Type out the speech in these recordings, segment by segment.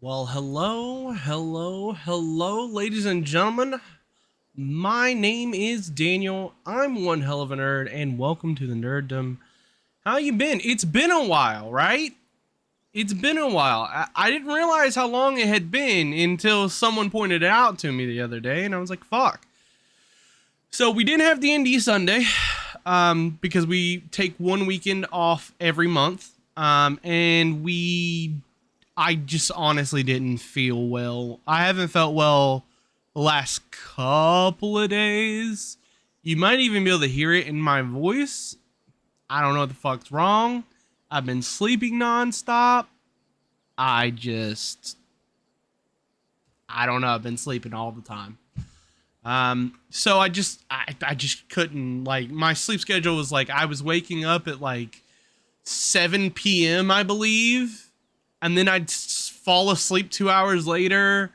Well, hello, ladies and gentlemen. My name is Daniel. I'm one hell of a nerd, and welcome to the Nerdom. How you been? It's been a while, right? It's been a while. I didn't realize how long it had been until someone pointed it out to me the other day, and I was like, fuck. So we didn't have D&D Sunday, because we take one weekend off every month, and I just honestly didn't feel well. I haven't felt well the last couple of days. You might even be able to hear it in my voice. I don't know what the fuck's wrong. I've been sleeping nonstop. I just, I don't know. I've been sleeping all the time. So I just couldn't, like, my sleep schedule was like, I was waking up at like 7 p.m., I believe, and then I'd fall asleep 2 hours later.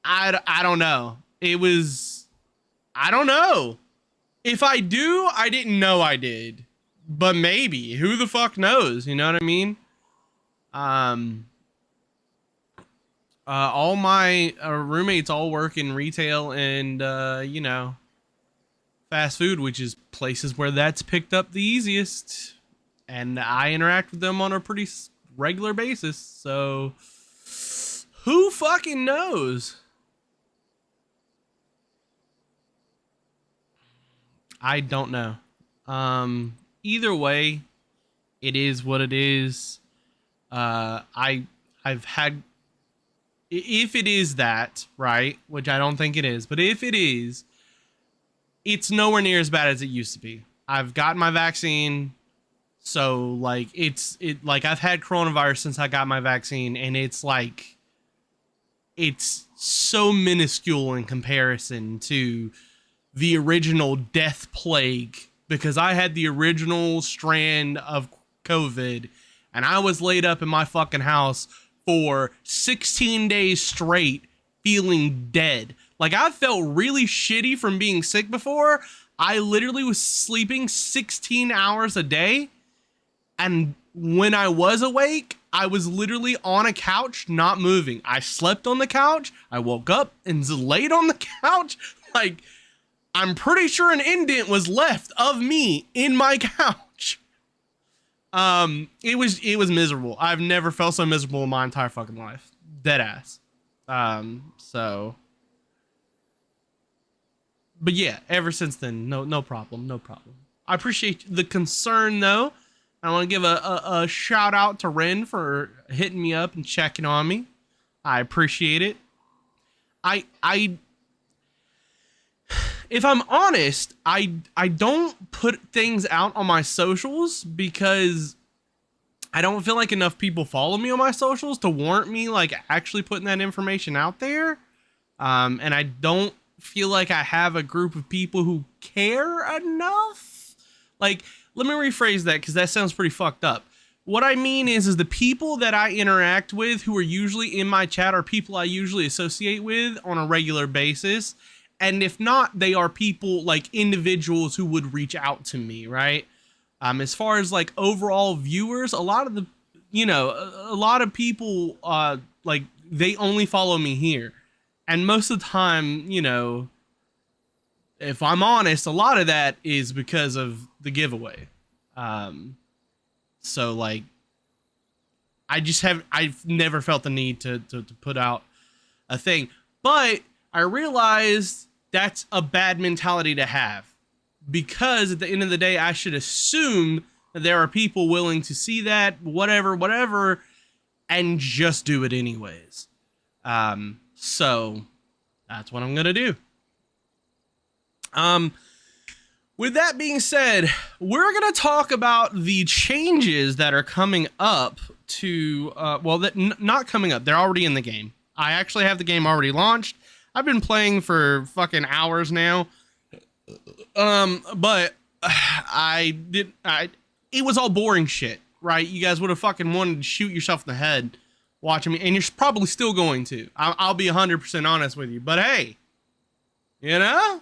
I don't know. It was, I don't know. If I do, I didn't know I did. But maybe. Who the fuck knows? You know what I mean? Um, all my roommates all work in retail and, fast food, which is places where that's picked up the easiest. And I interact with them on a pretty regular basis. So, who fucking knows? I don't know. Either way, it is what it is. I've had, if it is that, right, which I don't think it is, but if it is, it's nowhere near as bad as it used to be. I've got my vaccine, so like like I've had coronavirus since I got my vaccine, and it's like it's so minuscule in comparison to the original death plague, because I had the original strand of COVID and I was laid up in my fucking house for 16 days straight feeling dead. Like, I felt really shitty from being sick before. I literally was sleeping 16 hours a day, and when I was awake, I was literally on a couch not moving. I slept on the couch, I woke up and laid on the couch. Like, I'm pretty sure an indent was left of me in my couch. It was miserable. I've never felt so miserable in my entire fucking life. Dead ass. So, but yeah, ever since then, no problem, no problem. I appreciate the concern though. I want to give a shout out to Ren for hitting me up and checking on me. I appreciate it. I if I'm honest, I don't put things out on my socials because I don't feel like enough people follow me on my socials to warrant me like actually putting that information out there. And I don't feel like I have a group of people who care enough. Like, let me rephrase that because that sounds pretty fucked up. What I mean is the people that I interact with who are usually in my chat are people I usually associate with on a regular basis. And if not, they are people like individuals who would reach out to me, right? As far as like overall viewers, a lot of the, a lot of people, like they only follow me here. And most of the time, if I'm honest, a lot of that is because of the giveaway. So like, I've never felt the need to put out a thing, but I realized that's a bad mentality to have, because at the end of the day, I should assume that there are people willing to see that, whatever, and just do it anyways. So that's what I'm gonna do. With that being said, we're gonna talk about the changes that are coming up to, not coming up. They're already in the game. I actually have the game already launched. I've been playing for fucking hours now. But it was all boring shit, right? You guys would have fucking wanted to shoot yourself in the head watching me, and you're probably still going to. I'll be 100% honest with you. But hey, you know?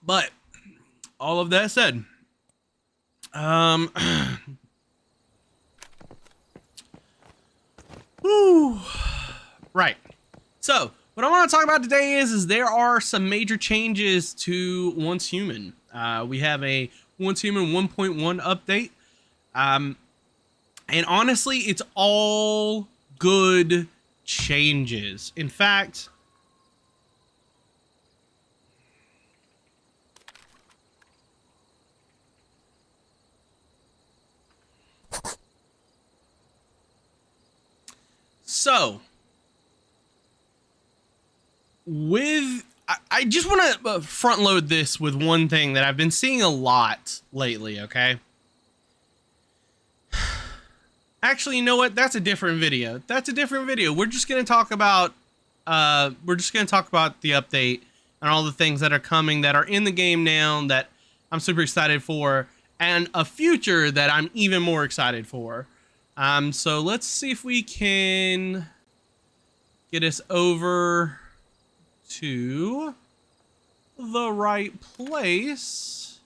But all of that said, Um, whew. Right. So, what I want to talk about today is there are some major changes to Once Human. We have a Once Human 1.1 update. And honestly, it's all good changes. In fact, so with I just want to front load this with one thing that I've been seeing a lot lately, okay? Actually, you know what? That's a different video. We're just going to talk about the update and all the things that are coming that are in the game now that I'm super excited for, and a future that I'm even more excited for. So let's see if we can get us over to the right place.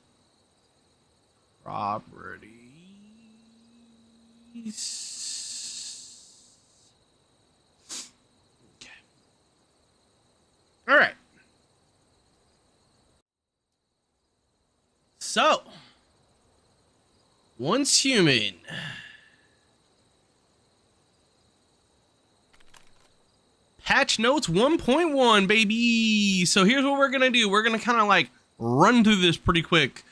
Properties. Okay. All right. So, Once Human. Patch notes 1.1, baby. So here's what we're gonna do. We're gonna kind of like run through this pretty quick,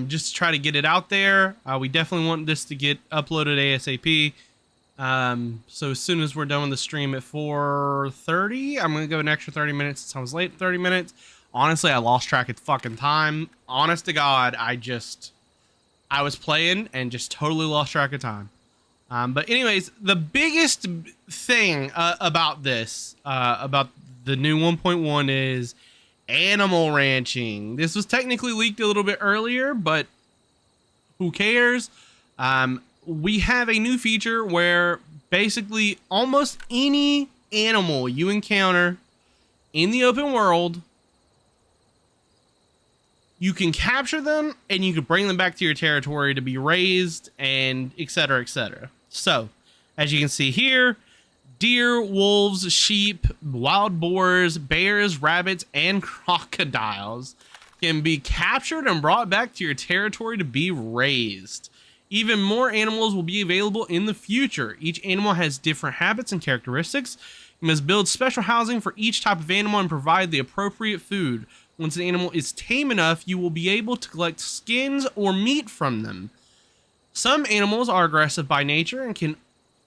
just to try to get it out there. We definitely want this to get uploaded ASAP. So as soon as we're done with the stream at 4:30, I'm gonna go an extra 30 minutes since I was late 30 minutes. Honestly, I lost track of fucking time. Honest to God, I was playing and just totally lost track of time. But anyways, the biggest thing about this, about the new 1.1 is animal ranching. This was technically leaked a little bit earlier, but who cares? We have a new feature where basically almost any animal you encounter in the open world, you can capture them and you can bring them back to your territory to be raised and etc, etc. So, as you can see here, deer, wolves, sheep, wild boars, bears, rabbits, and crocodiles can be captured and brought back to your territory to be raised. Even more animals will be available in the future. Each animal has different habits and characteristics. You must build special housing for each type of animal and provide the appropriate food. Once an animal is tame enough, you will be able to collect skins or meat from them. Some animals are aggressive by nature and can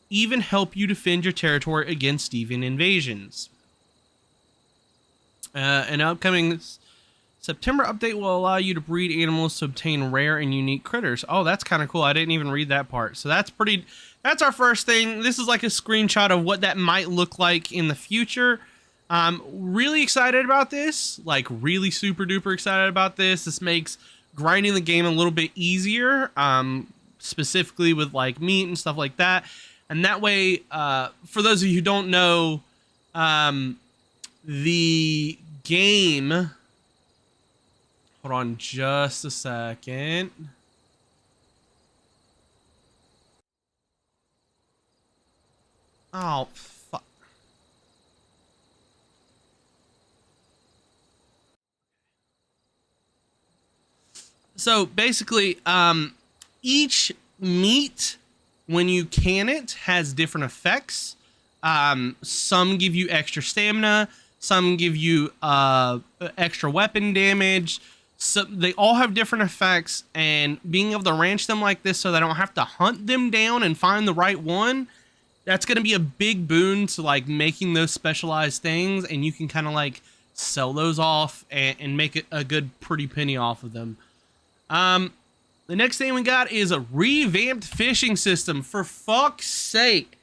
even help you defend your territory against even invasions. An upcoming September update will allow you to breed animals to obtain rare and unique critters. Oh, that's kind of cool. I didn't even read that part. So that's our first thing. This is like a screenshot of what that might look like in the future. Really excited about this. Like really super duper excited about this. This makes grinding the game a little bit easier. Specifically with like meat and stuff like that. And that way, for those of you who don't know, the game, hold on just a second. Oh, fuck. So basically, each meat, when you can it, has different effects. Some give you extra stamina, some give you extra weapon damage. So they all have different effects, and being able to ranch them like this so that I don't have to hunt them down and find the right one, that's going to be a big boon to like making those specialized things, and you can kind of like sell those off and make it a good pretty penny off of them. The next thing we got is a revamped fishing system. For fuck's sake,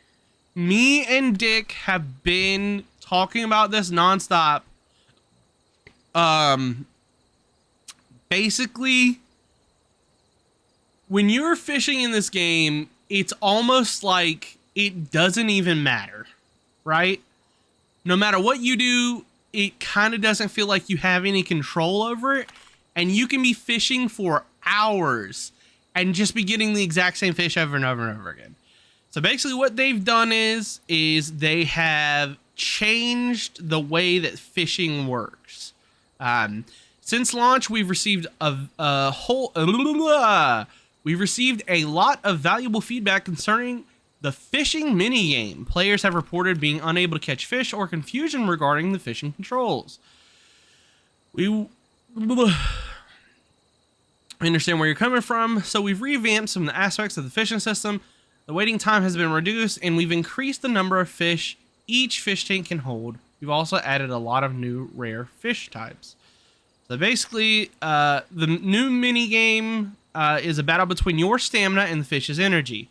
me and Dick have been talking about this nonstop. Basically, when you're fishing in this game, it's almost like it doesn't even matter, right? No matter what you do, it kind of doesn't feel like you have any control over it, and you can be fishing for hours and just be getting the exact same fish over and over and over again. So basically what they've done is they have changed the way that fishing works. Since launch, we've received we've received a lot of valuable feedback concerning the fishing minigame. Players have reported being unable to catch fish or confusion regarding the fishing controls. We understand where you're coming from, so we've revamped some of the aspects of the fishing system. The waiting time has been reduced, and we've increased the number of fish each fish tank can hold. We've also added a lot of new rare fish types. So basically, the new mini game is a battle between your stamina and the fish's energy.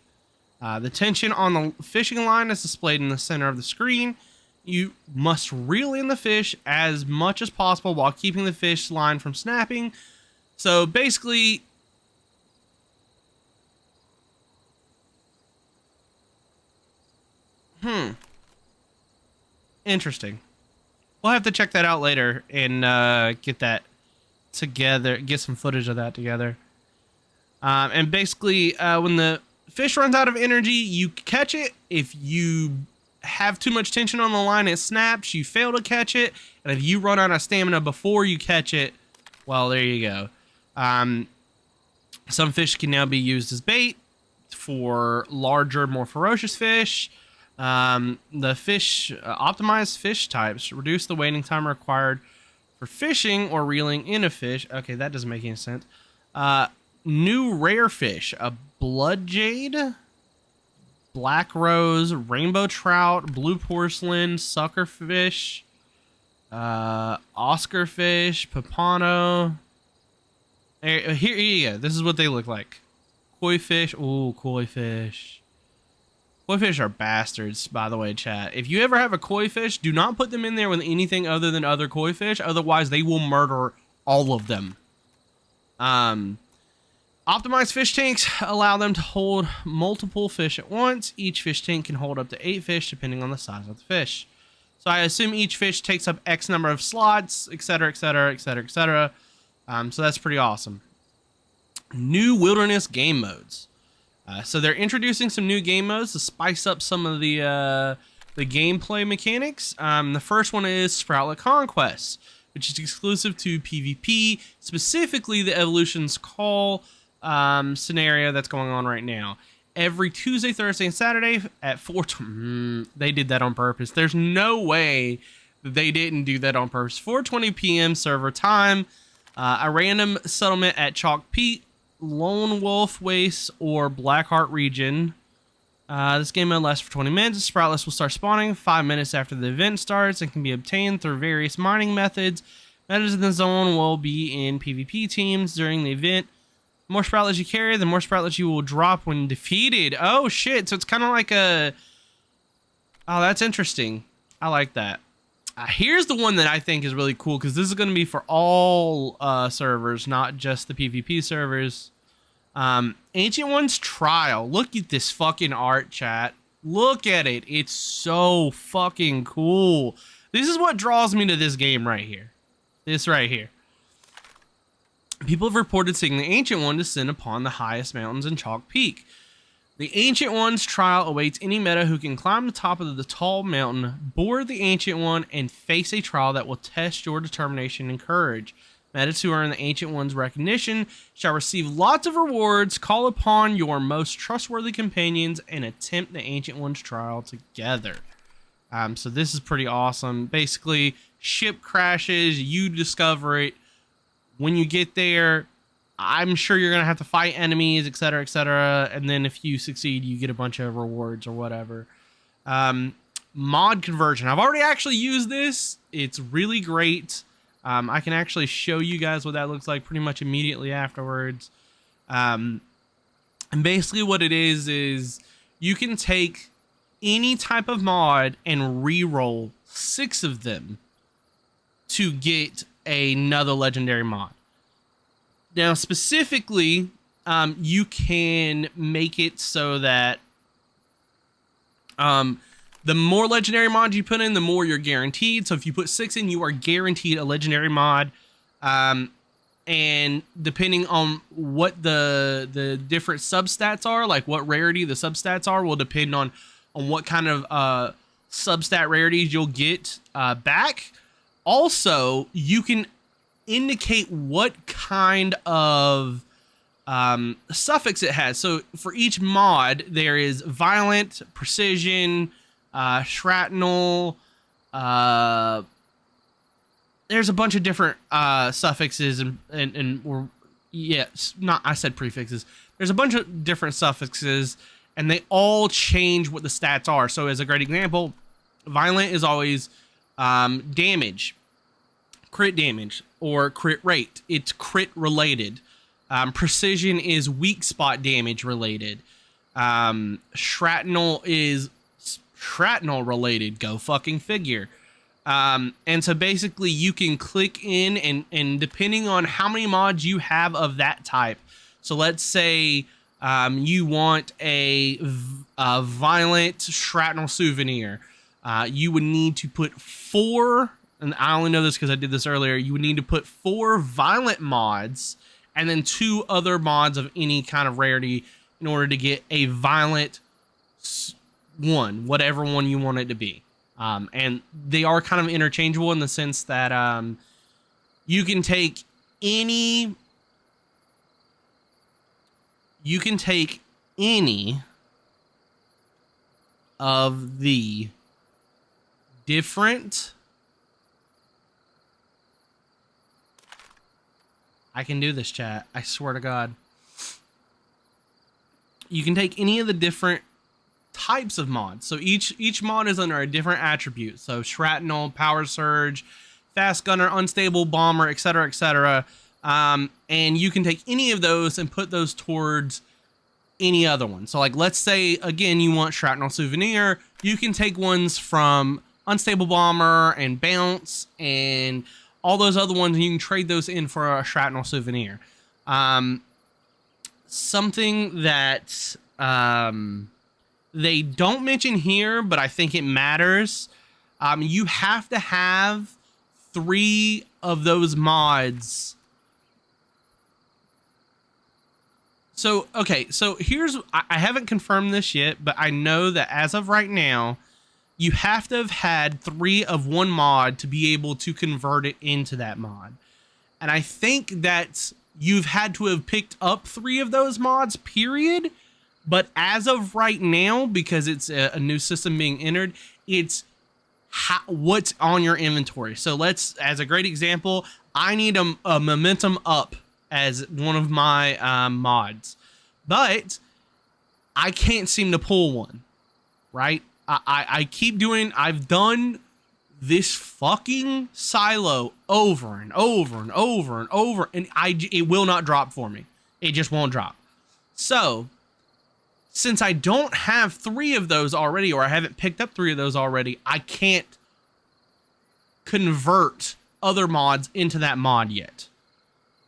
The tension on the fishing line is displayed in the center of the screen. You must reel in the fish as much as possible while keeping the fish line from snapping. So basically, interesting. We'll have to check that out later and get that together, get some footage of that together. And basically, when the fish runs out of energy, you catch it. If you have too much tension on the line, it snaps. You fail to catch it. And if you run out of stamina before you catch it, well, there you go. Some fish can now be used as bait for larger, more ferocious fish. The fish optimized fish types reduce the waiting time required for fishing or reeling in a fish. Okay, that doesn't make any sense. New rare fish: a blood jade, black rose, rainbow trout, blue porcelain, sucker fish, Oscar fish, papano. Here you go. This is what they look like. Koi fish. Ooh, koi fish. Koi fish are bastards, by the way, chat. If you ever have a koi fish, do not put them in there with anything other than other koi fish. Otherwise, they will murder all of them. Optimized fish tanks allow them to hold multiple fish at once. Each fish tank can hold up to 8 fish, depending on the size of the fish. So I assume each fish takes up X number of slots, etc., etc., etc., etc. So that's pretty awesome. New wilderness game modes. So they're introducing some new game modes to spice up some of the gameplay mechanics. The first one is Sproutlet Conquest, which is exclusive to PvP, specifically the Evolution's Call scenario that's going on right now. Every Tuesday, Thursday, and Saturday at 4:20. They did that on purpose. There's no way that they didn't do that on purpose. 4:20 p.m. server time. A random settlement at Chalk Peak, Lone Wolf Waste, or Blackheart region. This game mode lasts for 20 minutes. Sproutless will start spawning 5 minutes after the event starts and can be obtained through various mining methods. Methods in the zone will be in PvP teams during the event. The more sproutlets you carry, the more sproutlets you will drop when defeated. Oh shit, so it's kind of like a... Oh, that's interesting. I like that. Here's the one that I think is really cool, because this is going to be for all servers, not just the PvP servers. Ancient One's Trial. Look at this fucking art, chat. Look at it. It's so fucking cool. This is what draws me to this game right here. This right here. People have reported seeing the Ancient One descend upon the highest mountains in Chalk Peak. The Ancient One's trial awaits any meta who can climb the top of the tall mountain, board the Ancient One, and face a trial that will test your determination and courage. Metas who earn the Ancient One's recognition shall receive lots of rewards. Call upon your most trustworthy companions and attempt the Ancient One's trial together. So this is pretty awesome. Basically, ship crashes, you discover it. When you get there, I'm sure you're going to have to fight enemies, etc., etc. And then if you succeed, you get a bunch of rewards or whatever. Mod conversion. I've already actually used this. It's really great. I can actually show you guys what that looks like pretty much immediately afterwards. And basically what it is you can take any type of mod and re-roll 6 of them to get another legendary mod. Now, specifically, you can make it so that the more legendary mods you put in, the more you're guaranteed. So if you put 6 in, you are guaranteed a legendary mod. And And depending on what the different substats are, like what rarity the substats are, will depend on what kind of substat rarities you'll get back. Also, you can indicate what kind of suffix it has. So for each mod, there is violent, precision, shrapnel. There's a bunch of different suffixes and yes, not, I said prefixes. There's a bunch of different suffixes, and they all change what the stats are. So as a great example, violent is always damage, crit damage, or crit rate. It's crit related. Precision is weak spot damage related. Shrapnel is shrapnel related. Go fucking figure. And so basically you can click in and depending on how many mods you have of that type. So let's say you want a violent shrapnel souvenir. You would need to put 4, and I only know this because I did this earlier. You would need to put 4 violent mods and then 2 other mods of any kind of rarity in order to get a violent one, whatever one you want it to be. And they are kind of interchangeable in the sense that you can take any of the different, I can do this, chat, I swear to God. You can take any of the different types of mods. So each mod is under a different attribute. So shrapnel, power surge, fast gunner, unstable bomber, etc., etc. And you can take any of those and put those towards any other one. So like, let's say again you want shrapnel souvenir, you can take ones from unstable bomber and bounce and all those other ones, and you can trade those in for a shrapnel souvenir. Something that they don't mention here, but I think it matters. You have to have 3 of those mods. So, okay, so here's, I haven't confirmed this yet, but I know that as of right now, you have to have had 3 of one mod to be able to convert it into that mod. And I think that you've had to have picked up 3 of those mods, period. But as of right now, because it's a new system being entered, it's what's on your inventory. So let's, as a great example, I need a momentum up as one of my mods, but I can't seem to pull one, right? I keep doing, I've done this fucking silo over and over and over and over, and it will not drop for me. It just won't drop. So since I don't have 3 of those already, or I haven't picked up 3 of those already, I can't convert other mods into that mod yet.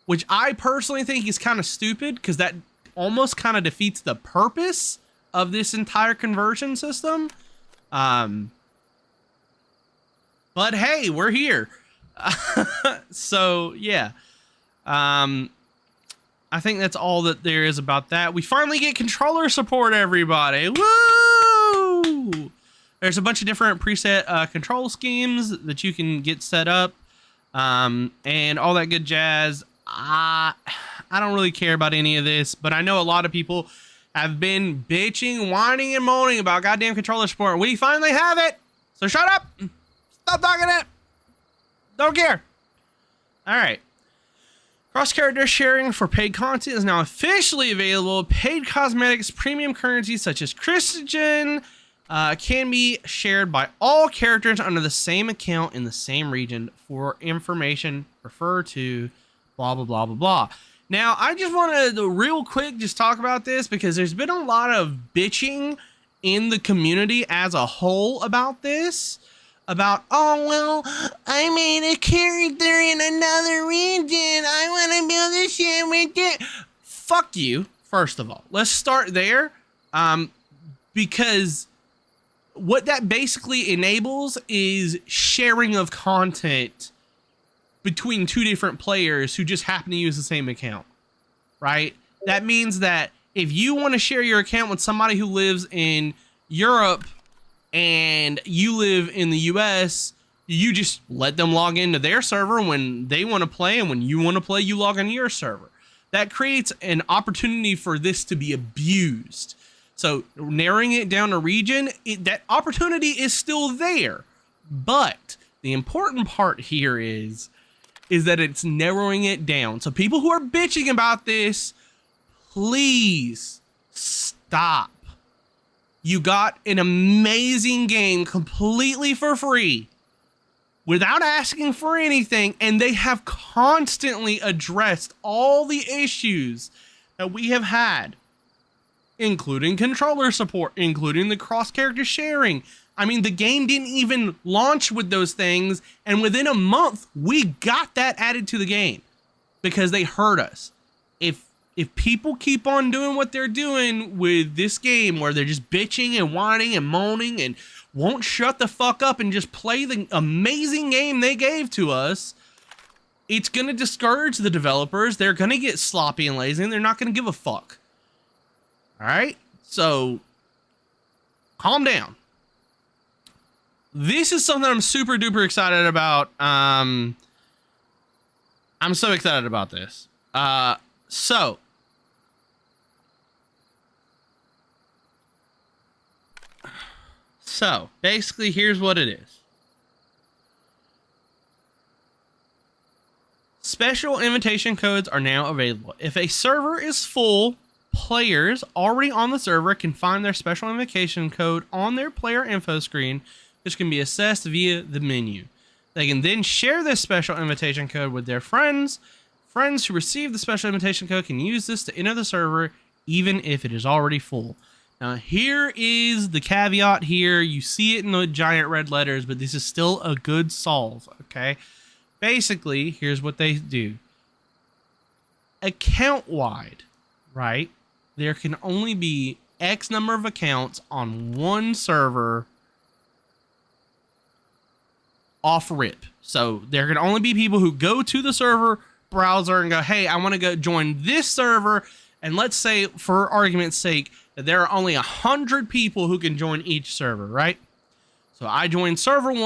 Which I personally think is kind of stupid, because that almost kind of defeats the purpose of this entire conversion system. But hey, we're here. So yeah. I think that's all that there is about that. We finally get controller support, everybody. Woo! There's a bunch of different preset control schemes that you can get set up, and all that good jazz. I don't really care about any of this, but I know a lot of people have been bitching, whining, and moaning about goddamn controller support. We finally have it. So shut up. Stop talking it. Don't care. All right. Cross-character sharing for paid content is now officially available. Paid cosmetics, premium currencies such as Christian can be shared by all characters under the same account in the same region. For information, refer to blah, blah, blah, blah, blah. Now, I just wanted to real quick just talk about this, because there's been a lot of bitching in the community as a whole about this. About, oh, well, I made a character in another region. I want to build a shit with it. Fuck you, first of all. Let's start there. Because what that basically enables is sharing of content between two different players who just happen to use the same account, right? That means that if you want to share your account with somebody who lives in Europe and you live in the US, you just let them log into their server when they want to play, and when you want to play, you log into your server. That creates an opportunity for this to be abused. So narrowing it down to region, that opportunity is still there. But the important part here is that it's narrowing it down. So people who are bitching about this, please stop. You got an amazing game completely for free without asking for anything, and they have constantly addressed all the issues that we have had, including controller support, including the cross-character sharing. I mean, the game didn't even launch with those things, and within a month, we got that added to the game because they heard us. If people keep on doing what they're doing with this game, where they're just bitching and whining and moaning and won't shut the fuck up and just play the amazing game they gave to us, it's going to discourage the developers. They're going to get sloppy and lazy, and they're not going to give a fuck. All right? So, calm down. This is something I'm super duper excited about. I'm so excited about this. So basically, here's what it is. Special invitation codes are now available. If a server is full, players already on the server can find their special invitation code on their player info screen, which can be accessed via the menu. They can then share this special invitation code with their friends. Friends who receive the special invitation code can use this to enter the server, even if it is already full. Now, here is the caveat here. You see it in the giant red letters, but this is still a good solve, okay? Basically, here's what they do. Account-wide, right, there can only be X number of accounts on one server off rip. So there can only be people who go to the server browser and go, hey, I want to go join this server. And let's say, for argument's sake, that there are only 100 people who can join each server, right? So I join server 1,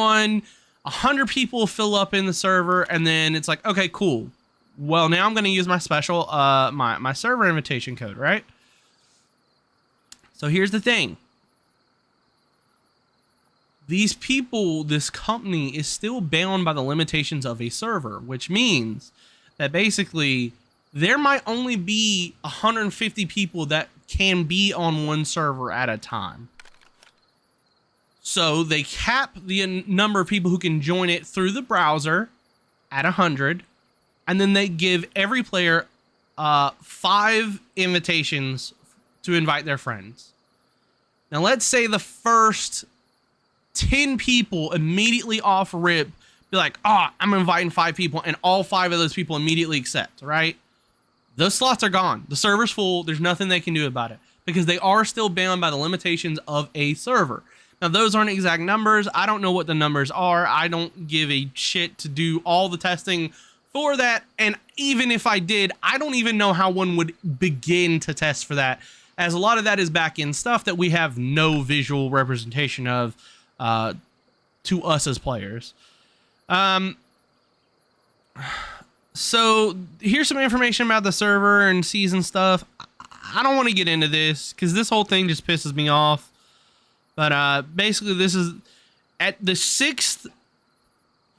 100 people fill up in the server, and then it's like, okay, cool. Well, now I'm going to use my special, my server invitation code, right? So here's the thing. These people, this company is still bound by the limitations of a server, which means that basically there might only be 150 people that can be on one server at a time. So they cap the number of people who can join it through the browser at 100, and then they give every player 5 invitations to invite their friends. Now let's say the first 10 people immediately off rip be like, oh, I'm inviting 5 people, and all 5 of those people immediately accept, right? Those slots are gone. The server's full. There's nothing they can do about it because they are still bound by the limitations of a server. Now, those aren't exact numbers. I don't know what the numbers are. I don't give a shit to do all the testing for that. And even if I did, I don't even know how one would begin to test for that, as a lot of that is back-end stuff that we have no visual representation of to us as players. So here's some information about the server and season stuff. I don't want to get into this because this whole thing just pisses me off. But basically, this is at the 6th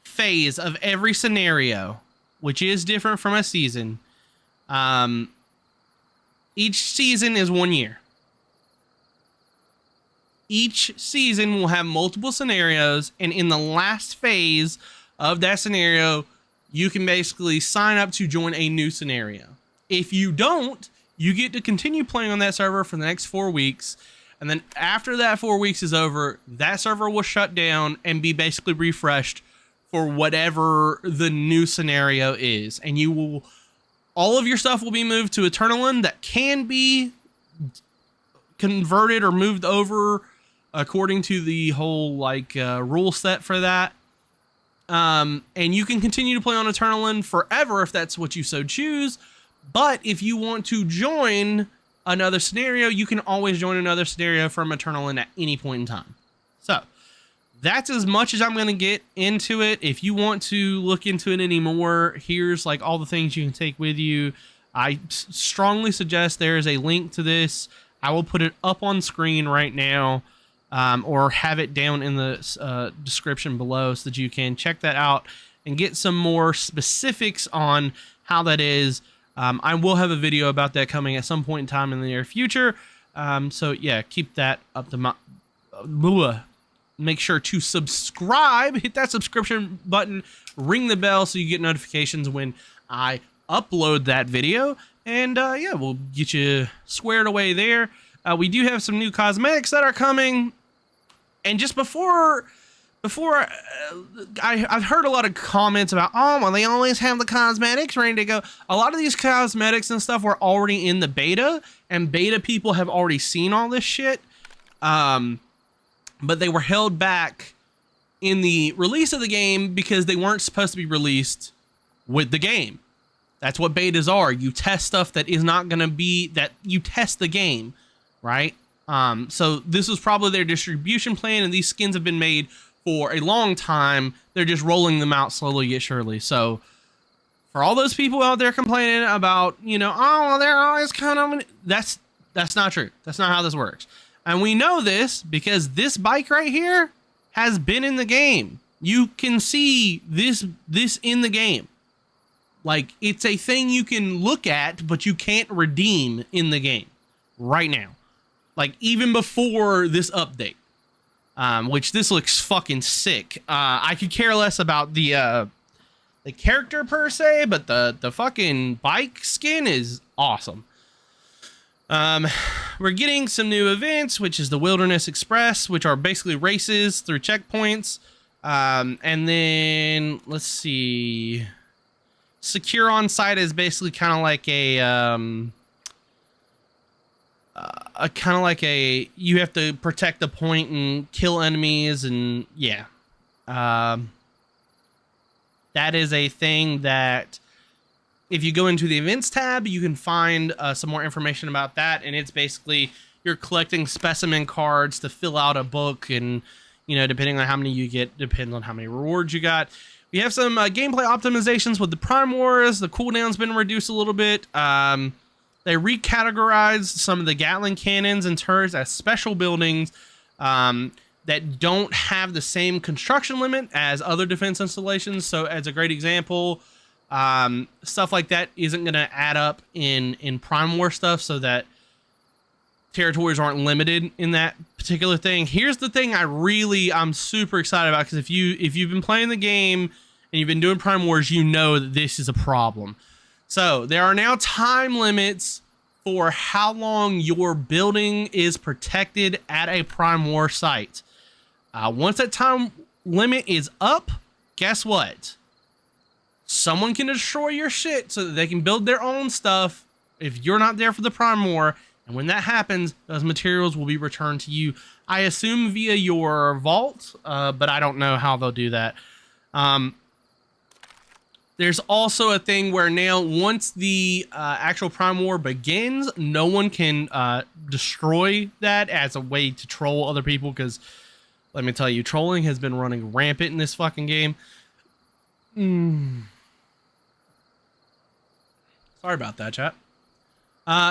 phase of every scenario, which is different from a season. Each season is 1 year. Each season will have multiple scenarios, and in the last phase of that scenario, you can basically sign up to join a new scenario. If you don't, you get to continue playing on that server for the next 4 weeks. And then after that 4 weeks is over, that server will shut down and be basically refreshed for whatever the new scenario is. And you will, all of your stuff will be moved to Eternalin that can be converted or moved over according to the whole rule set for that. And you can continue to play on Eternal End forever if that's what you so choose. But if you want to join another scenario, you can always join another scenario from Eternal End at any point in time. So that's as much as I'm going to get into it. If you want to look into it anymore, here's like all the things you can take with you. I strongly suggest there is a link to this. I will put it up on screen right now, or have it down in the description below so that you can check that out and get some more specifics on how that is. I will have a video about that coming at some point in time in the near future. So yeah, keep that up to my... Make sure to subscribe, hit that subscription button, ring the bell so you get notifications when I upload that video. And yeah, we'll get you squared away there. We do have some new cosmetics that are coming. And just before I've heard a lot of comments about, oh, well, they always have the cosmetics ready to go. A lot of these cosmetics and stuff were already in the beta, and beta people have already seen all this shit. But they were held back in the release of the game because they weren't supposed to be released with the game. That's what betas are. You test stuff that is not going to be, that you test the game, right? So this was probably their distribution plan, and these skins have been made for a long time. They're just rolling them out slowly yet surely. So for all those people out there complaining about, you know, oh, well, they're always kind of, that's not true. That's not how this works. And we know this because this bike right here has been in the game. You can see this in the game. Like, it's a thing you can look at, but you can't redeem in the game right now. Like, even before this update. Which this looks fucking sick. I could care less about the character per se, but the fucking bike skin is awesome. We're getting some new events, which is the Wilderness Express, which are basically races through checkpoints. And then let's see, Secure on Site is basically kind of like you have to protect the point and kill enemies, and yeah. That is a thing that if you go into the events tab, you can find some more information about that. And it's basically you're collecting specimen cards to fill out a book, and you know, depending on how many you get, depends on how many rewards you got. We have some gameplay optimizations with the Prime Wars. The cooldown's been reduced a little bit. They recategorized some of the Gatling cannons and turrets as special buildings that don't have the same construction limit as other defense installations. So as a great example, stuff like that isn't going to add up in Prime War stuff, so that territories aren't limited in that particular thing. Here's the thing I'm super excited about, because if you've been playing the game and you've been doing Prime Wars, you know that this is a problem. So there are now time limits for how long your building is protected at a Prime War site. Once that time limit is up, guess what? Someone can destroy your shit so that they can build their own stuff if you're not there for the Prime War. And when that happens, those materials will be returned to you. I assume via your vault, but I don't know how they'll do that. There's also a thing where now, once the actual Prime War begins, no one can destroy that as a way to troll other people, because let me tell you, trolling has been running rampant in this fucking game. Sorry about that, chat.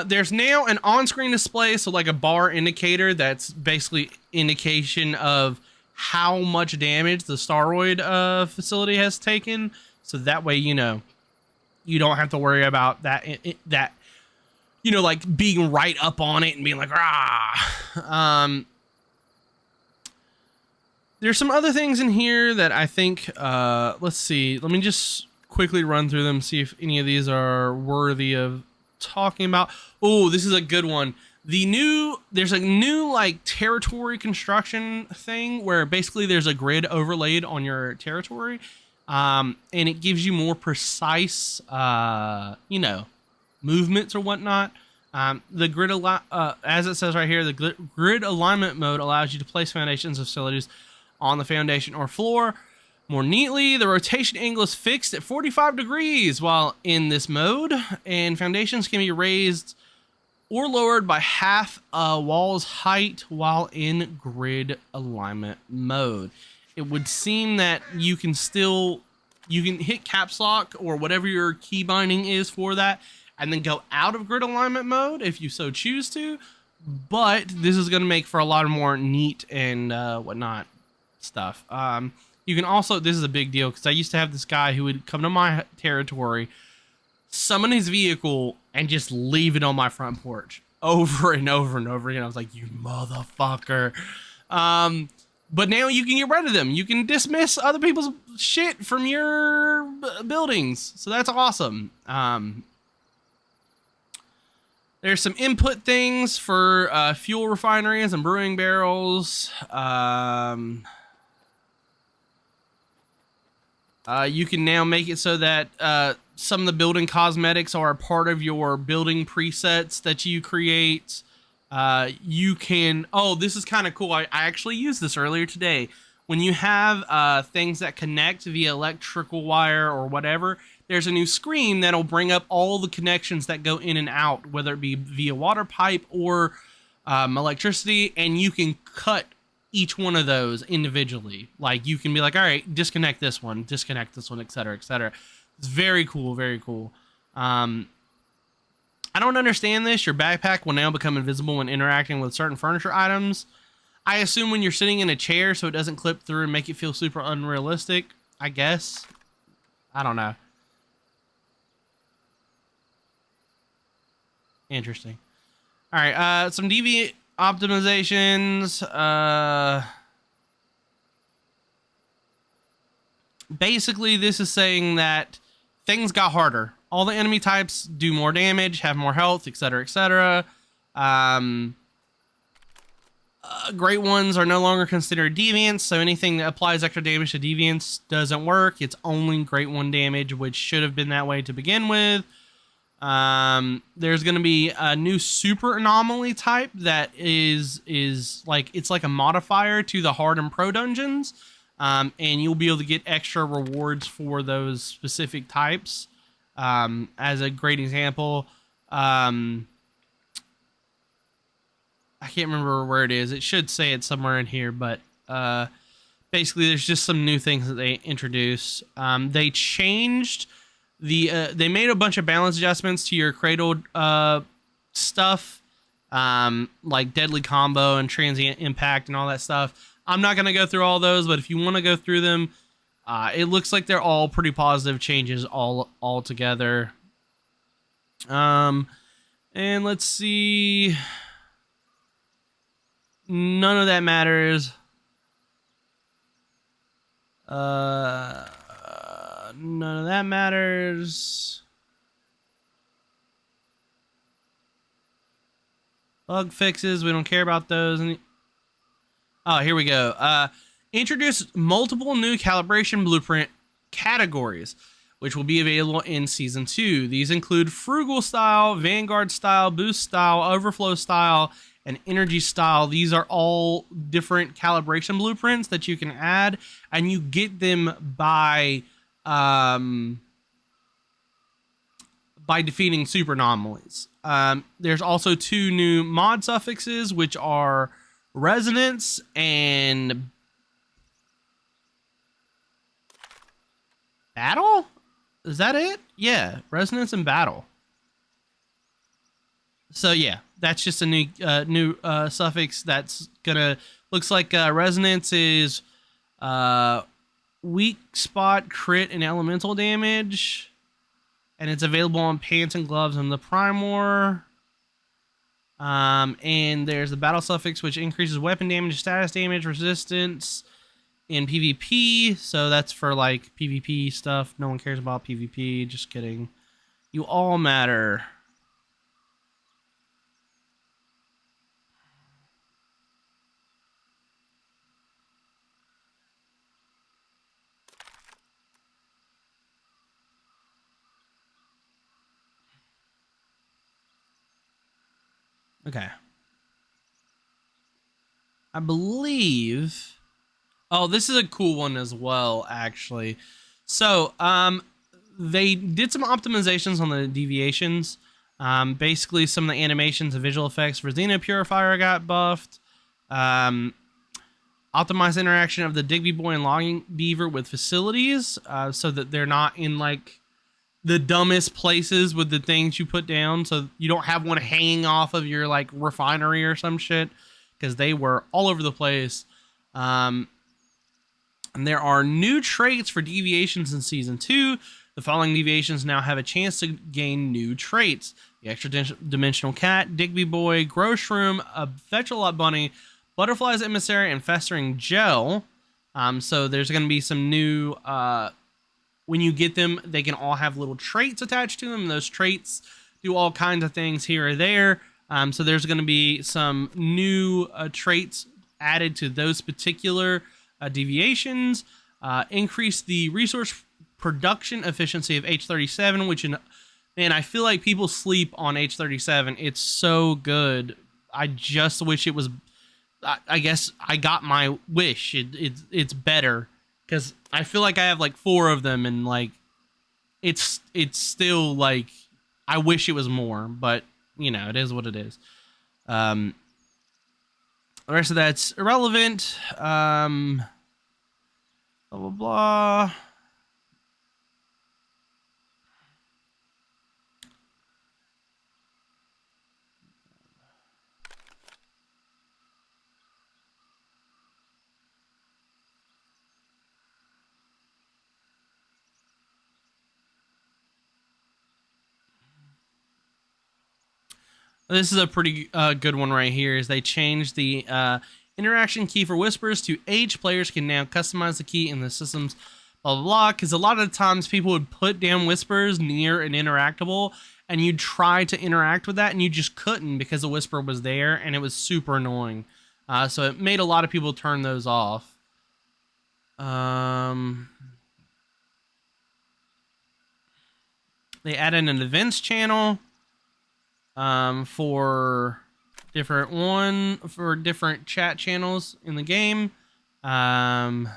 There's now an on-screen display, so like a bar indicator that's basically indication of how much damage the Staroid facility has taken. So that way, you know, you don't have to worry about that, you know, like being right up on it and being like, ah. There's some other things in here that I think, let's see. Let me just quickly run through them, see if any of these are worthy of talking about. Oh, this is a good one. There's a new like territory construction thing where basically there's a grid overlaid on your territory. And it gives you more precise, you know, movements or whatnot. The grid, as it says right here, the grid alignment mode allows you to place foundations of facilities on the foundation or floor. More neatly, the rotation angle is fixed at 45 degrees while in this mode, and foundations can be raised or lowered by half a wall's height while in grid alignment mode. It would seem that you can hit caps lock or whatever your key binding is for that, and then go out of grid alignment mode if you so choose to. But this is going to make for a lot more neat and whatnot stuff. You can also, this is a big deal because I used to have this guy who would come to my territory, summon his vehicle, and just leave it on my front porch over and over and over again. I was like, you motherfucker. But now you can get rid of them. You can dismiss other people's shit from your buildings. So that's awesome. There's some input things for fuel refineries and brewing barrels. You can now make it so that some of the building cosmetics are a part of your building presets that you create. You can... Oh, this is kind of cool. I actually used this earlier today. When you have things that connect via electrical wire or whatever, there's a new screen that'll bring up all the connections that go in and out, whether it be via water pipe or electricity, and you can cut each one of those individually. Like, you can be like, all right, disconnect this one, etc., etc. It's very cool, very cool. I don't understand this. Your backpack will now become invisible when interacting with certain furniture items. I assume when you're sitting in a chair so it doesn't clip through and make it feel super unrealistic, I guess. I don't know. Interesting. All right, some deviant optimizations. Basically, this is saying that things got harder. All the enemy types do more damage, have more health, etc., etc. Great ones are no longer considered deviants, so anything that applies extra damage to deviants doesn't work. It's only great one damage, which should have been that way to begin with. There's going to be a new super anomaly type that is like, it's like a modifier to the hard and pro dungeons. And you'll be able to get extra rewards for those specific types. As a great example, I can't remember where it is. It should say it somewhere in here, but basically there's just some new things that they introduce. They changed they made a bunch of balance adjustments to your cradled stuff, like deadly combo and transient impact and all that stuff. I'm not going to go through all those, but if you want to go through them, it looks like they're all pretty positive changes all together. And let's see. None of that matters. None of that matters. Bug fixes, we don't care about those. Oh, here we go. Introduce multiple new calibration blueprint categories, which will be available in Season 2. These include Frugal Style, Vanguard Style, Boost Style, Overflow Style, and Energy Style. These are all different calibration blueprints that you can add, and you get them by defeating super anomalies. There's also 2 new mod suffixes, which are Resonance and Battle? Is that it? Yeah, Resonance and Battle. So yeah, that's just a new suffix that's gonna, looks like Resonance is weak spot, crit, and elemental damage, and it's available on pants and gloves in the Primor. And there's the battle suffix, which increases weapon damage, status damage, resistance in PvP. So that's for like PvP stuff. No one cares about PvP. Just kidding. You all matter. Okay. I believe Oh, this is a cool one as well, actually. So, they did some optimizations on the deviations. Basically, some of the animations and visual effects for Xena Purifier got buffed. Um, Optimized interaction of the Digby Boy and Logging Beaver with facilities, so that they're not in like the dumbest places with the things you put down. So you don't have one hanging off of your like refinery or some shit, because they were all over the place. Um, and there are new traits for deviations in Season 2. The following deviations now have a chance to gain new traits. The Extra Dimensional Cat, Digby Boy, Grow Shroom, a Fetch-a-Lot Bunny, Butterfly's Emissary, and Festering Gel. So there's going to be some new... when you get them, they can all have little traits attached to them. And those traits do all kinds of things here or there. So there's going to be some new traits added to those particular deviations. Increase the resource production efficiency of H37, which, man, I feel like people sleep on H37. It's so good. I just wish it was... I guess I got my wish. It's better, because I feel like I have like 4 of them, and like it's still like I wish it was more, but you know, it is what it is. The rest of that's irrelevant. Blah blah blah. This is a pretty good one right here. Is they changed the interaction key for whispers to H. Players can now customize the key in the system's blah blah blah. Because a lot of the times people would put down whispers near an interactable, and you'd try to interact with that, and you just couldn't because the whisper was there, and it was super annoying. So it made a lot of people turn those off. They added an events channel for different chat channels in the game. Oh,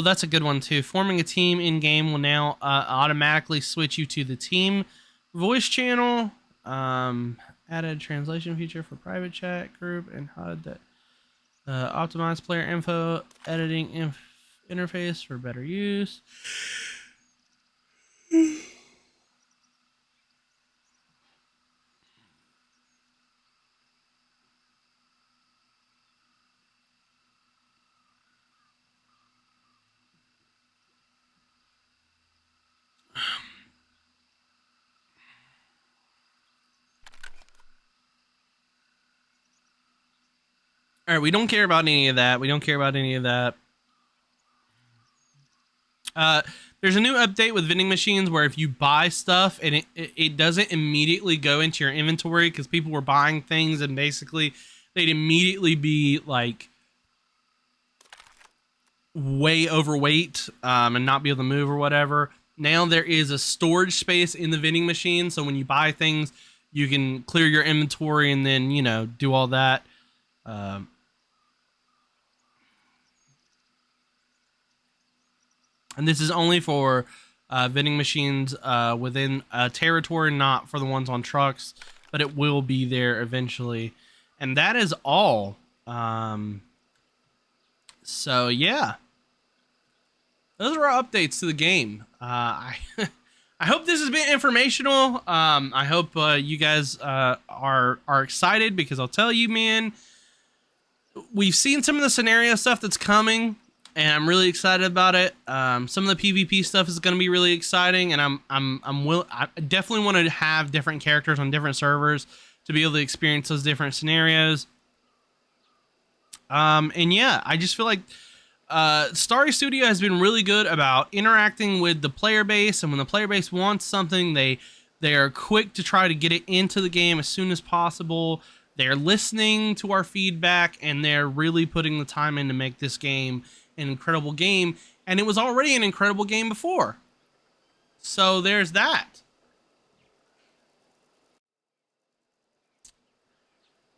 that's a good one too. Forming a team in game will now automatically switch you to the team voice channel. Added translation feature for private chat group, and how did that optimize player info editing interface for better use. All right, we don't care about any of that. We don't care about any of that. There's a new update with vending machines where if you buy stuff and it doesn't immediately go into your inventory, because people were buying things and basically they'd immediately be like way overweight and not be able to move or whatever. Now there is a storage space in the vending machine, so when you buy things, you can clear your inventory and then, you know, do all that. And this is only for vending machines within a territory, not for the ones on trucks, but it will be there eventually. And that is all. So, yeah. Those are our updates to the game. I hope this has been informational. I hope you guys are excited, because I'll tell you, man, we've seen some of the scenario stuff that's coming, and I'm really excited about it. Some of the PvP stuff is going to be really exciting, and I definitely want to have different characters on different servers to be able to experience those different scenarios. And yeah, I just feel like Starry Studio has been really good about interacting with the player base, and when the player base wants something, they are quick to try to get it into the game as soon as possible. They're listening to our feedback, and they're really putting the time in to make this game an incredible game. And it was already an incredible game before. So there's that.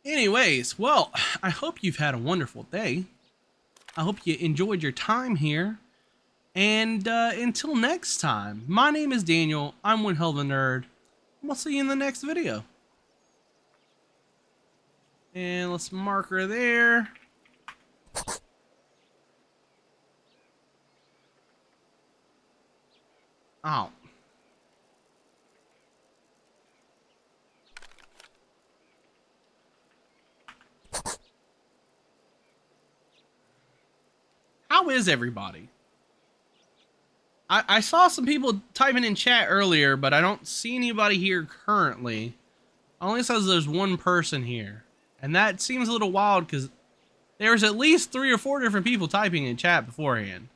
Anyways, well, I hope you've had a wonderful day. I hope you enjoyed your time here. And until next time, my name is Daniel. I'm one hell of a nerd. We'll see you in the next video. And let's mark her there. Oh. How is everybody? I saw some people typing in chat earlier, but I don't see anybody here currently. It only says there's one person here. And that seems a little wild because there was at least 3 or 4 different people typing in chat beforehand.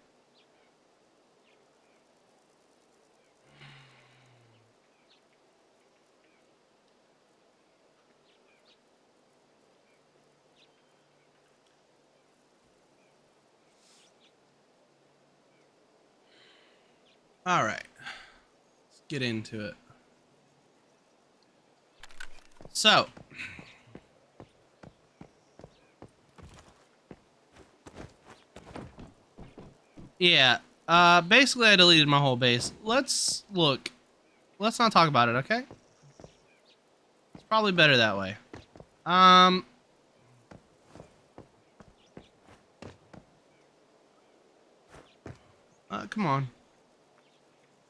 All right. Let's get into it. So, yeah, basically I deleted my whole base. Let's look. Let's not talk about it, okay? It's probably better that way. Come on.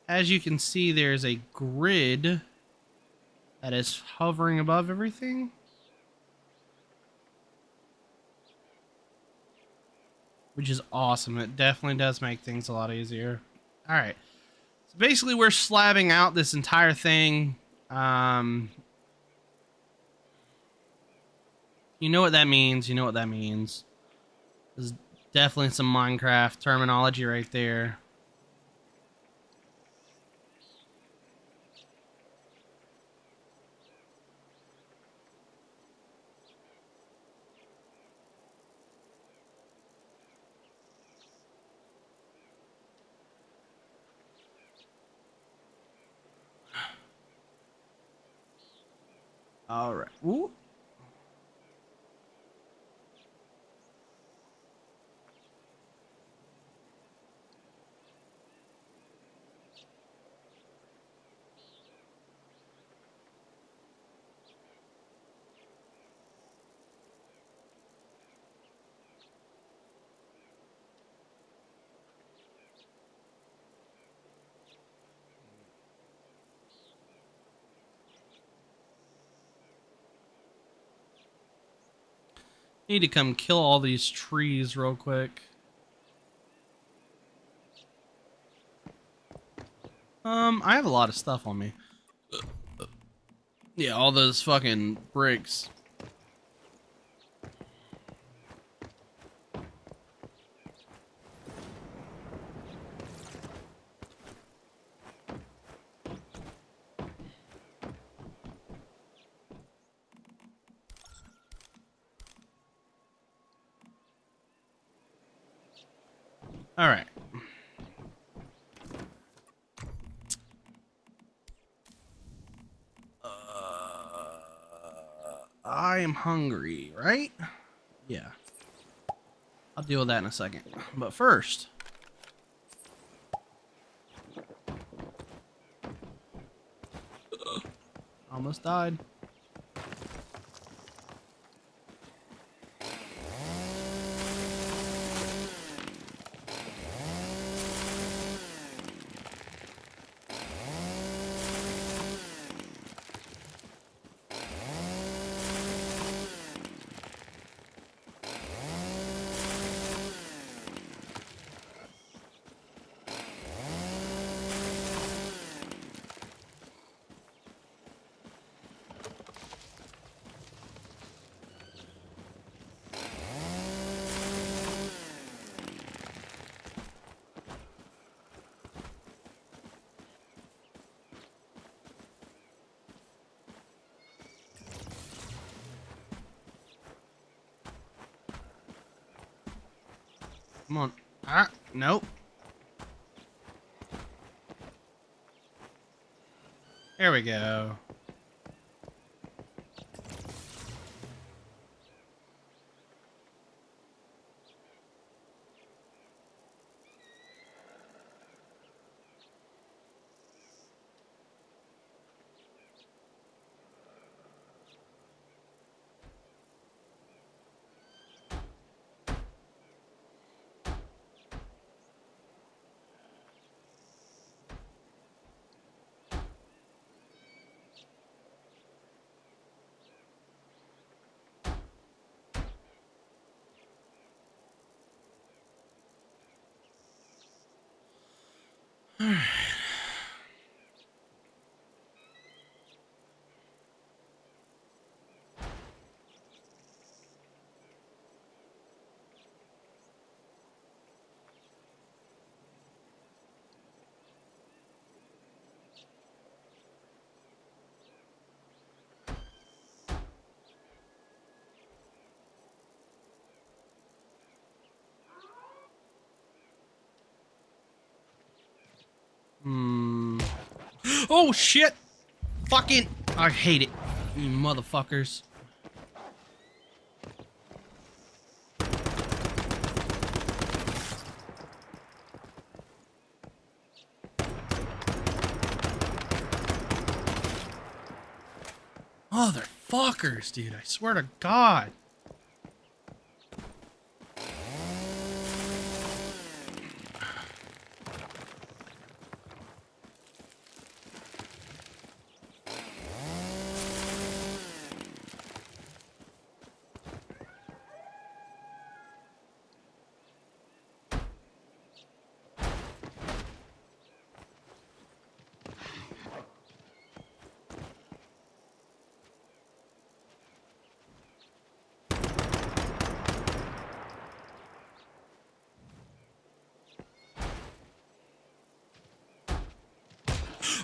As you can see, there's a grid that is hovering above everything. Which is awesome. It definitely does make things a lot easier. All right. So basically, we're slabbing out this entire thing. You know what that means. You know what that means. There's definitely some Minecraft terminology right there. All right. Ooh. Need to come kill all these trees real quick. I have a lot of stuff on me. Yeah, all those fucking bricks. All right. I am hungry, right? Yeah. I'll deal with that in a second. But first, almost died. Come on. Ah, nope. There we go. Oh, shit! Fucking... I hate it. You motherfuckers. Motherfuckers, dude. I swear to God.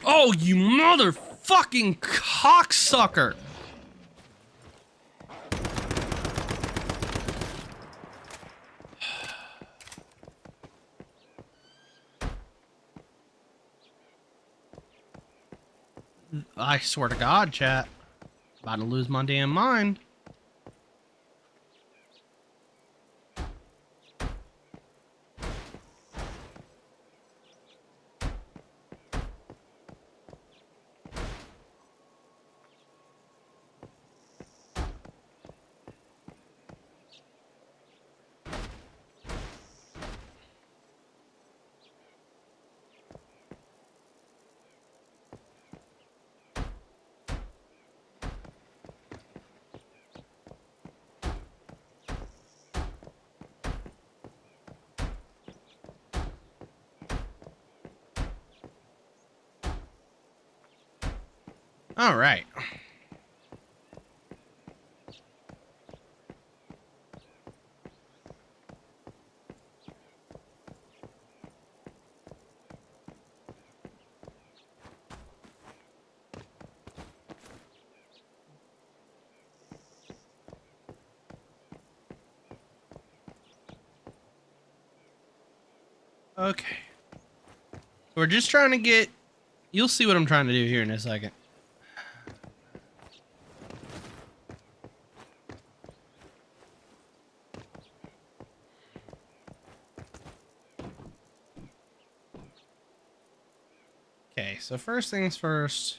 Oh, you motherfucking cocksucker! I swear to God, chat. About to lose my damn mind. All right. Okay. We're just trying to get... You'll see what I'm trying to do here in a second. Okay, so first things first.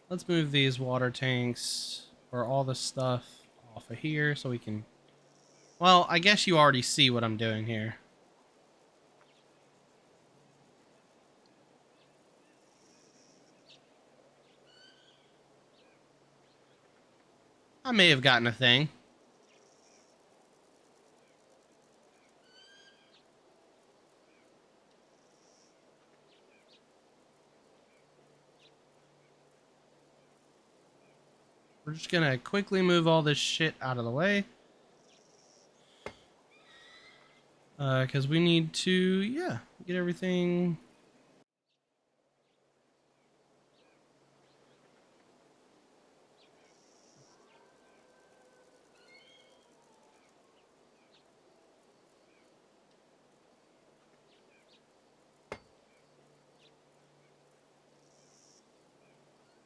Let's move these water tanks or all this stuff off of here so we can... Well, I guess you already see what I'm doing here. I may have gotten a thing. We're just gonna quickly move all this shit out of the way. Because we need to, yeah, get everything...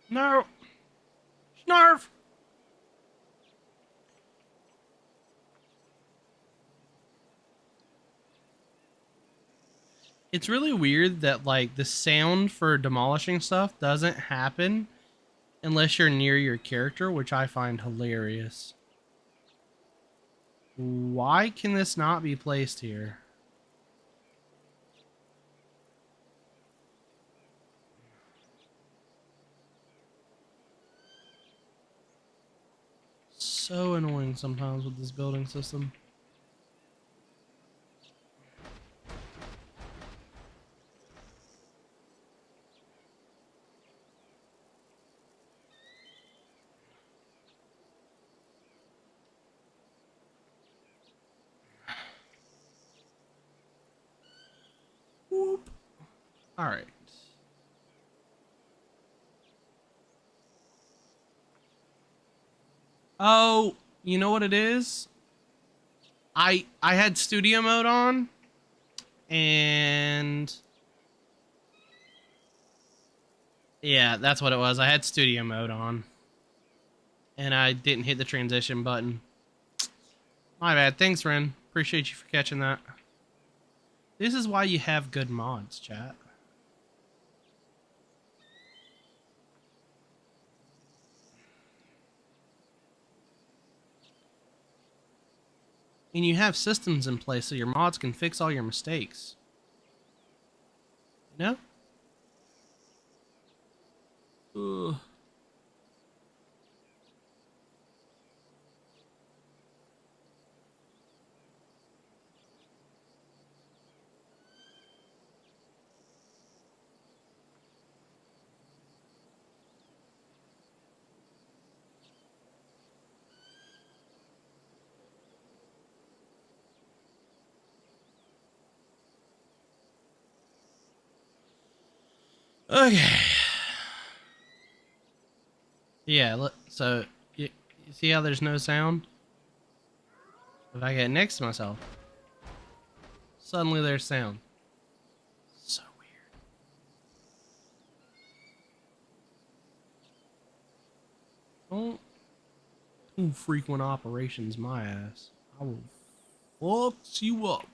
No! Snarf! It's really weird that, like, the sound for demolishing stuff doesn't happen unless you're near your character, which I find hilarious. Why can this not be placed here? So annoying sometimes with this building system. Whoop. All right. Oh, you know what it is? I had studio mode on, and Yeah, that's what it was. I had studio mode on, and I didn't hit the transition button. My bad. Thanks, Ren. Appreciate you for catching that. This is why you have good mods, chat. And you have systems in place so your mods can fix all your mistakes. You know? Ugh. Okay. Yeah, look, so you see how there's no sound? If I get next to myself, suddenly there's sound. So weird. Don't frequent operations my ass. I will fuck you up.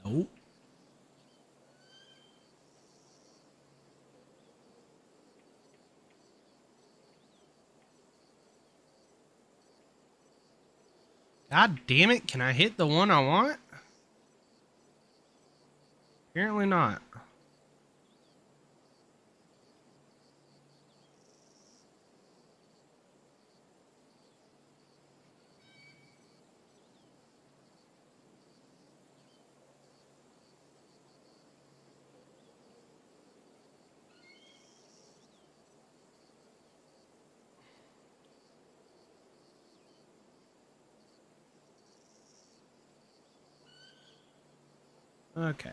Nope. God damn it, can I hit the one I want? Apparently not. Okay.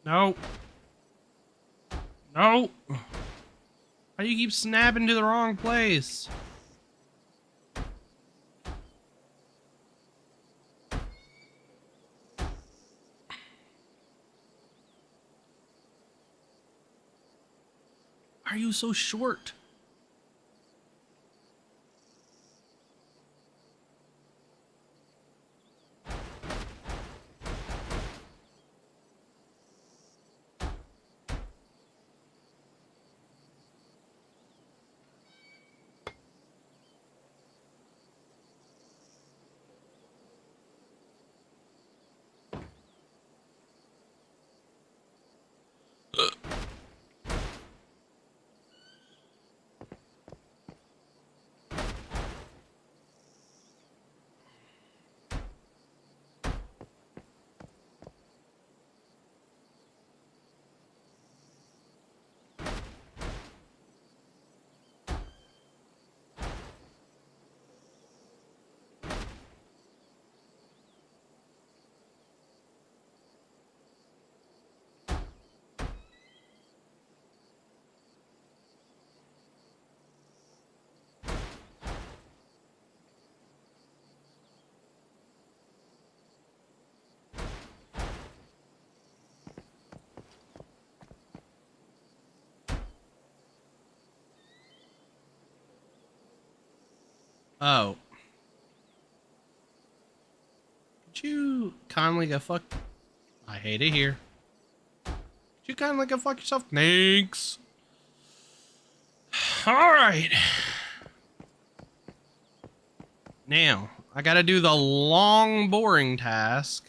No. No. How do you keep snapping to the wrong place? Why are you so short? Oh. Could you kindly go fuck... I hate it here. Could you kindly go fuck yourself? Thanks. Alright. Now, I gotta do the long, boring task.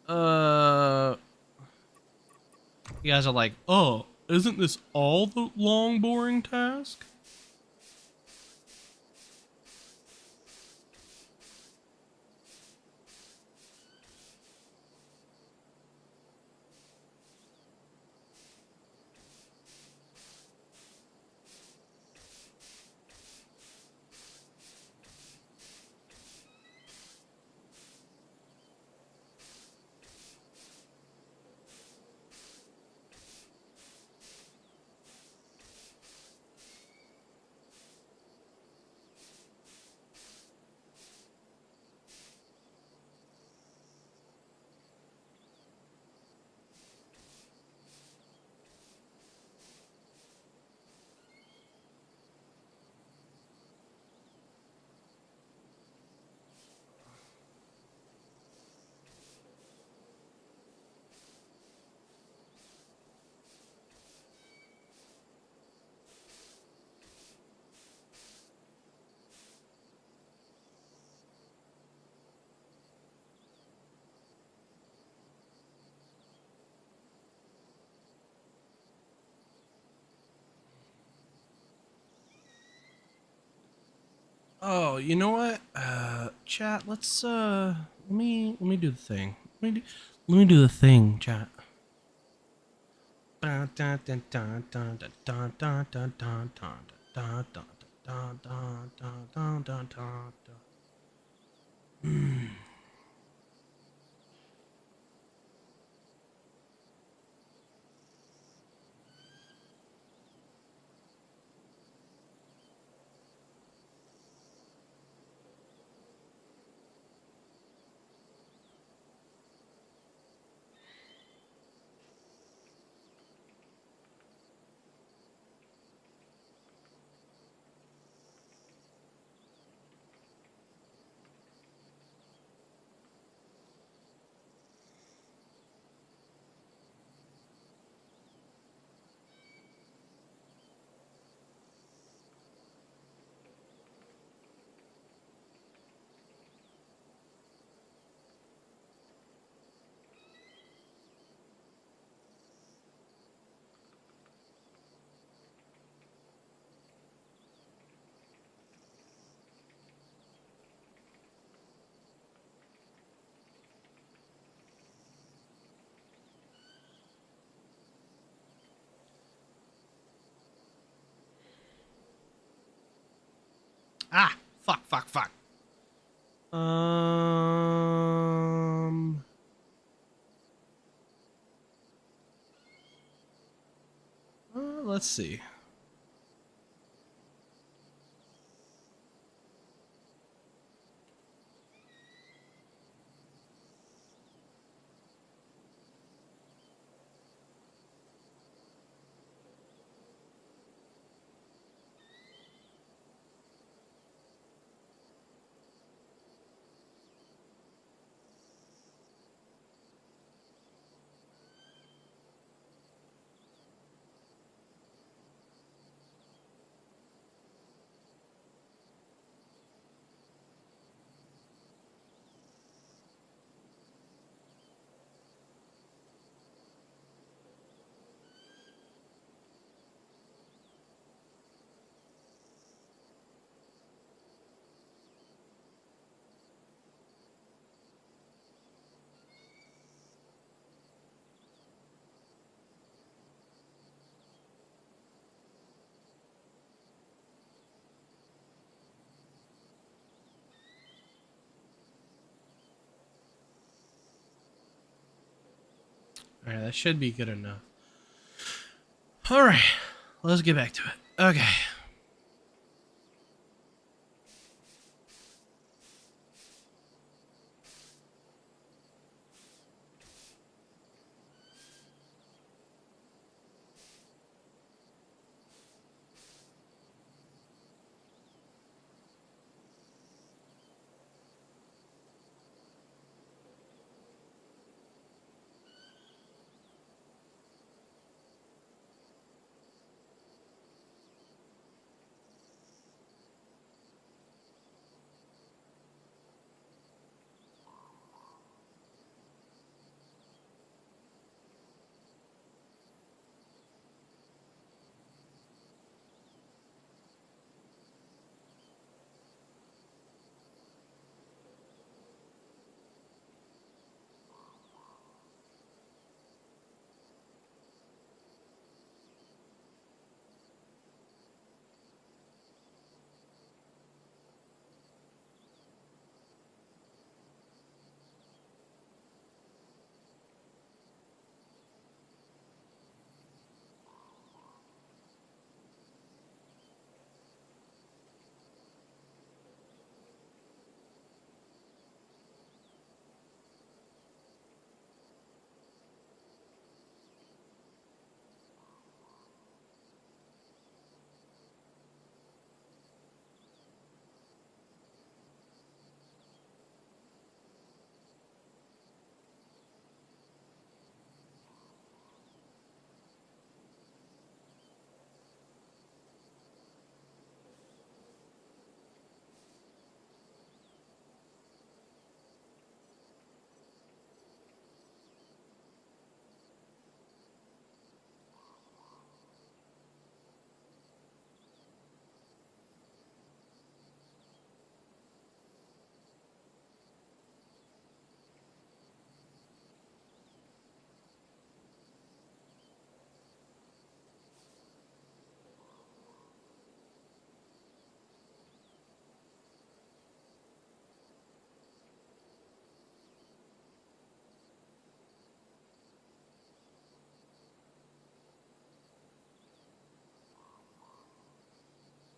Uh, you guys are like, oh, isn't this all the long, boring task? Oh, you know what? Chat, let's let me do the thing. Let me do the thing, chat. Ah, fuck. Um, let's see. All right, that should be good enough. All right, let's get back to it. Okay.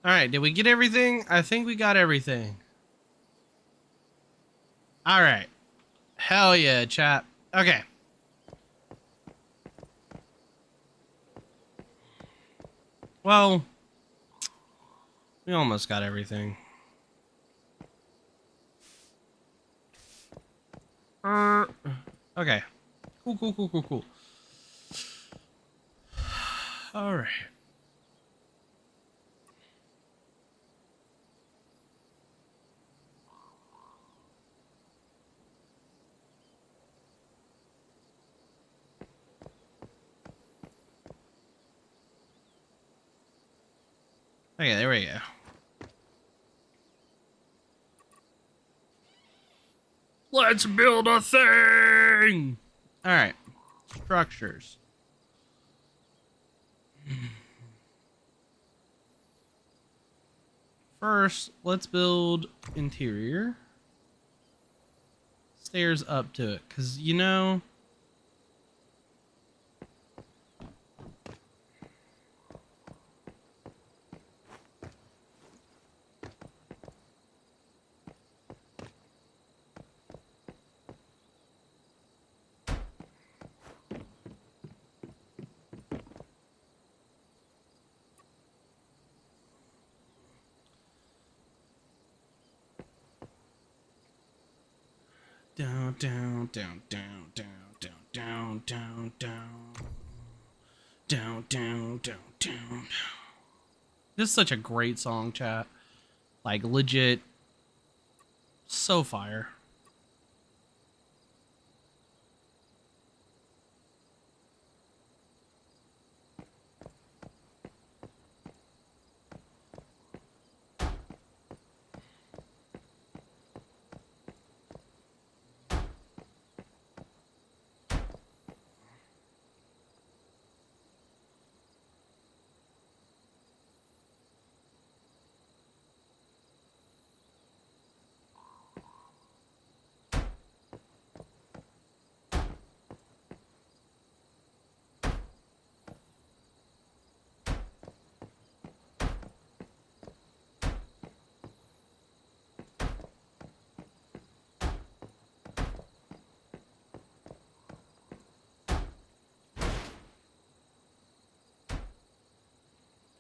All right, did we get everything? I think we got everything. All right. Hell yeah, chat. Okay. Well, we almost got everything. Okay. Cool. All right. Okay, there we go. Let's build a thing! Alright. Structures. First, let's build interior. Stairs up to it, because, you know... Down. This is such a great song, chat. Like, legit. So fire.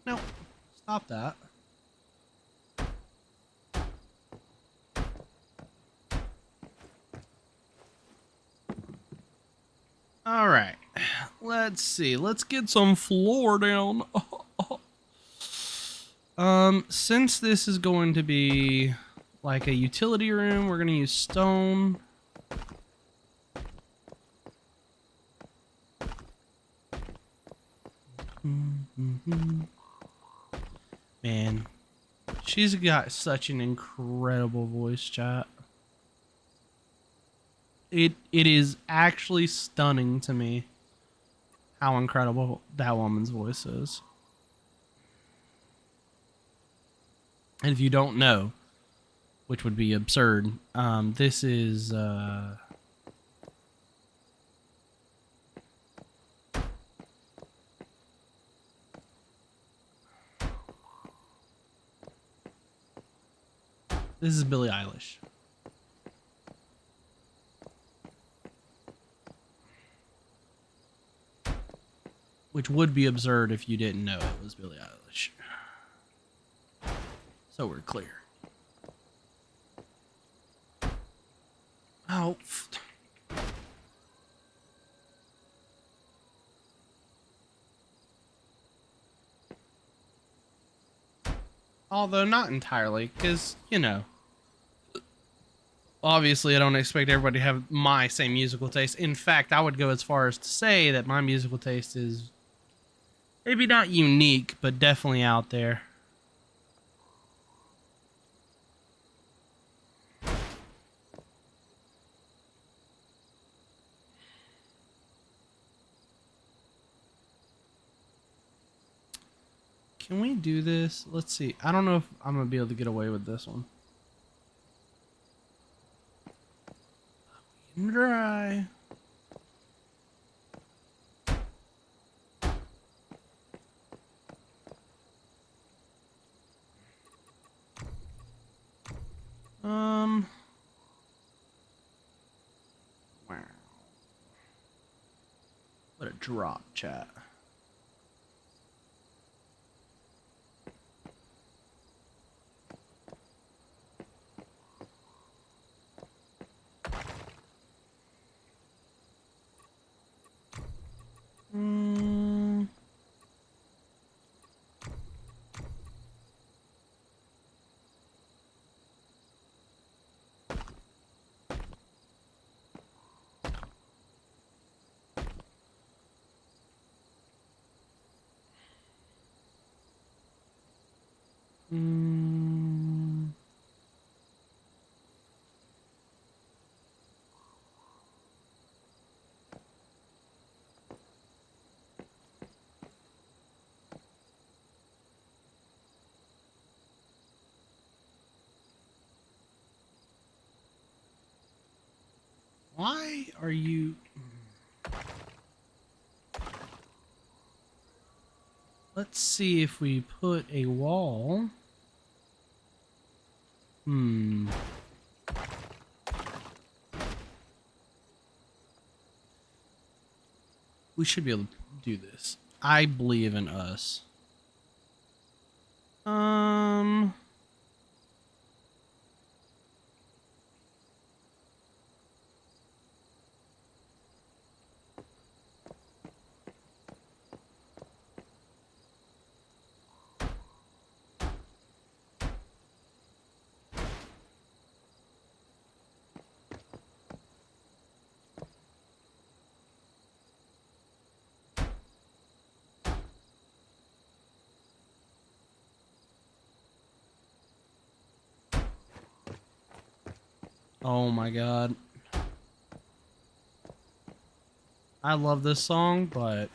No. Stop that. All right. Let's see. Let's get some floor down. Since this is going to be like a utility room, we're going to use stone. Man, she's got such an incredible voice, chat. It is actually stunning to me how incredible that woman's voice is. And if you don't know, which would be absurd, this is Billie Eilish. Which would be absurd if you didn't know it was Billie Eilish. So we're clear. Oh. Although not entirely, because, you know, obviously I don't expect everybody to have my same musical taste. In fact, I would go as far as to say that my musical taste is maybe not unique, but definitely out there. Can we do this? Let's see. I don't know if I'm going to be able to get away with this one. Dry. Let it drop, chat. Why are you... Let's see if we put a wall. We should be able to do this. I believe in us. Oh my god. I love this song, but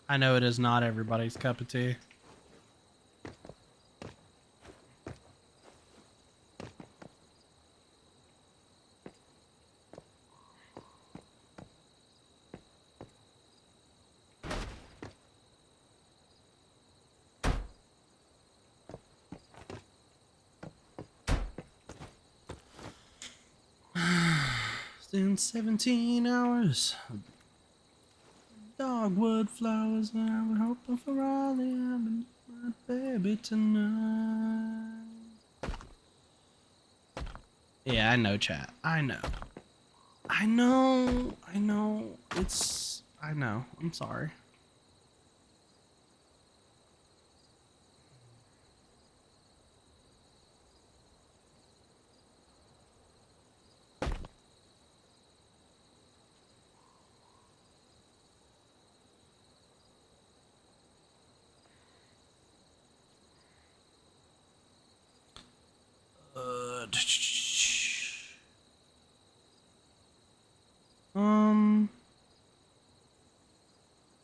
I know it is not everybody's cup of tea. In 17 hours, dogwood flowers, and I was hoping for all the heaven, my baby tonight. Yeah, I know, chat. I know. I know. I know. I know. I'm sorry.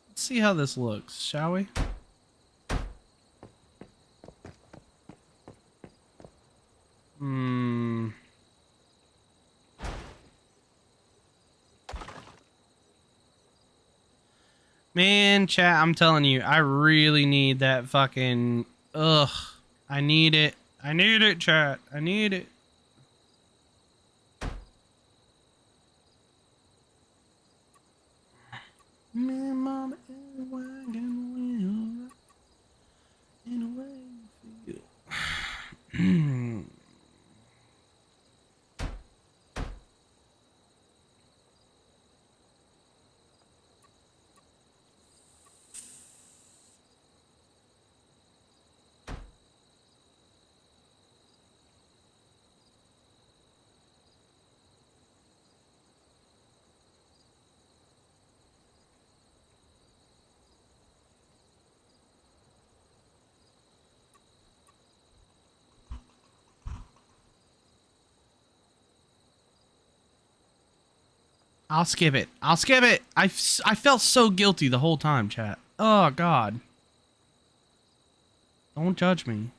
Let's see how this looks, shall we? Man, chat, I'm telling you, I really need that fucking... Ugh. I need it. I need it, chat. I need it. Me and mama in a wagon wheel. In a way you feel. I'll skip it. I'll skip it. I felt so guilty the whole time, chat. Oh, God. Don't judge me.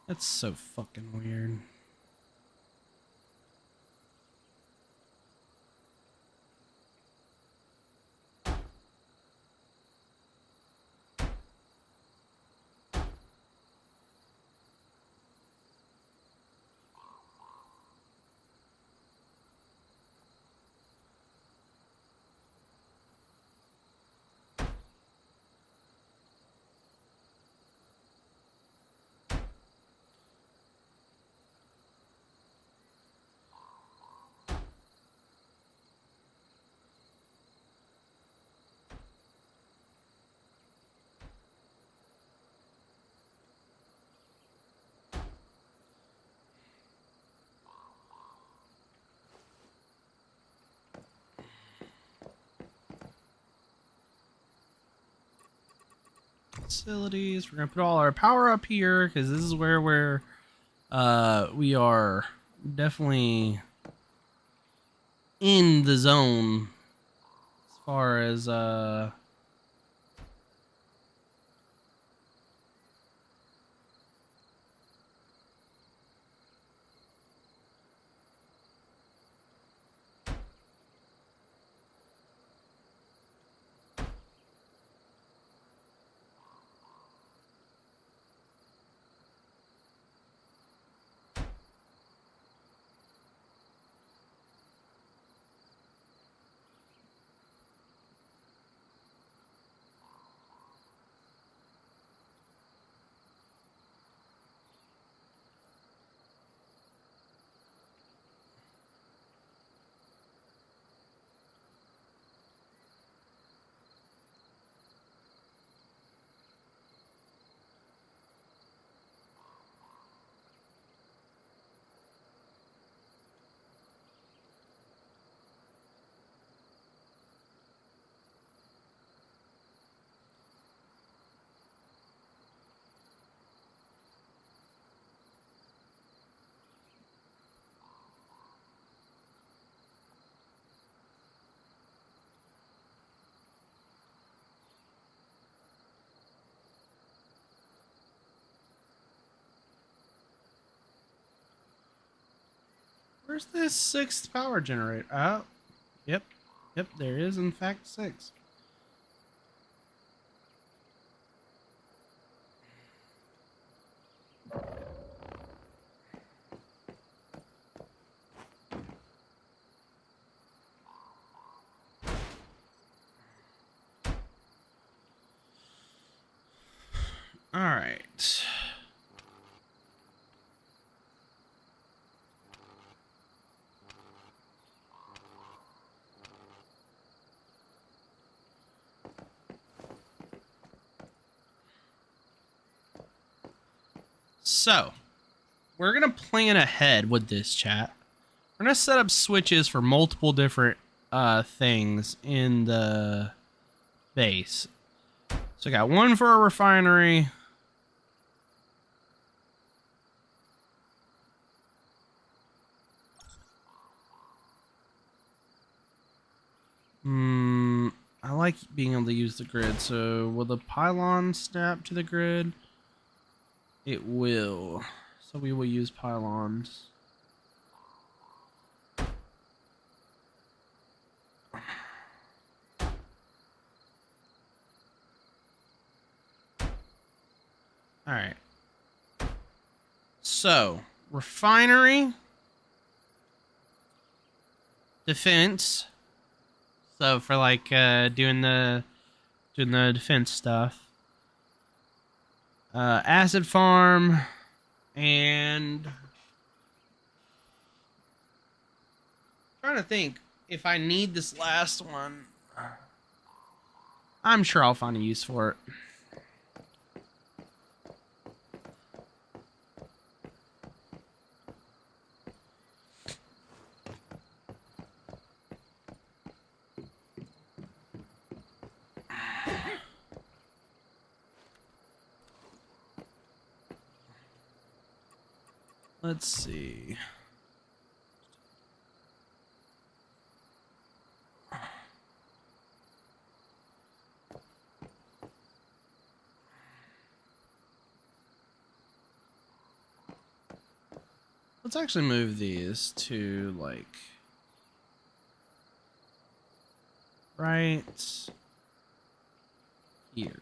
That's so fucking weird. Facilities. We're gonna put all our power up here because this is where we are definitely in the zone as far as where's this sixth power generator? Oh, yep, there is in fact six. All right. So, we're going to plan ahead with this, chat. We're going to set up switches for multiple different things in the base. So, I got one for a refinery. I like being able to use the grid. So, will the pylon snap to the grid? It will. So, we will use pylons. All right. So, refinery, defense. So for like doing the defense stuff. Acid farm and trying to think if I need this last one. I'm sure I'll find a use for it. Let's see. Let's actually move these to like right here.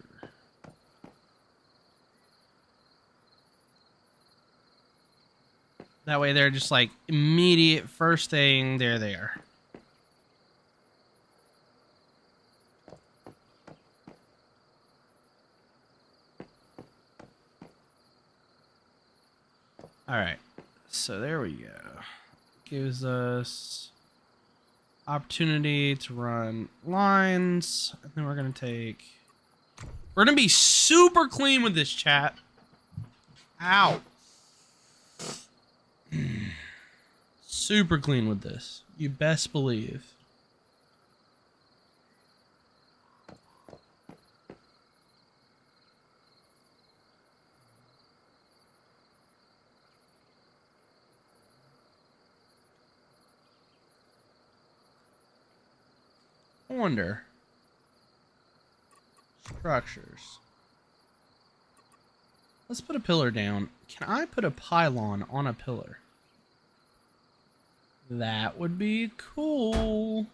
That way they're just like immediate first thing, there they are. All right, so there we go. Gives us opportunity to run lines, and then we're gonna be super clean with this, chat. Ow. Super clean with this. You best believe. I wonder. Structures. Let's put a pillar down. Can I put a pylon on a pillar? That would be cool.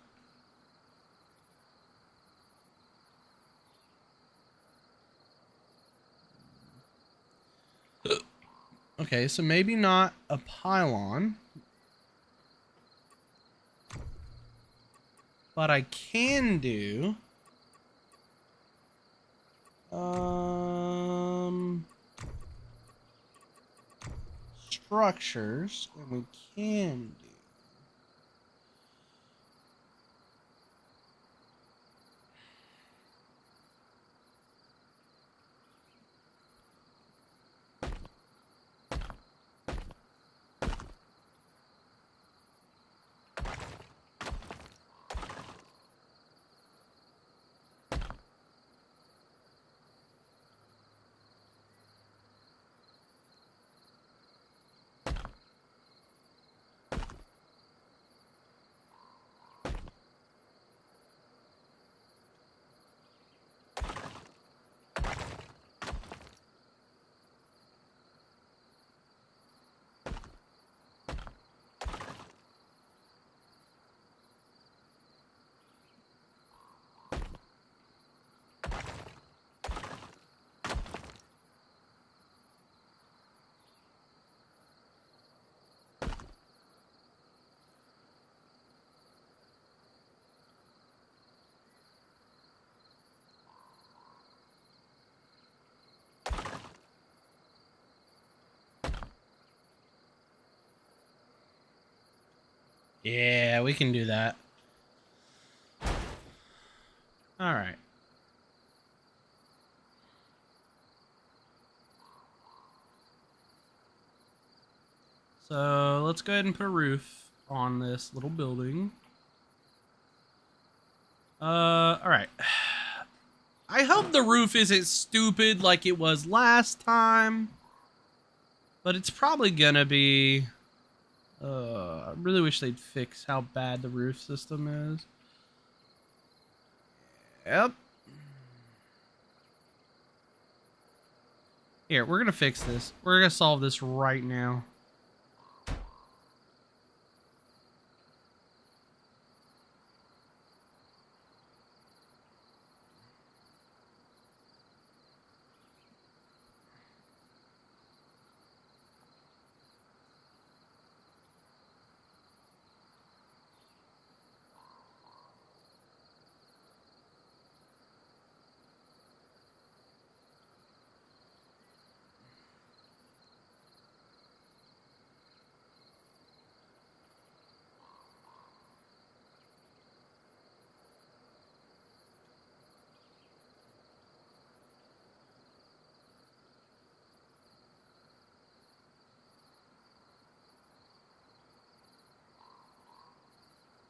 Okay, so maybe not a pylon. But I can do structures, and we can do Yeah, we can do that. All right. So let's go ahead and put a roof on this little building. All right. I hope the roof isn't stupid like it was last time, but it's probably gonna be. I really wish they'd fix how bad the roof system is. Yep. Here, we're gonna fix this. We're gonna solve this right now.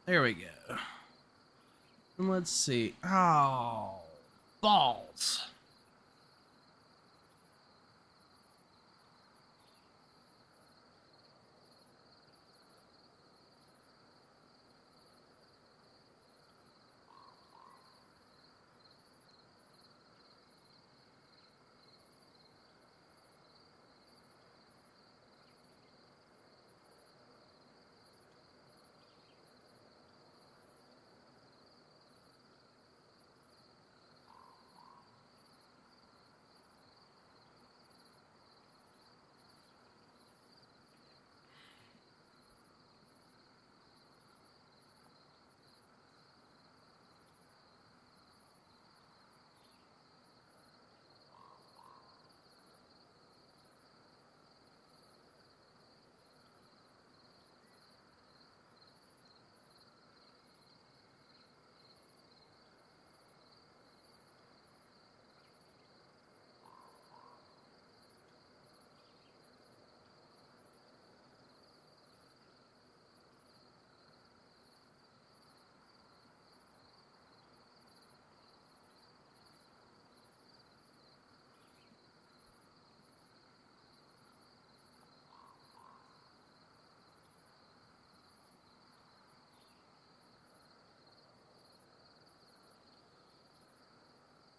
There we go. And let's see. Oh, balls.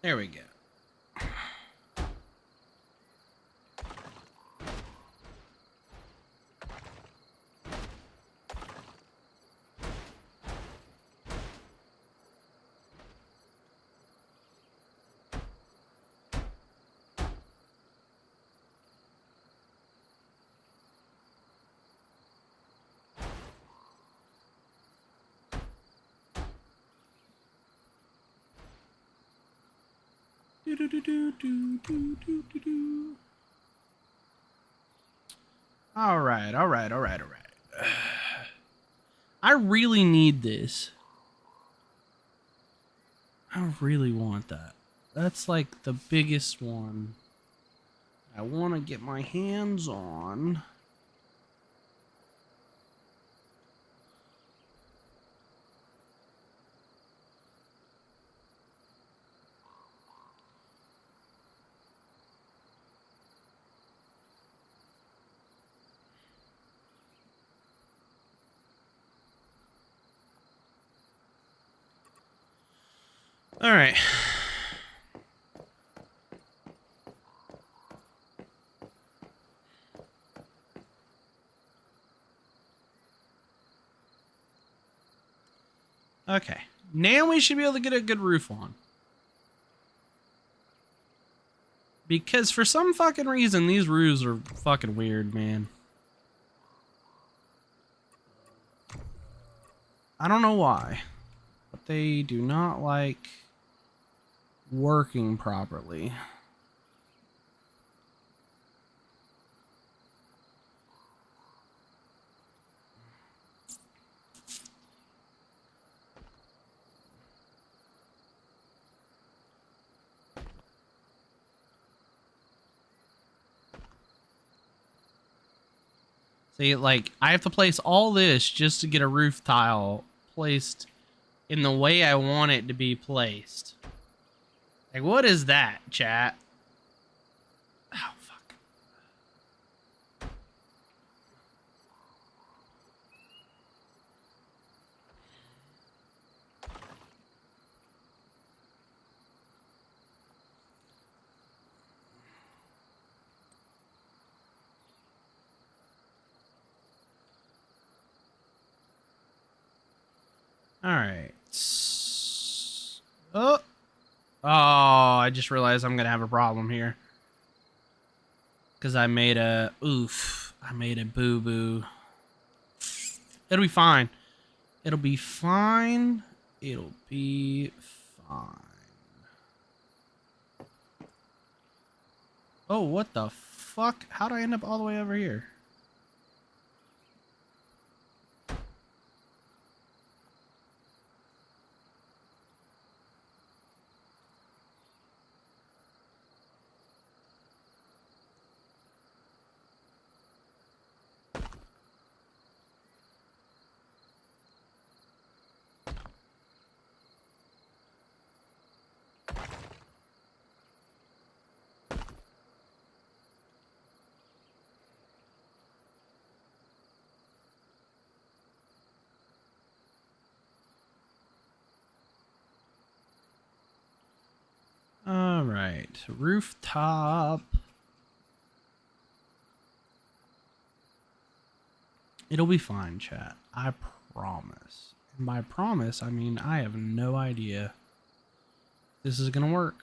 There we go. All right. I really need this. I really want that. That's like the biggest one I want to get my hands on. All right. Okay. Now we should be able to get a good roof on. Because for some fucking reason, these roofs are fucking weird, man. I don't know why, but they do not like working properly. See, like, I have to place all this just to get a roof tile placed in the way I want it to be placed. Like, what is that, chat? Oh, fuck. All right. Oh. Oh, I just realized I'm going to have a problem here. Because I made a... Oof. I made a boo-boo. It'll be fine. It'll be fine. It'll be fine. Oh, what the fuck? How'd I end up all the way over here? All right, rooftop. It'll be fine, chat. I promise. And by promise, I mean I have no idea this is gonna work.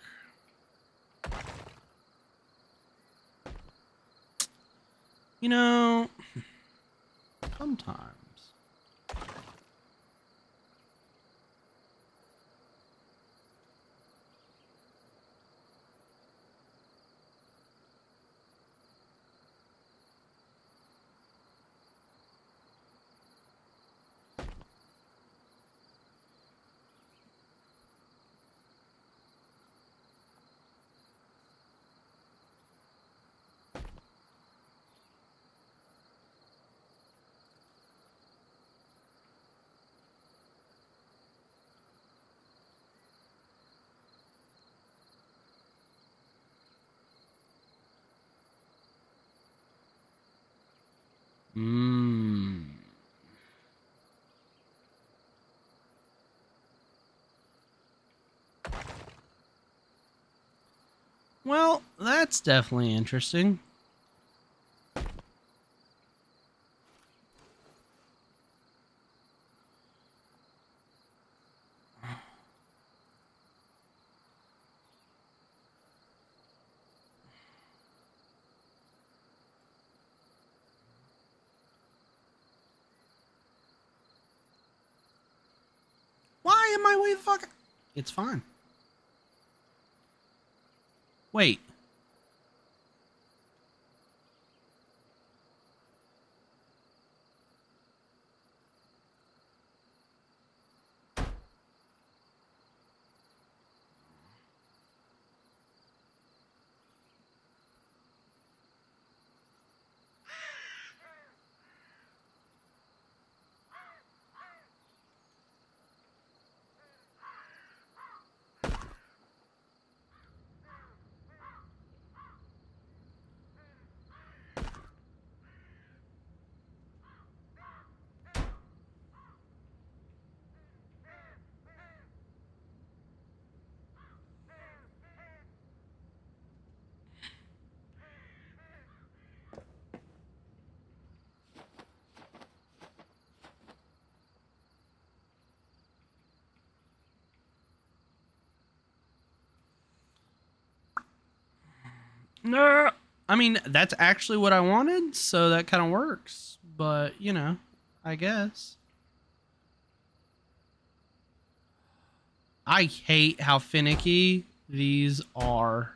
You know, sometimes. Well, that's definitely interesting. Why am I way the fuck? It's fine. Wait. No. I mean, that's actually what I wanted, so that kind of works. But, you know, I guess. I hate how finicky these are.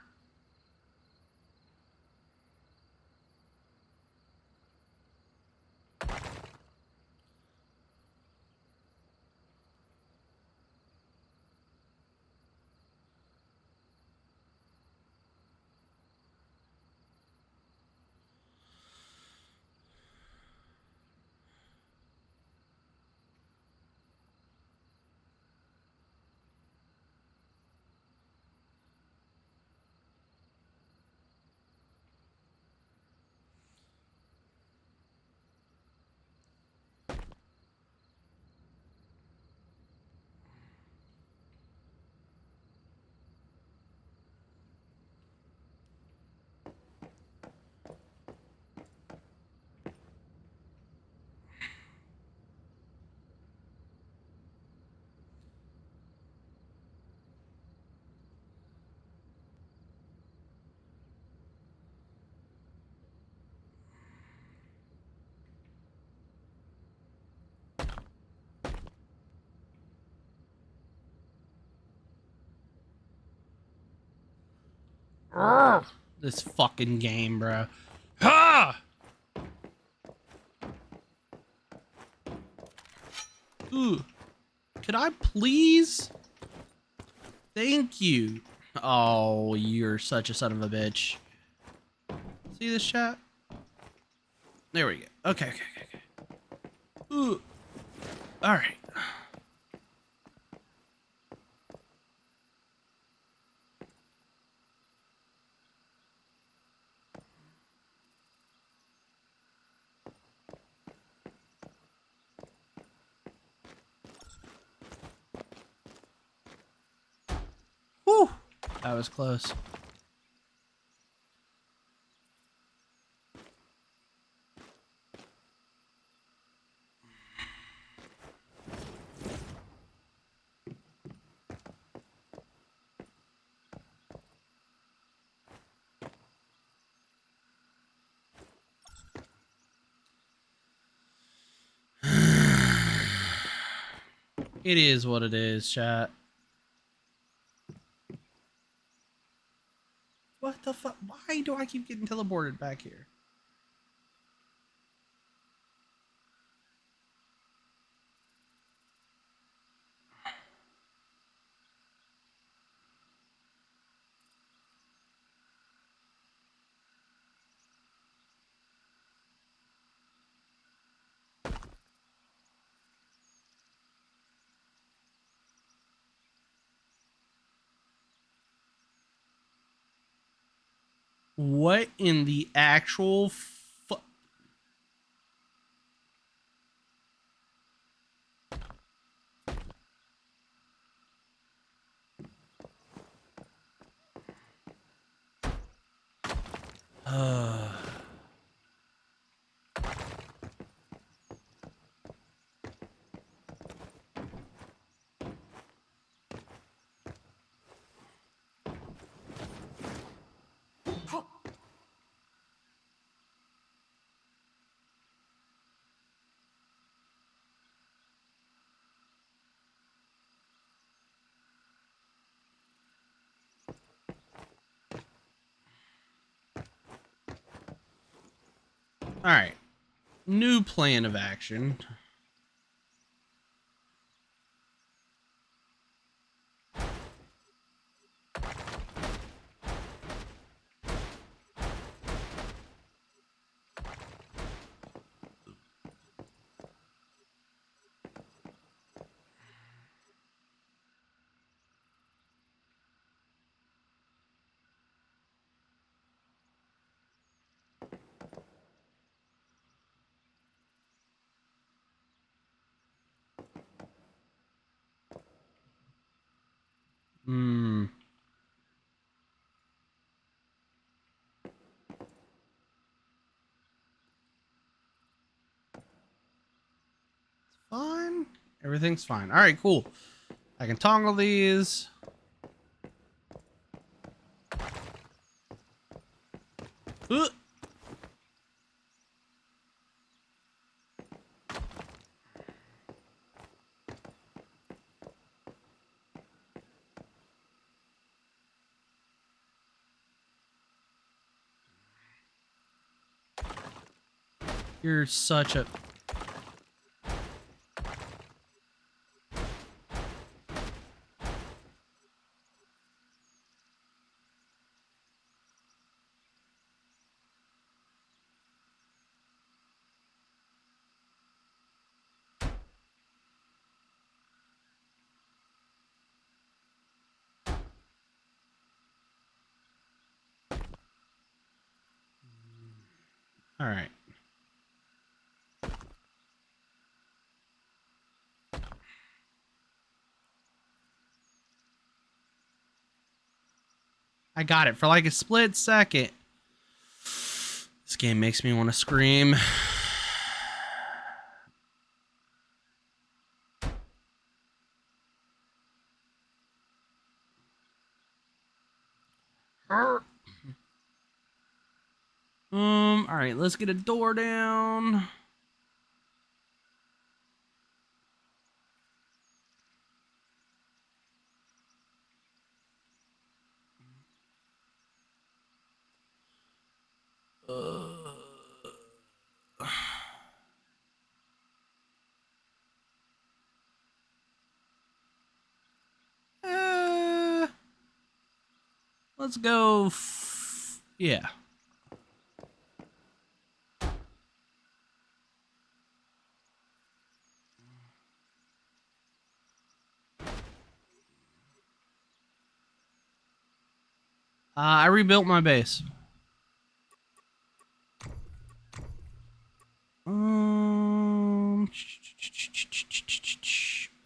This fucking game, bro. Ha! Ooh. Could I please? Thank you. Oh, you're such a son of a bitch. See this chat? There we go. Okay. Ooh. Alright. Whew. That was close. It is what it is, chat. What the fuck? Why do I keep getting teleported back here? What in the actual All right. New plan of action. Hmm. Fine. Everything's fine. All right, cool. I can toggle these. Uh. You're such a... All right. I got it for like a split second. This game makes me want to scream. All right, let's get a door down. Uh, let's go. Yeah. I rebuilt my base.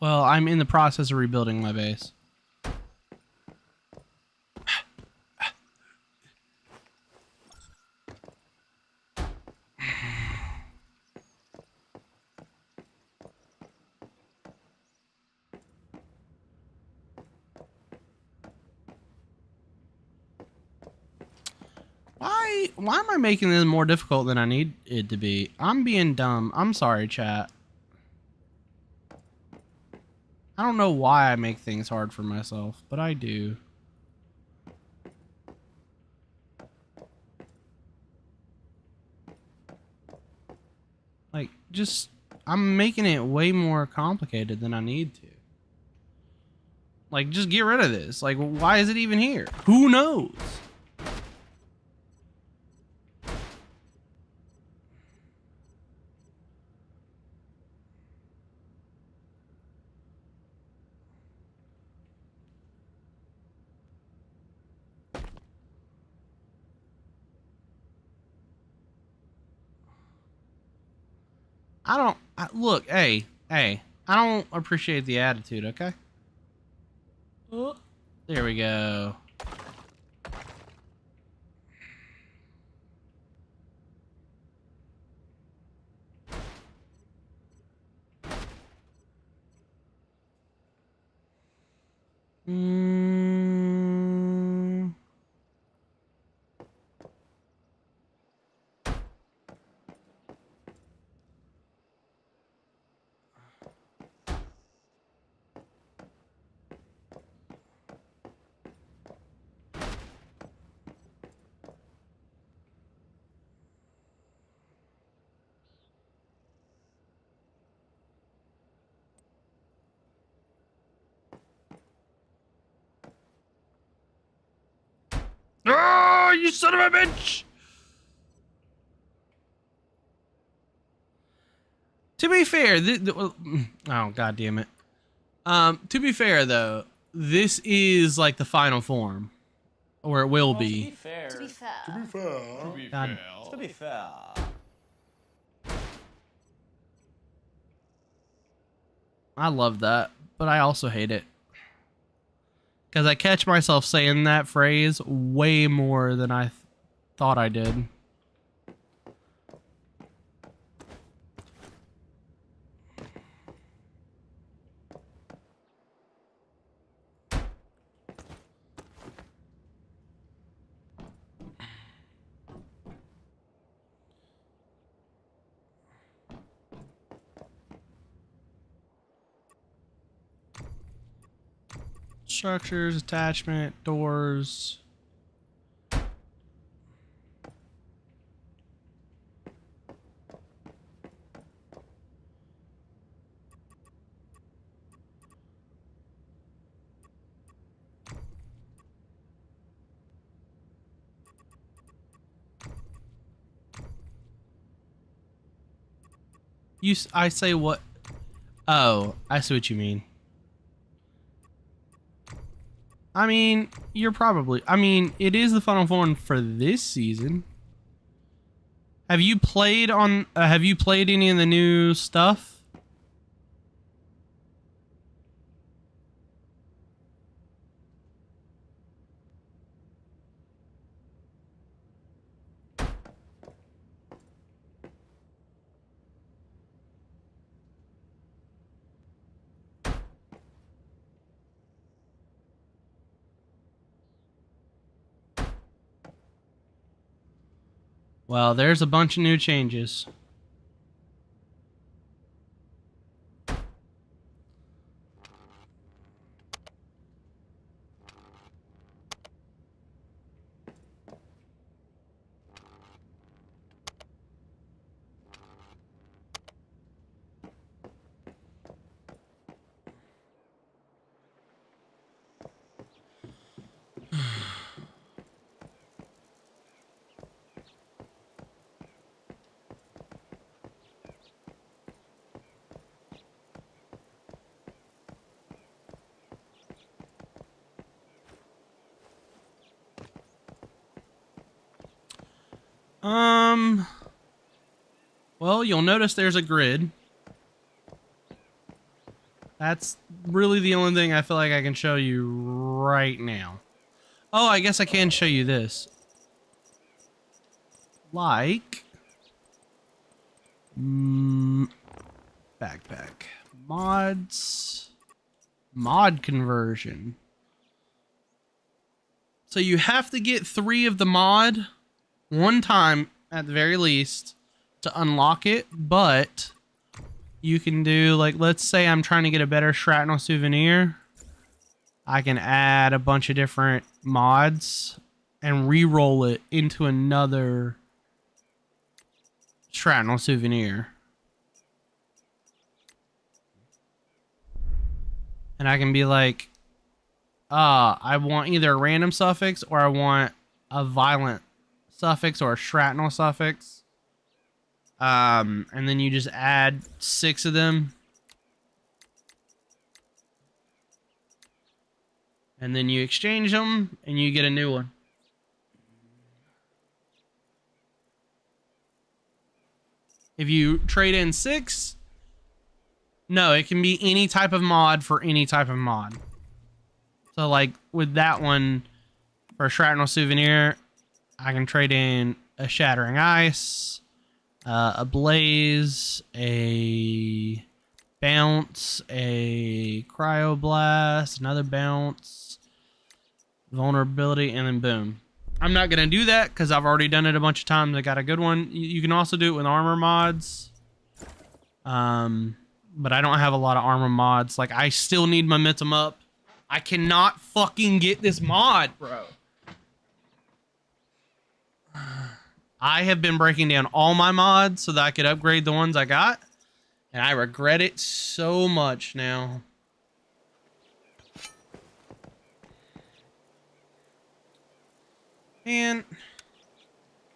Well, I'm in the process of rebuilding my base. Why am I making this more difficult than I need it to be? I'm being dumb. I'm sorry, chat. I don't know why I make things hard for myself, but I do. Like, just, I'm making it way more complicated than I need to. Like, just get rid of this. Like, why is it even here? Who knows? Look, hey, I don't appreciate the attitude, okay? Oh, there we go. Mm. Oh, you son of a bitch! To be fair, oh god damn it. To be fair though, this is like the final form, or it will be. To be fair. To be fair. To be fair. To be God. fair. To be fair. I love that, but I also hate it. Because I catch myself saying that phrase way more than I thought I did. Structures, attachment, doors. I say what? Oh, I see what you mean. I mean, you're probably. I mean, it is the final form for this season. Have you played on? Have you played any of the new stuff? Well, there's a bunch of new changes. Well, you'll notice there's a grid. That's really the only thing I feel like I can show you right now. Oh, I guess I can show you this. Like... backpack. Mods. Mod conversion. So you have to get 3 of the mod one time at the very least to unlock it, but you can do, like, let's say I'm trying to get a better shrapnel souvenir. I can add a bunch of different mods and re-roll it into another shrapnel souvenir. And I can be like, I want either a random suffix or I want a violent suffix or a shrapnel suffix. And then you just add 6 of them. And then you exchange them and you get a new one. If you trade in 6, no, it can be any type of mod for any type of mod. So like with that one, for a shrapnel souvenir, I can trade in a shattering ice, a blaze, a bounce, a cryoblast, another bounce, vulnerability, and then boom. I'm not going to do that because I've already done it a bunch of times. I got a good one. You can also do it with armor mods. But I don't have a lot of armor mods. Like, I still need momentum up. I cannot fucking get this mod, bro. I have been breaking down all my mods so that I could upgrade the ones I got. And I regret it so much now. Man,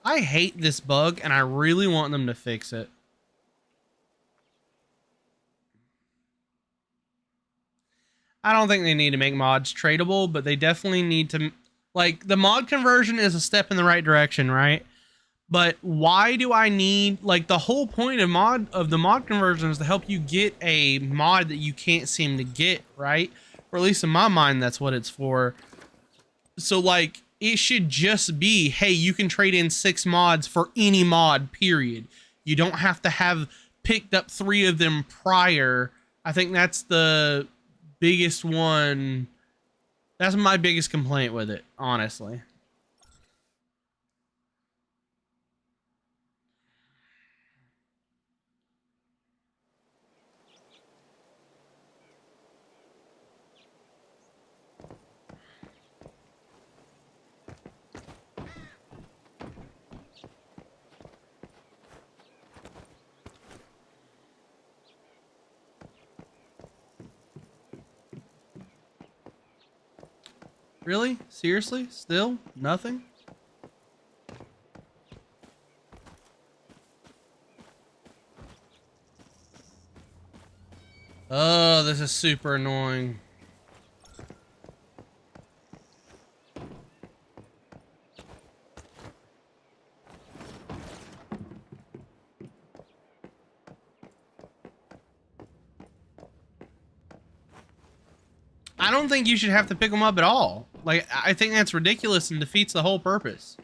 I hate this bug and I really want them to fix it. I don't think they need to make mods tradable, but they definitely need to... Like, the mod conversion is a step in the right direction, right? But why do I need... Like, the whole point of the mod conversion is to help you get a mod that you can't seem to get, right? Or at least in my mind, that's what it's for. So, like, it should just be, hey, you can trade in 6 mods for any mod, period. You don't have to have picked up 3 of them prior. I think that's the biggest one. That's my biggest complaint with it, honestly. Really? Seriously? Still? Nothing? Oh, this is super annoying. I don't think you should have to pick them up at all. Like, I think that's ridiculous and defeats the whole purpose.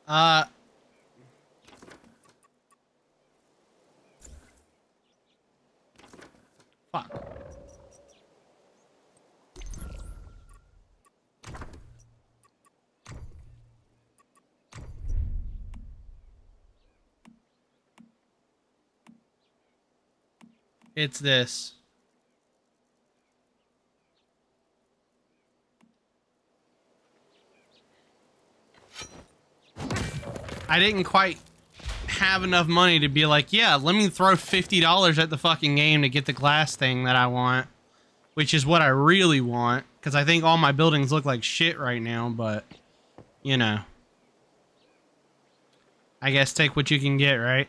Uh, fuck. It's this. I didn't quite have enough money to be like, yeah, let me throw $50 at the fucking game to get the glass thing that I want, which is what I really want, because I think all my buildings look like shit right now, but, you know. I guess take what you can get, right?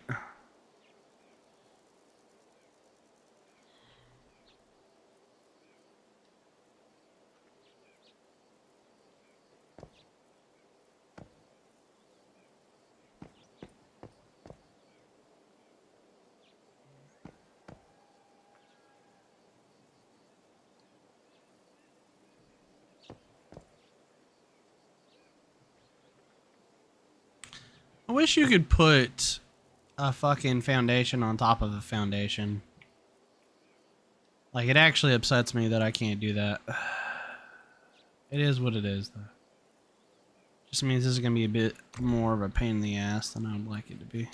I wish you could put a fucking foundation on top of a foundation. Like, it actually upsets me that I can't do that. It is what it is, though. Just means this is going to be a bit more of a pain in the ass than I would like it to be.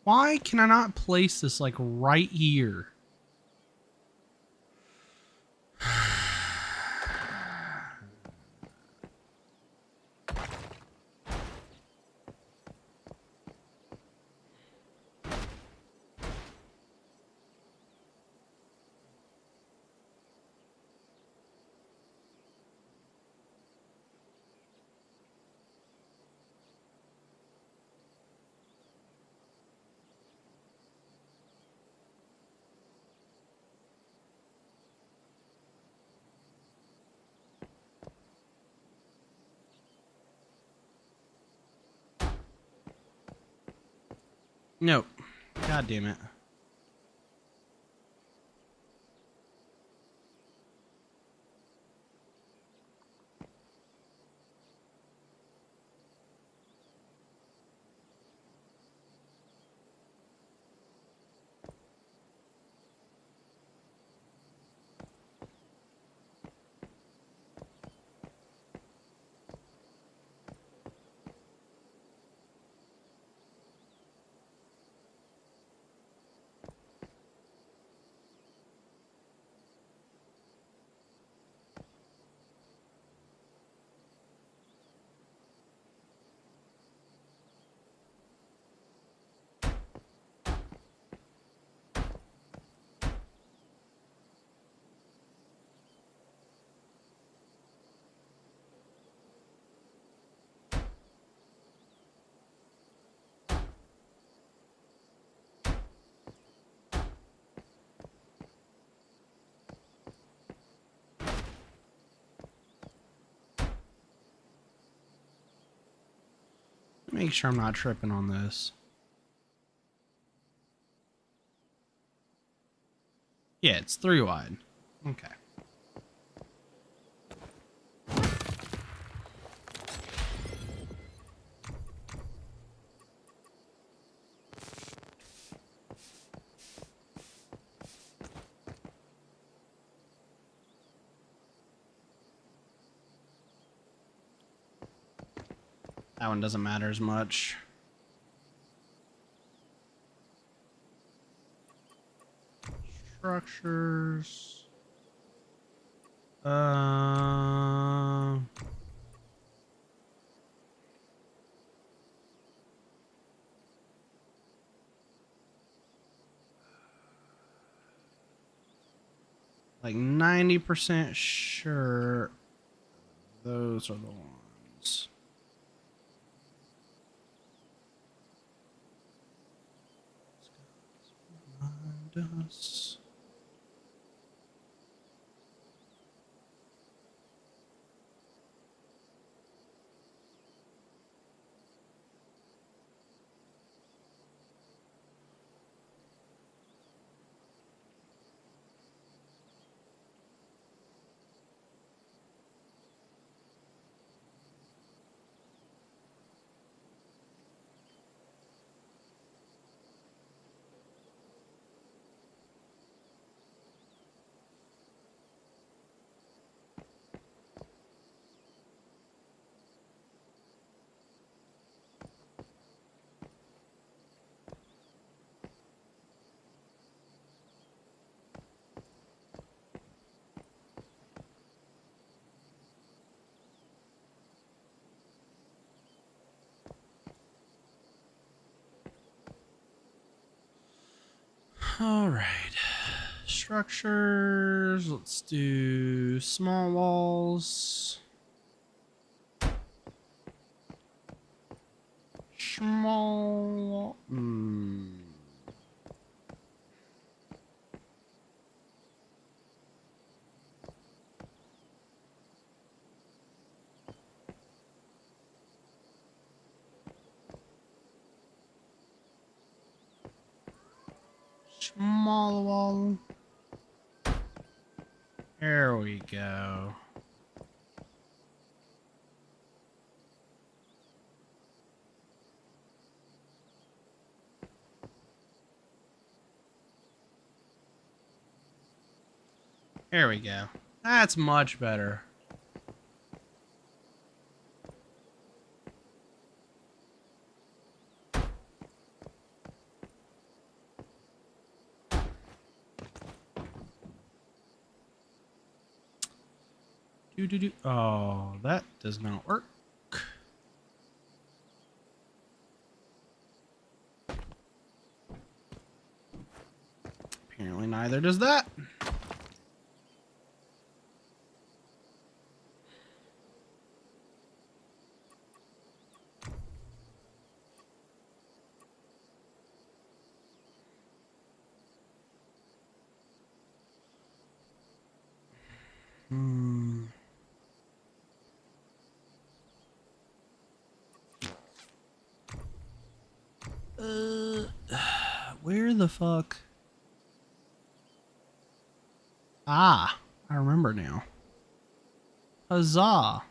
Why can I not place this, like, right here? No. God damn it. Make sure I'm not tripping on this. Yeah, it's 3 wide. Okay. That one doesn't matter as much. Structures. Like 90% sure those are the ones. Behind us. All right. Structures. Let's do small walls. Small. Small wall. There we go. There we go. That's much better. Oh, that does not work. Apparently neither does that. Where the fuck? Ah, I remember now. Huzzah.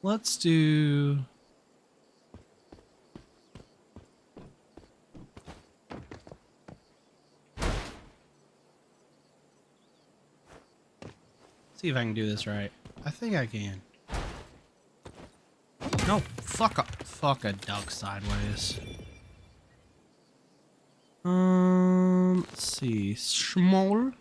Let's do... See if I can do this right. I think I can. No, fuck up. Fuck a duck sideways. Let's see. Small.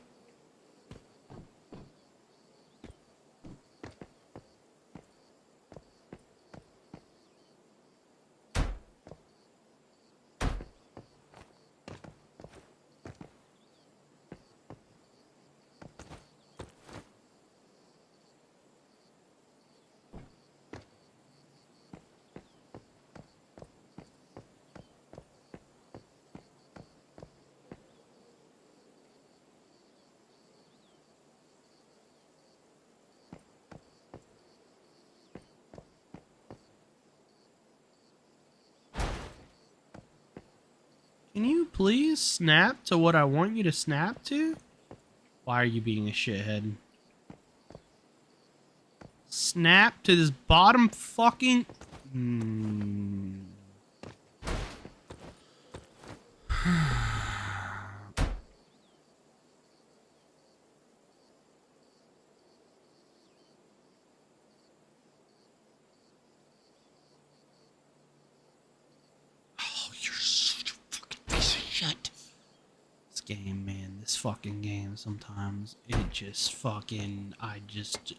Can you please snap to what I want you to snap to? Why are you being a shithead? Snap to this bottom fucking... Oh, you're such a fucking piece of shit. This game, man, this fucking game, sometimes it just fucking... I just...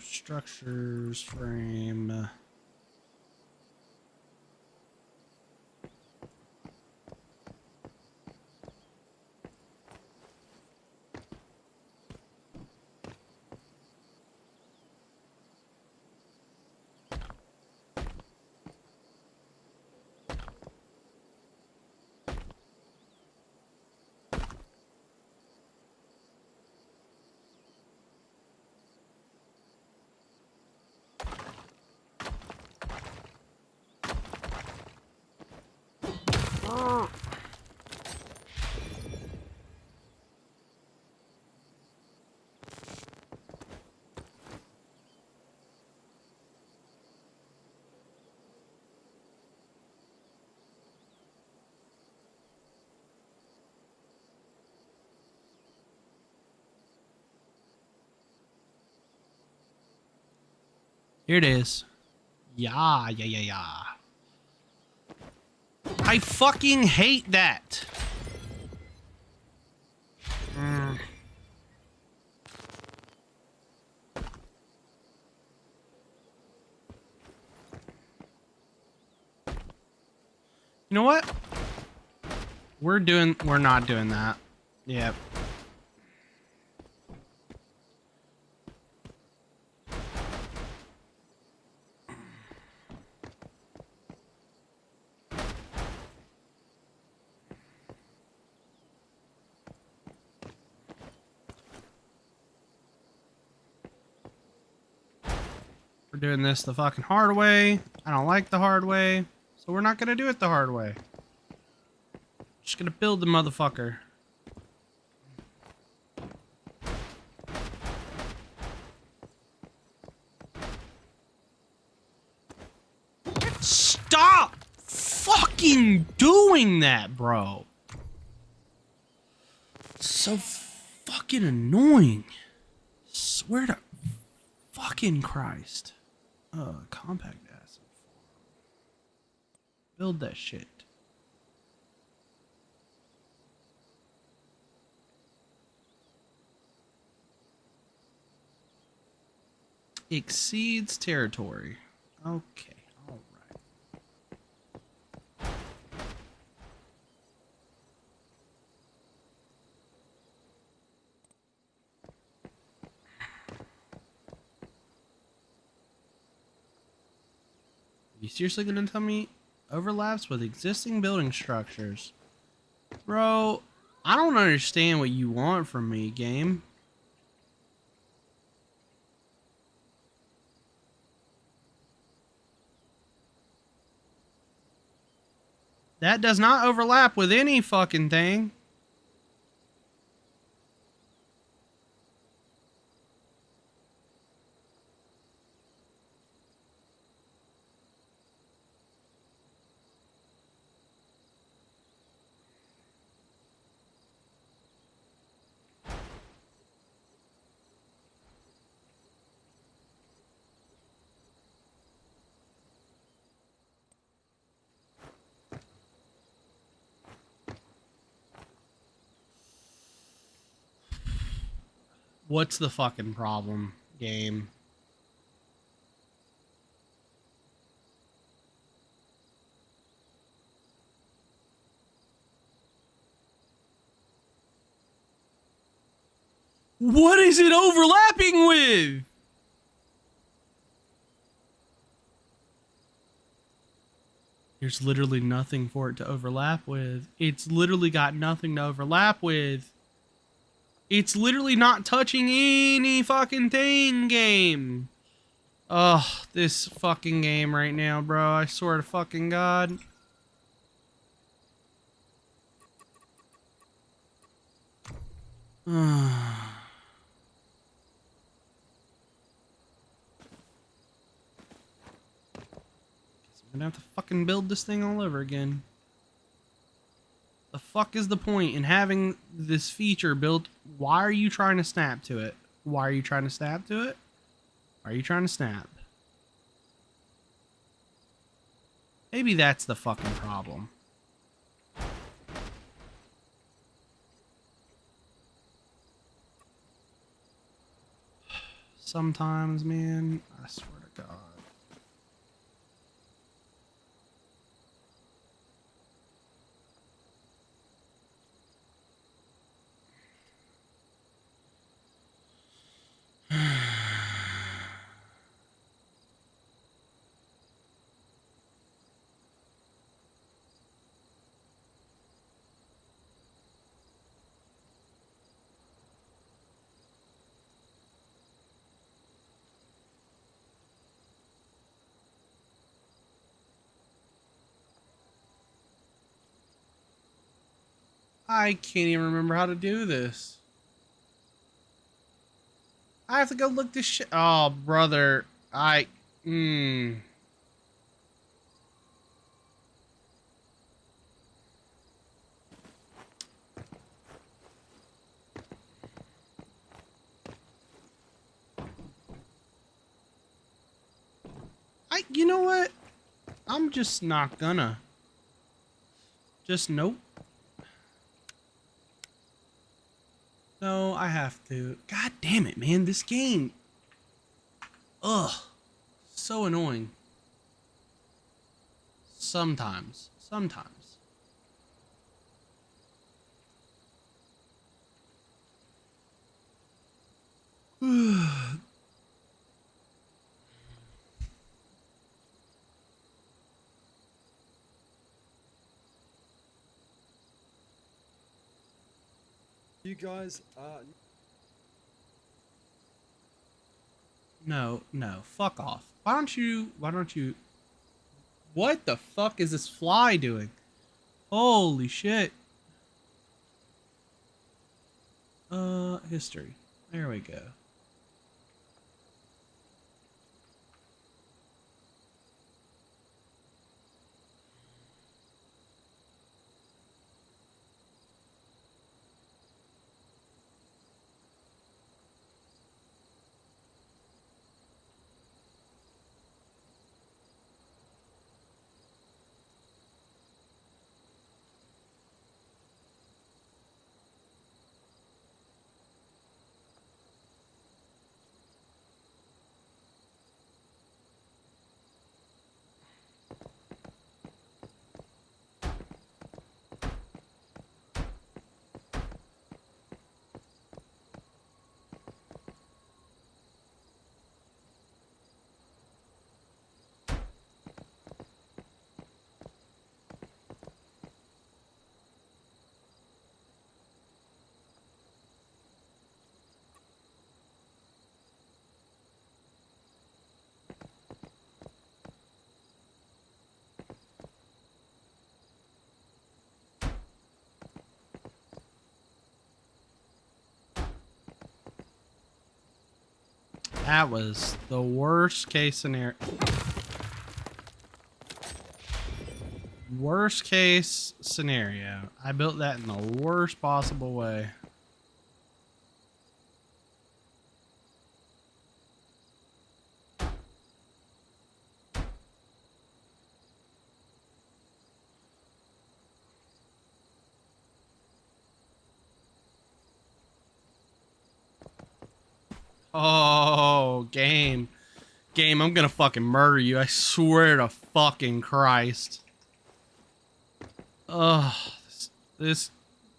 Structures frame. Here it is. Yeah. I fucking hate that. You know what? We're not doing that. Yep. We're doing this the fucking hard way. I don't like the hard way, so we're not gonna do it the hard way. Just gonna build the motherfucker. Stop fucking doing that, bro. So fucking annoying. Swear to fucking Christ. Compact acid. Build that shit. Exceeds territory. Okay, all right. You seriously gonna tell me overlaps with existing building structures? Bro, I don't understand what you want from me, game. That does not overlap with any fucking thing. What's the fucking problem, game? What is it overlapping with? There's literally nothing for it to overlap with. It's literally got nothing to overlap with. It's literally not touching any fucking thing, game. Ugh, this fucking game right now, bro. I swear to fucking God. I'm gonna have to fucking build this thing all over again. The fuck is the point in having this feature built? Why are you trying to snap to it? Why are you trying to snap to it? Why are you trying to snap? Maybe that's the fucking problem. sometimes, man. I swear to God. I can't even remember how to do this. I have to go look this shit. Oh, brother. Hmm. You know what? I'm just not gonna. Just nope. No, I have to. God damn it, man. This game. Ugh. So annoying. Sometimes. Sometimes. You guys, No, no. Fuck off. Why don't you. What the fuck is this fly doing? Holy shit. History. There we go. That was the worst case scenario. Worst case scenario. I built that in the worst possible way. Oh, game. Game, I'm gonna fucking murder you. I swear to fucking Christ. Ugh. This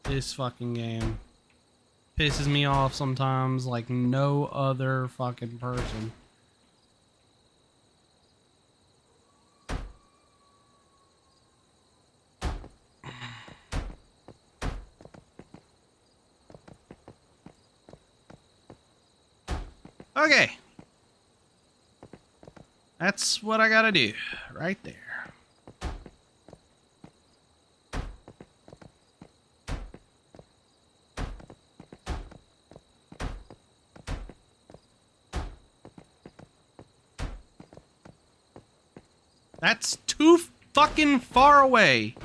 fucking game pisses me off sometimes like no other fucking person. Okay. That's what I gotta do. Right there. That's too fucking far away.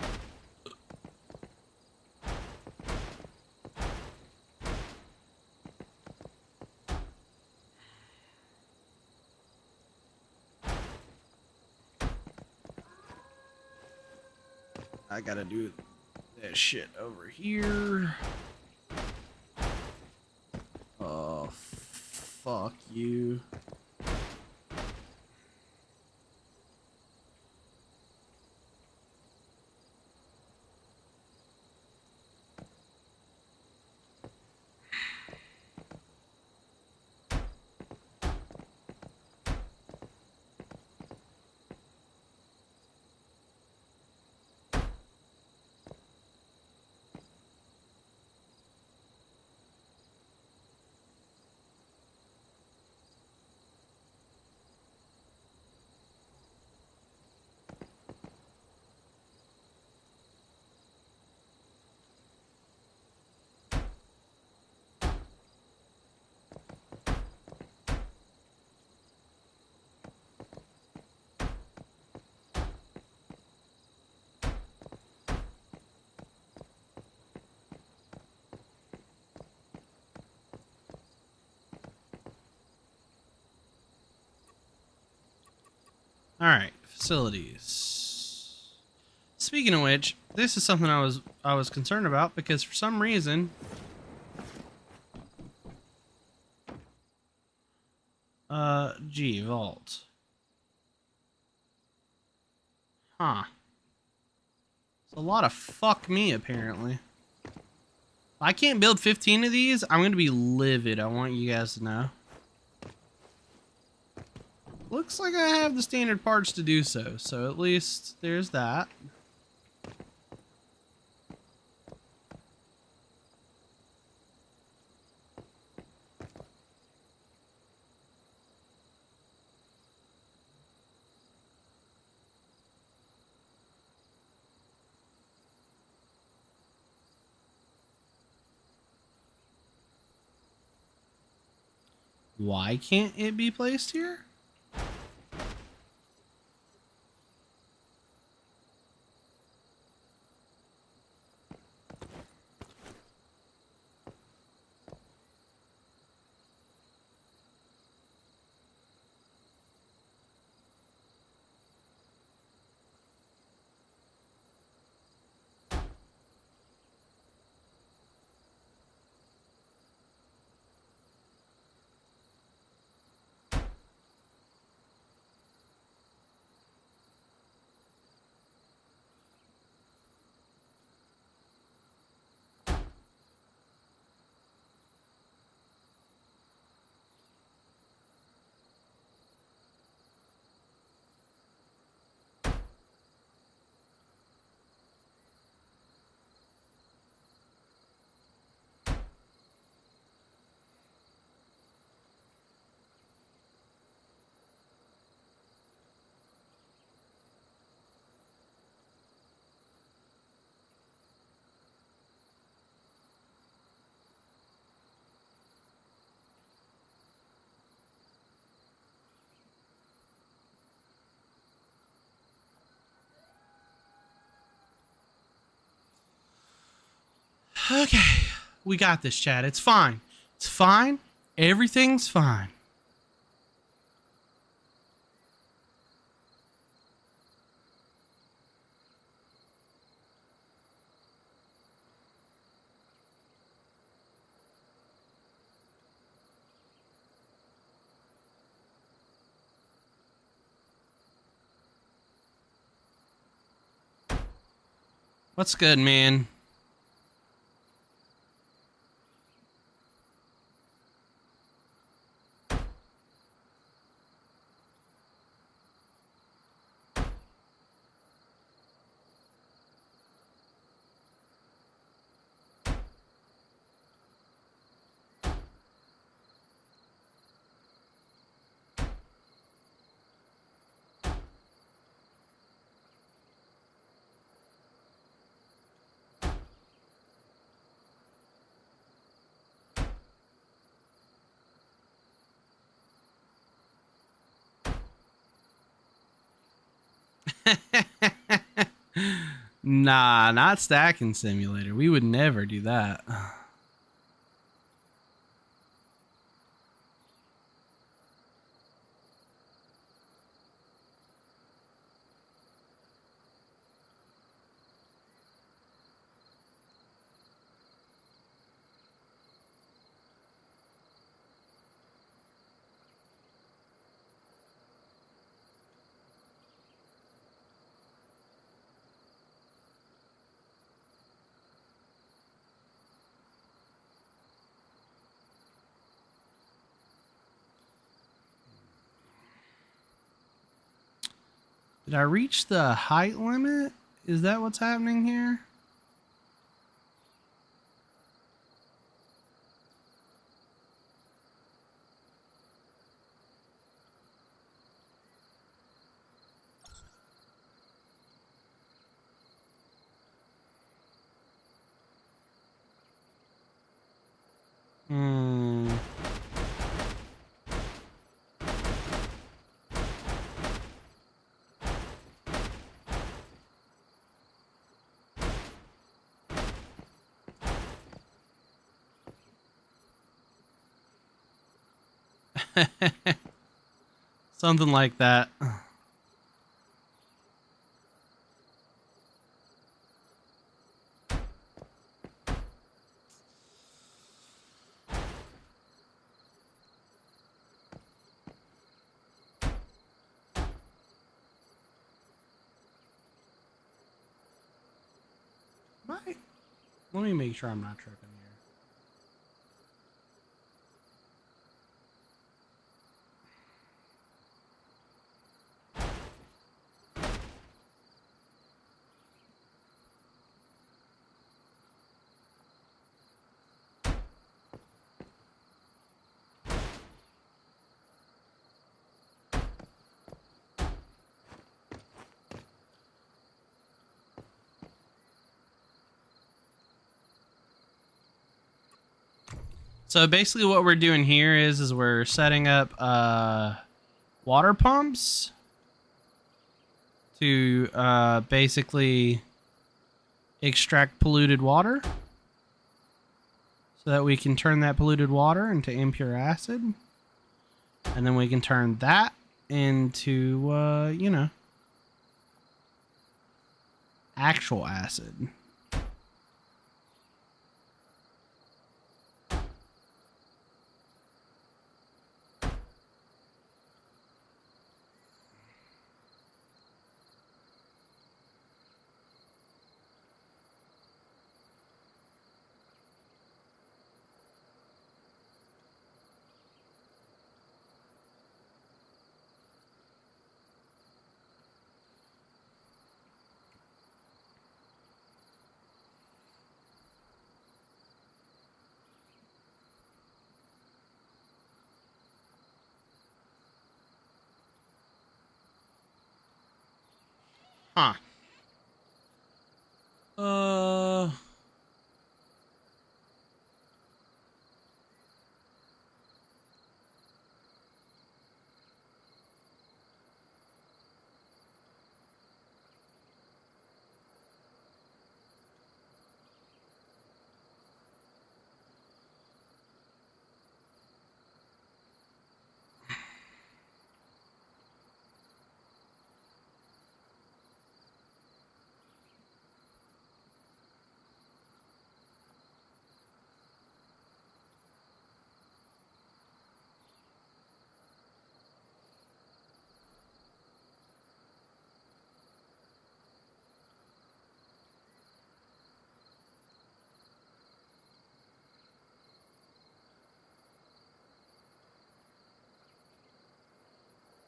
I gotta do that shit over here. Oh, Fuck you. All right, facilities. Speaking of which, this is something I was concerned about because for some reason, vault. Huh. It's a lot of fuck me apparently. If I can't build 15 of these, I'm gonna be livid. I want you guys to know. Looks like I have the standard parts to do so, so at least there's that. Why can't it be placed here? Okay, we got this, Chad. It's fine. It's fine. Everything's fine. What's good, man? Nah, not stacking simulator. We would never do that. Did I reach the height limit? Is that what's happening here? Hmm. Something like that. Right. Let me make sure I'm not tripping here. So basically what we're doing here is we're setting up water pumps to basically extract polluted water so that we can turn that polluted water into impure acid. And then we can turn that into, you know, actual acid. Huh. Uh...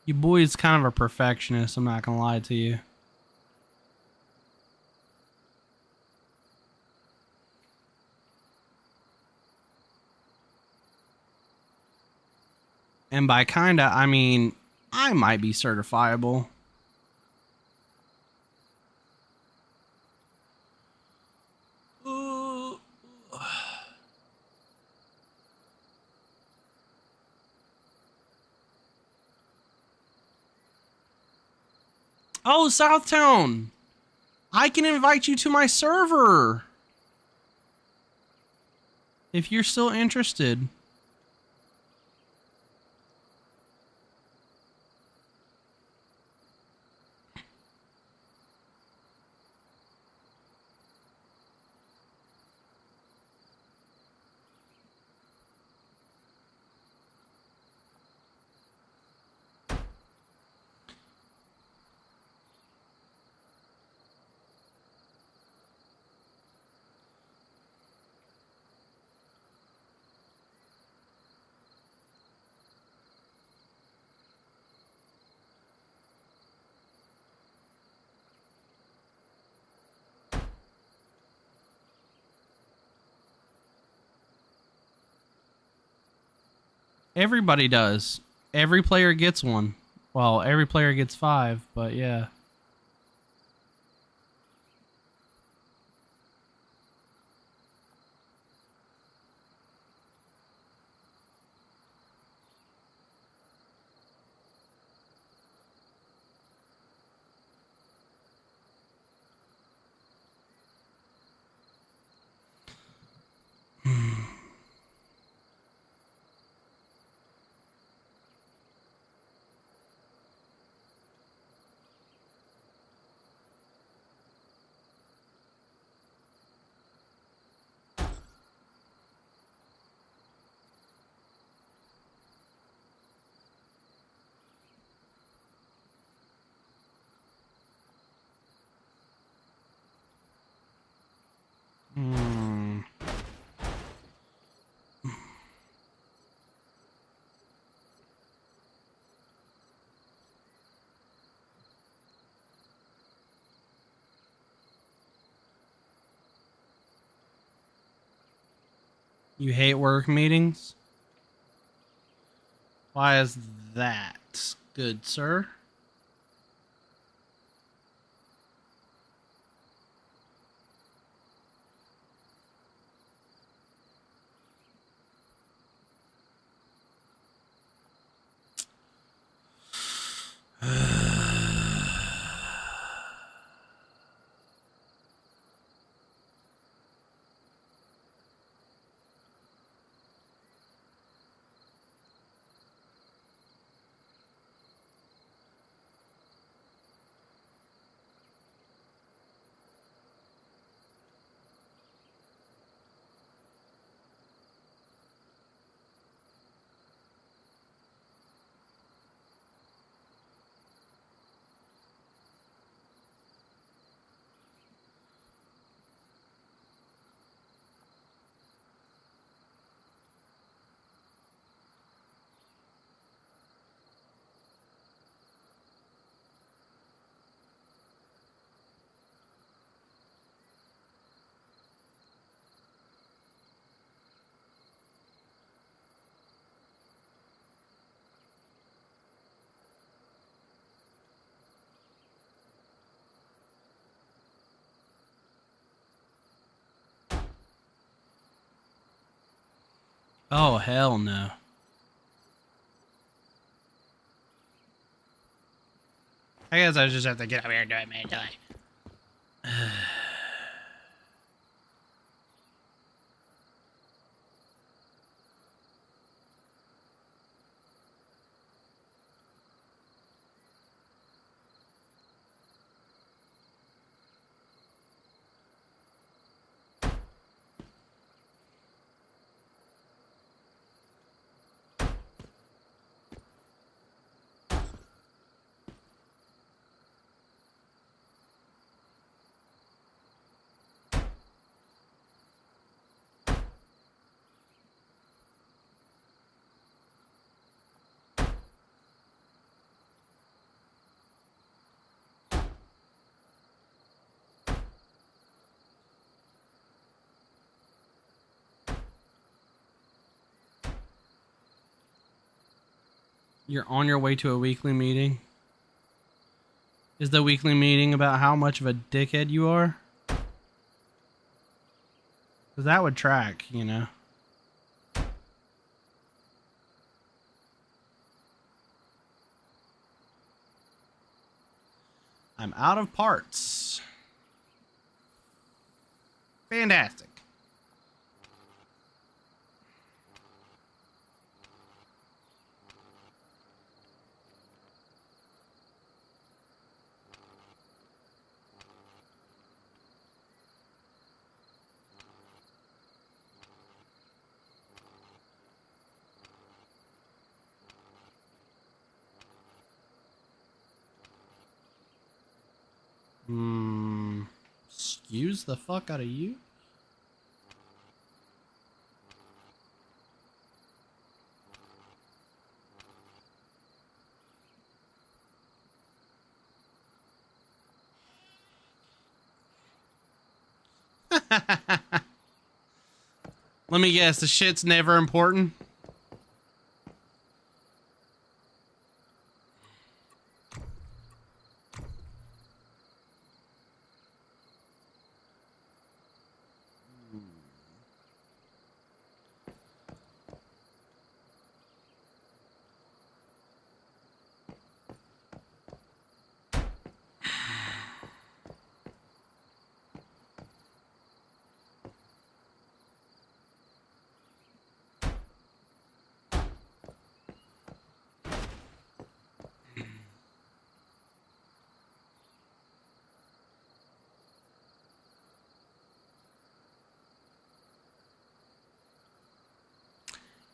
Your boy is kind of a perfectionist, I'm not gonna lie to you. And by kinda, I mean, I might be certifiable. Oh, Southtown! I can invite you to my server! If you're still interested. Everybody does. Every player gets one. Well, every player gets 5, but yeah. Hmm. You hate work meetings? Why is that, good sir? Oh, hell no. I guess I just have to get up here and do it, man. You're on your way to a weekly meeting? Is the weekly meeting about how much of a dickhead you are? Because that would track, you know? I'm out of parts. Fantastic. Excuse the fuck out of you? Let me guess, the shit's never important?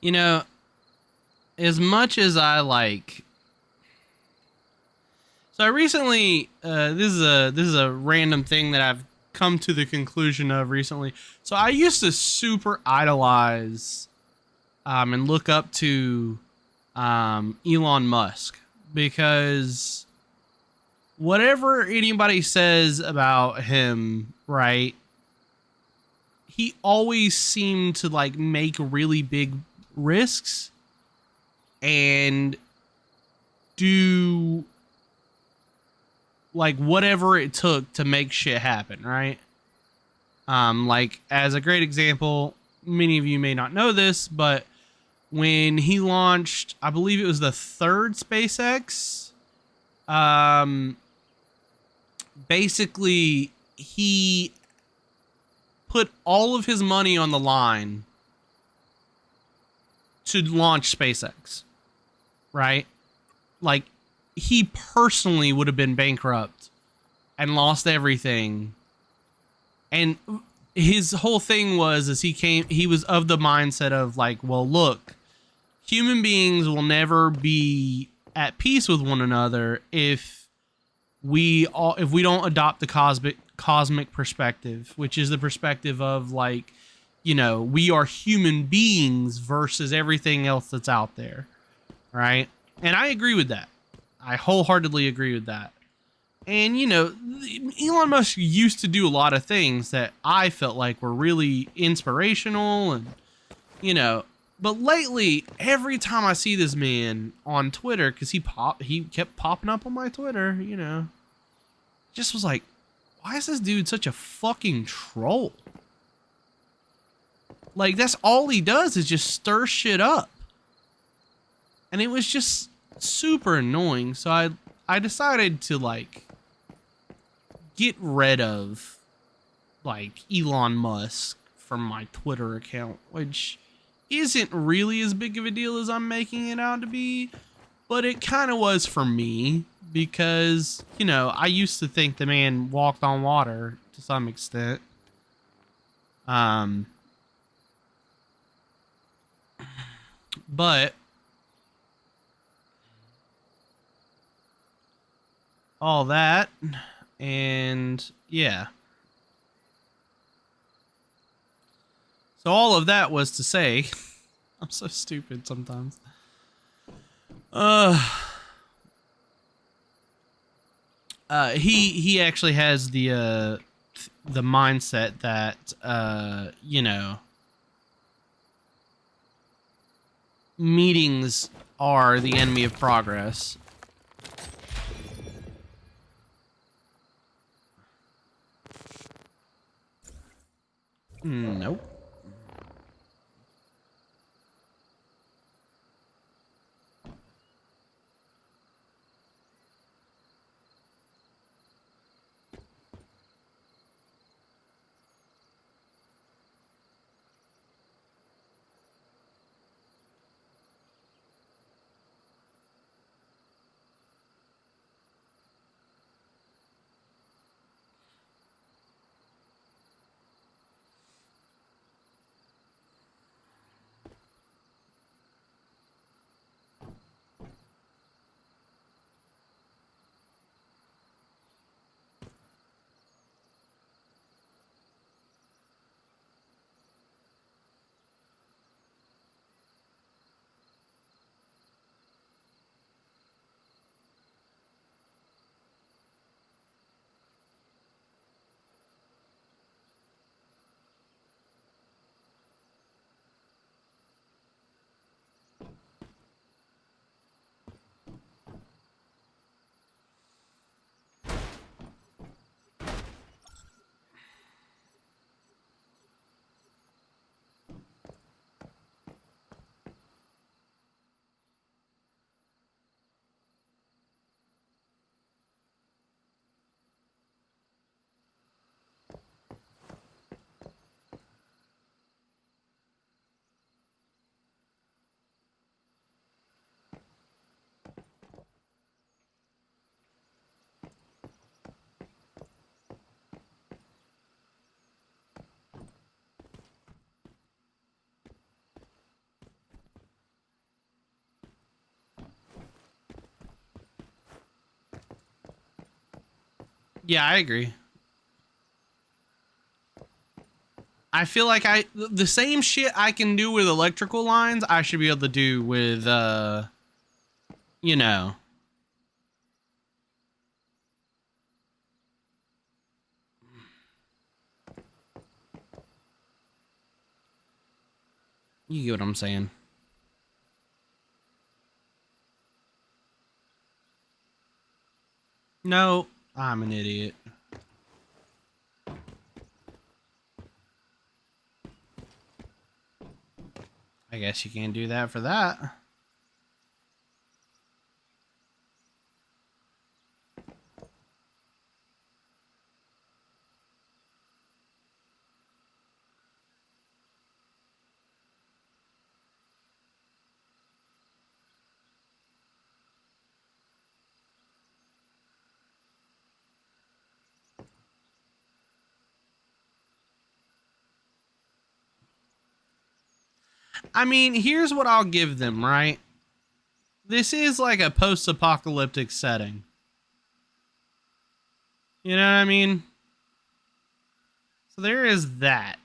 You know, as much as I like, so I recently, this is a random thing that I've come to the conclusion of recently. So I used to super idolize, and look up to, Elon Musk, because whatever anybody says about him, right? He always seemed to like make really big risks and do like whatever it took to make shit happen, right? Like as a great example, many of you may not know this, but when he launched, I believe it was the third SpaceX, um, basically he put all of his money on the line to launch SpaceX, right? Like he personally would have been bankrupt and lost everything. And his whole thing was is he was of the mindset of like, well, look, human beings will never be at peace with one another if we don't adopt the cosmic perspective, which is the perspective of like, we are human beings versus everything else that's out there, right? And I agree with that. I wholeheartedly agree with that. And Elon Musk used to do a lot of things that I felt like were really inspirational, and you know, but lately, every time I see this man on Twitter, because he kept popping up on my Twitter, just was like, why is this dude such a fucking troll? Like, that's all he does is just stir shit up. And it was just super annoying. So I decided to, like, get rid of, like, Elon Musk from my Twitter account, which isn't really as big of a deal as I'm making it out to be, but it kind of was for me because, I used to think the man walked on water to some extent. But all that, and yeah. So all of that was to say, I'm so stupid sometimes. He actually has the mindset that meetings are the enemy of progress. Nope. Yeah, I agree. I feel like the same shit I can do with electrical lines, I should be able to do with you know. You get what I'm saying. No, I'm an idiot. I guess you can't do that for that. I mean, here's what I'll give them, right? This is like a post-apocalyptic setting. You know what I mean? So there is that.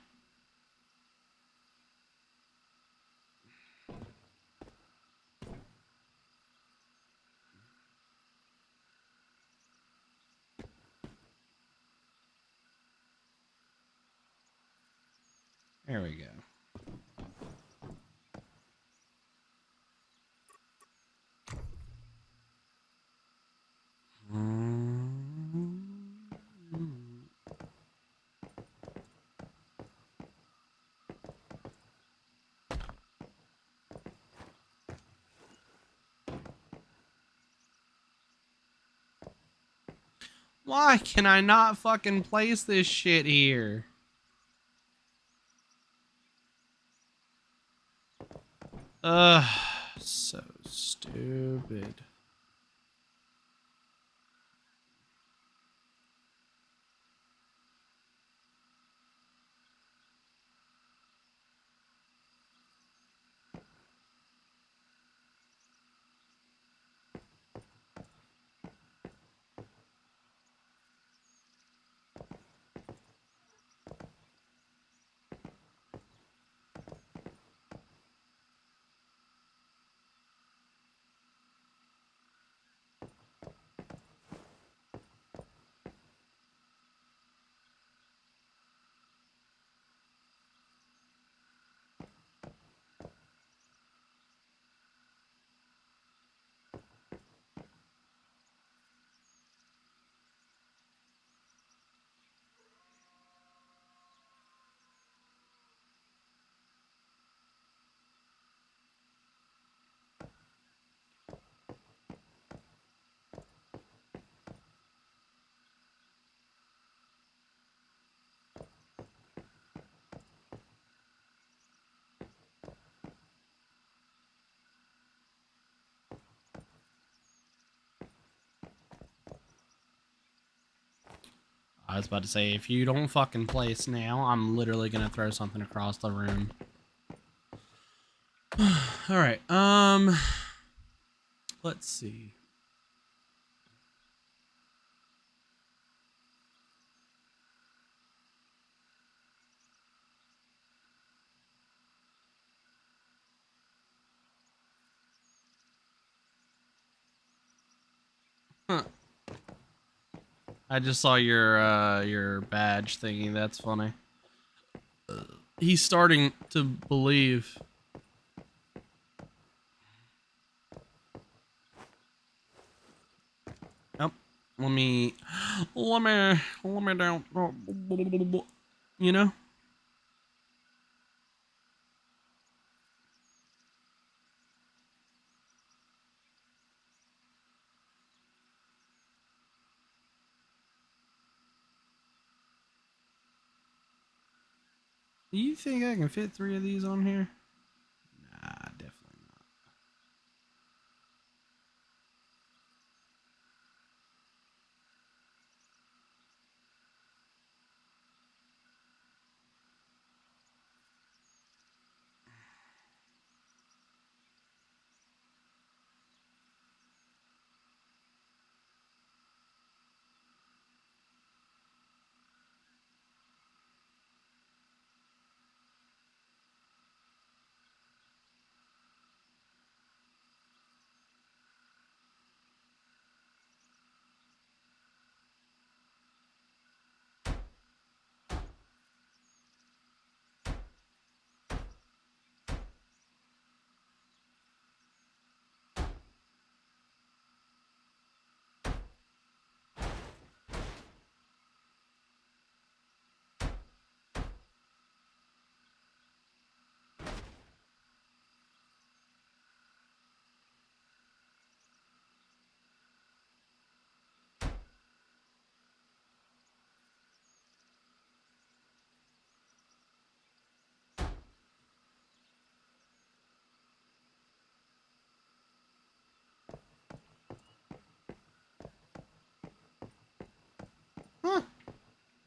There we go. Why can I not fucking place this shit here? Ugh, so stupid. I was about to say, if you don't fucking place now, I'm literally gonna throw something across the room. All right. Let's see. Huh. I just saw your badge thingy. That's funny. He's starting to believe. Yep. Let me down. You know? Do you think I can fit 3 of these on here? Nah, definitely not.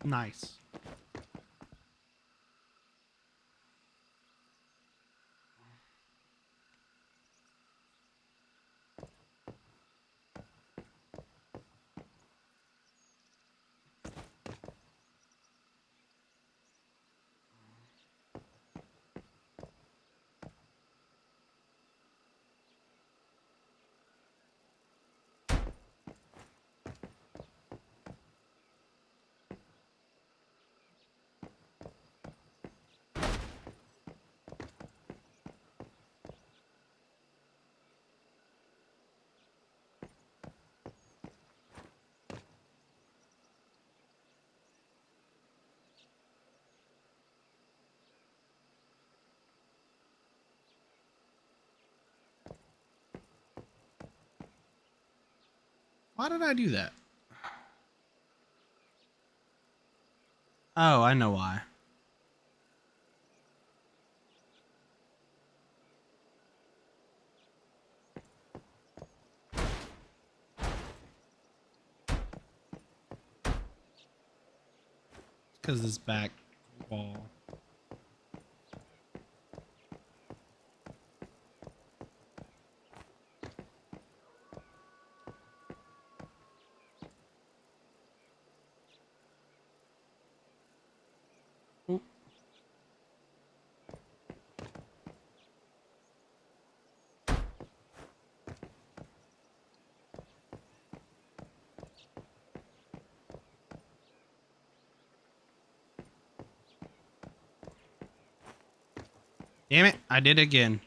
Nice. Why did I do that? Oh, I know why. Because this back wall. Oop. Damn it, I did it again.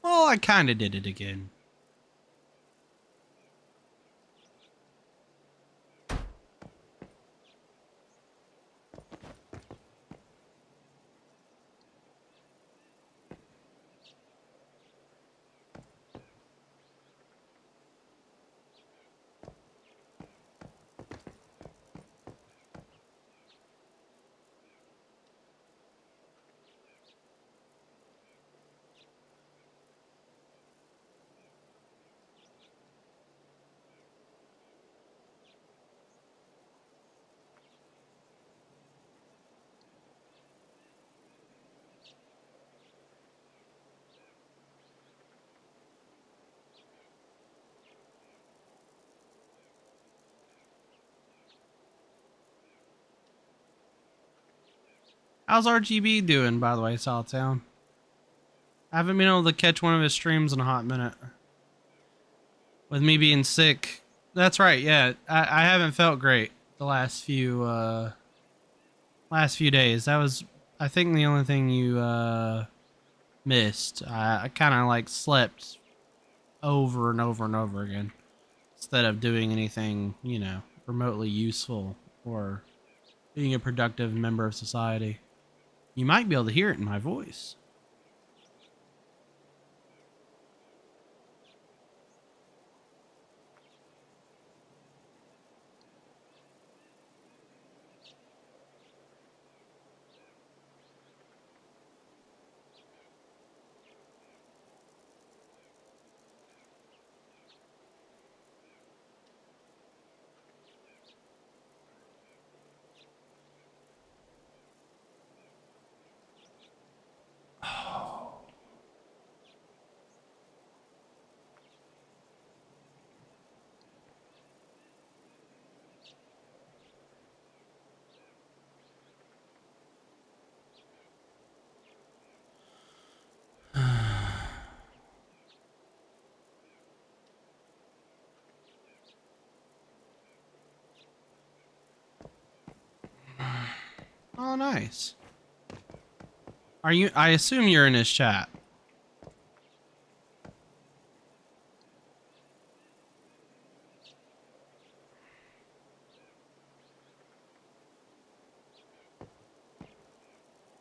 Well, I kind of did it again. How's RGB doing, by the way, Sawtown? I haven't been able to catch one of his streams in a hot minute. With me being sick. That's right, yeah. I haven't felt great the last few days. That was, I think, the only thing you missed. I kind of like slept over and over and over again instead of doing anything, you know, remotely useful or being a productive member of society. You might be able to hear it in my voice. Oh, nice. Are you? I assume you're in his chat.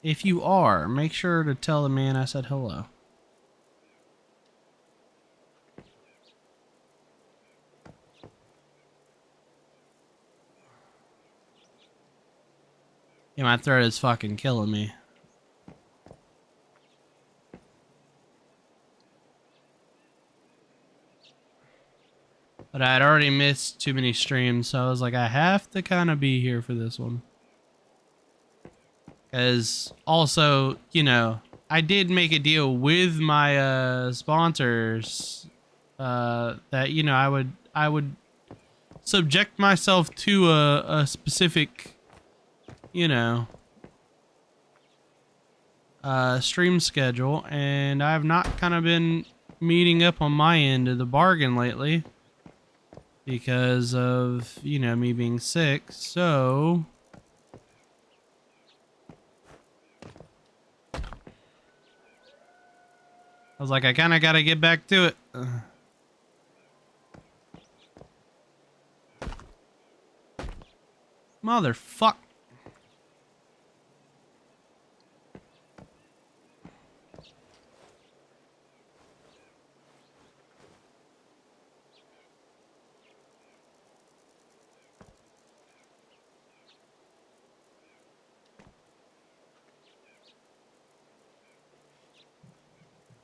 If you are, make sure to tell the man I said hello. Yeah, my throat is fucking killing me. But I had already missed too many streams, so I was like, I have to kind of be here for this one. Because also, you know, I did make a deal with my sponsors that, you know, I would subject myself to a specific, you know, stream schedule, and I have not kind of been meeting up on my end of the bargain lately because of, you know, me being sick. So I was like, I kind of got to get back to it. Motherfuck.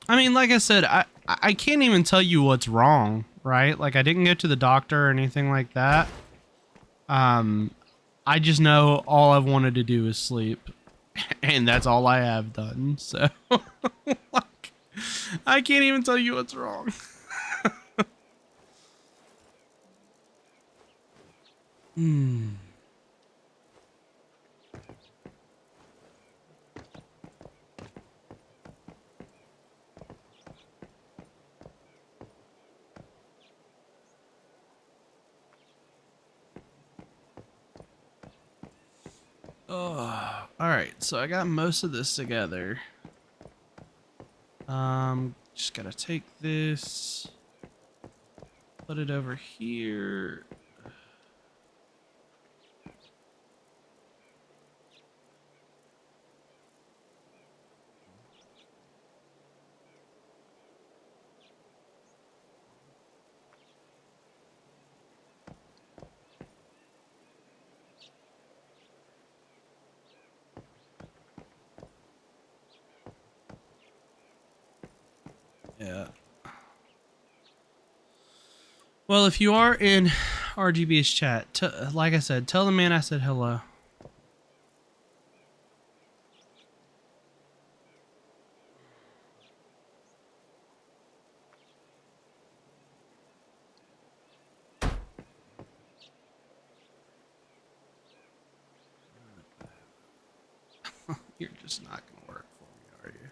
I mean, like I said, I can't even tell you what's wrong, right? Like, I didn't go to the doctor or anything like that. I just know all I've wanted to do is sleep, and that's all I have done. So, like, I can't even tell you what's wrong. Hmm. Oh, all right. So I got most of this together. Just gotta take this, put it over here. Yeah. Well, if you are in RGB's chat, like I said, tell the man I said hello. You're just not gonna work for me, are you?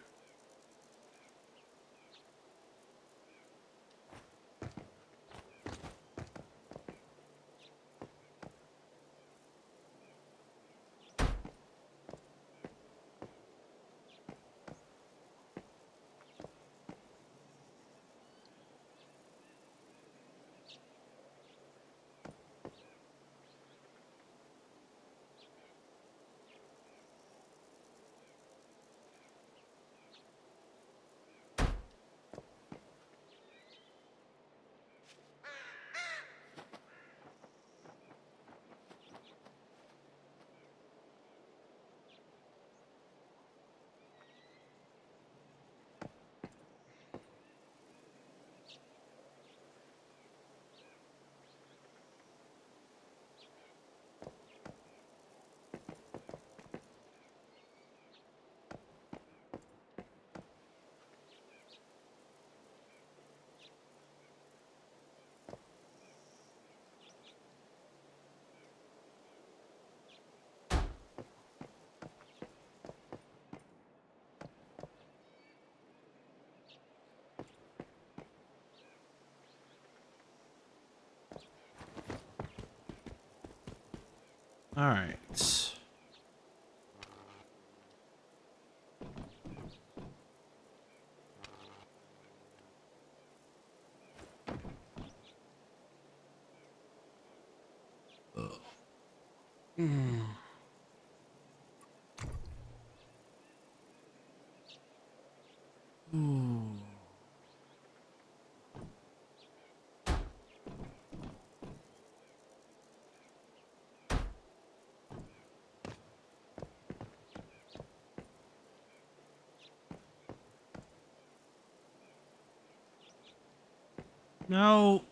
All right. Mm. Ooh. No.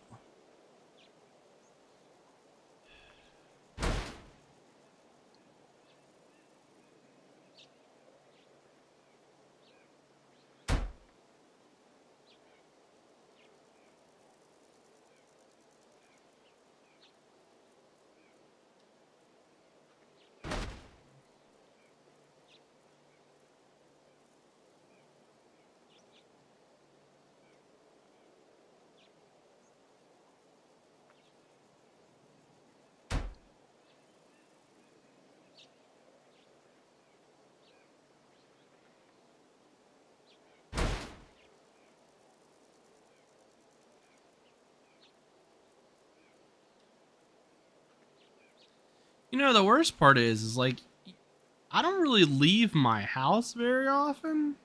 You know, the worst part is like, I don't really leave my house very often.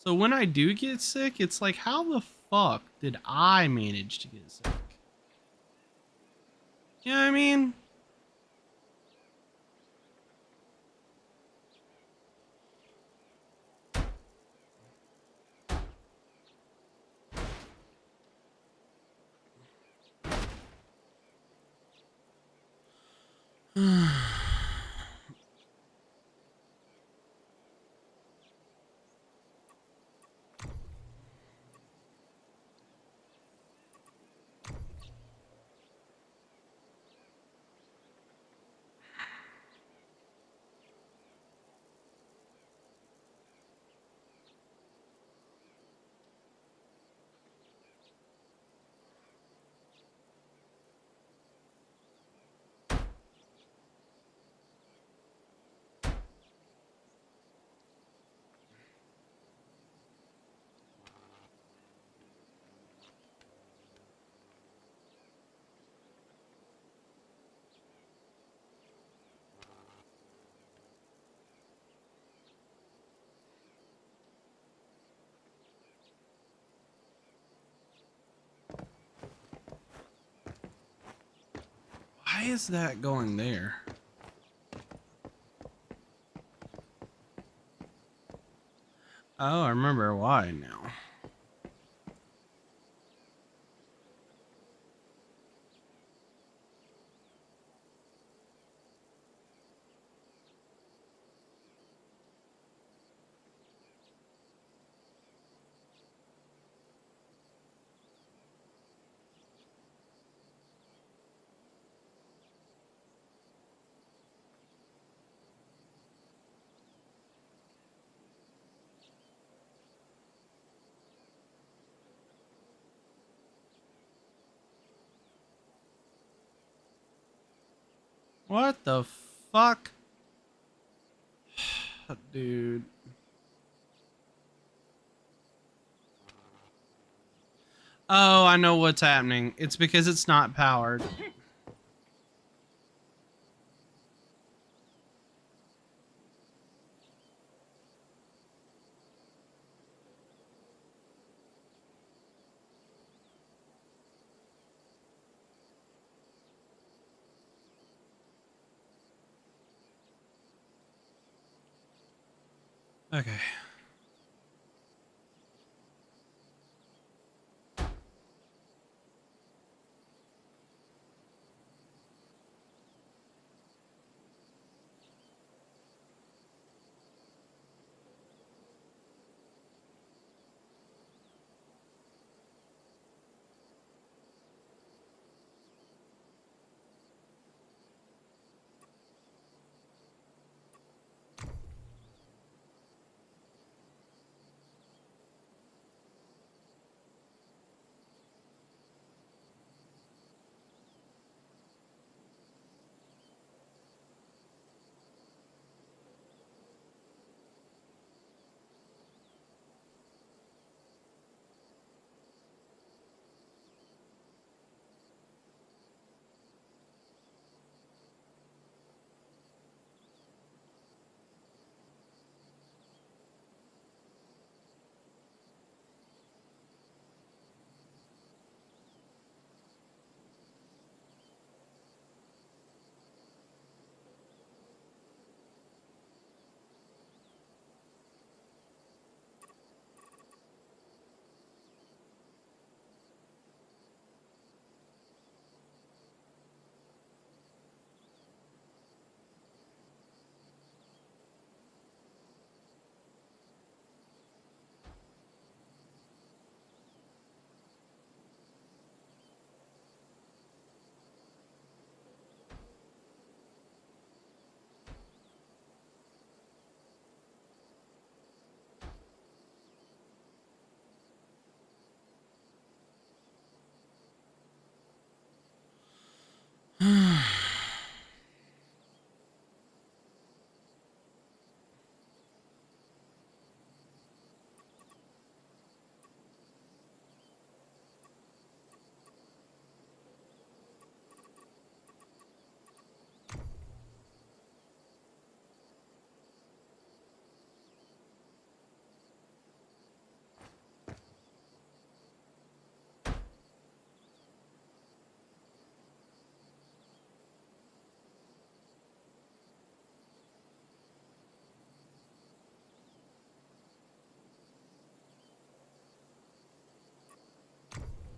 So when I do get sick, it's like, how the fuck did I manage to get sick? You know what I mean? Why is that going there? Oh, I remember why now. What the fuck? Dude. Oh, I know what's happening. It's because it's not powered. Okay.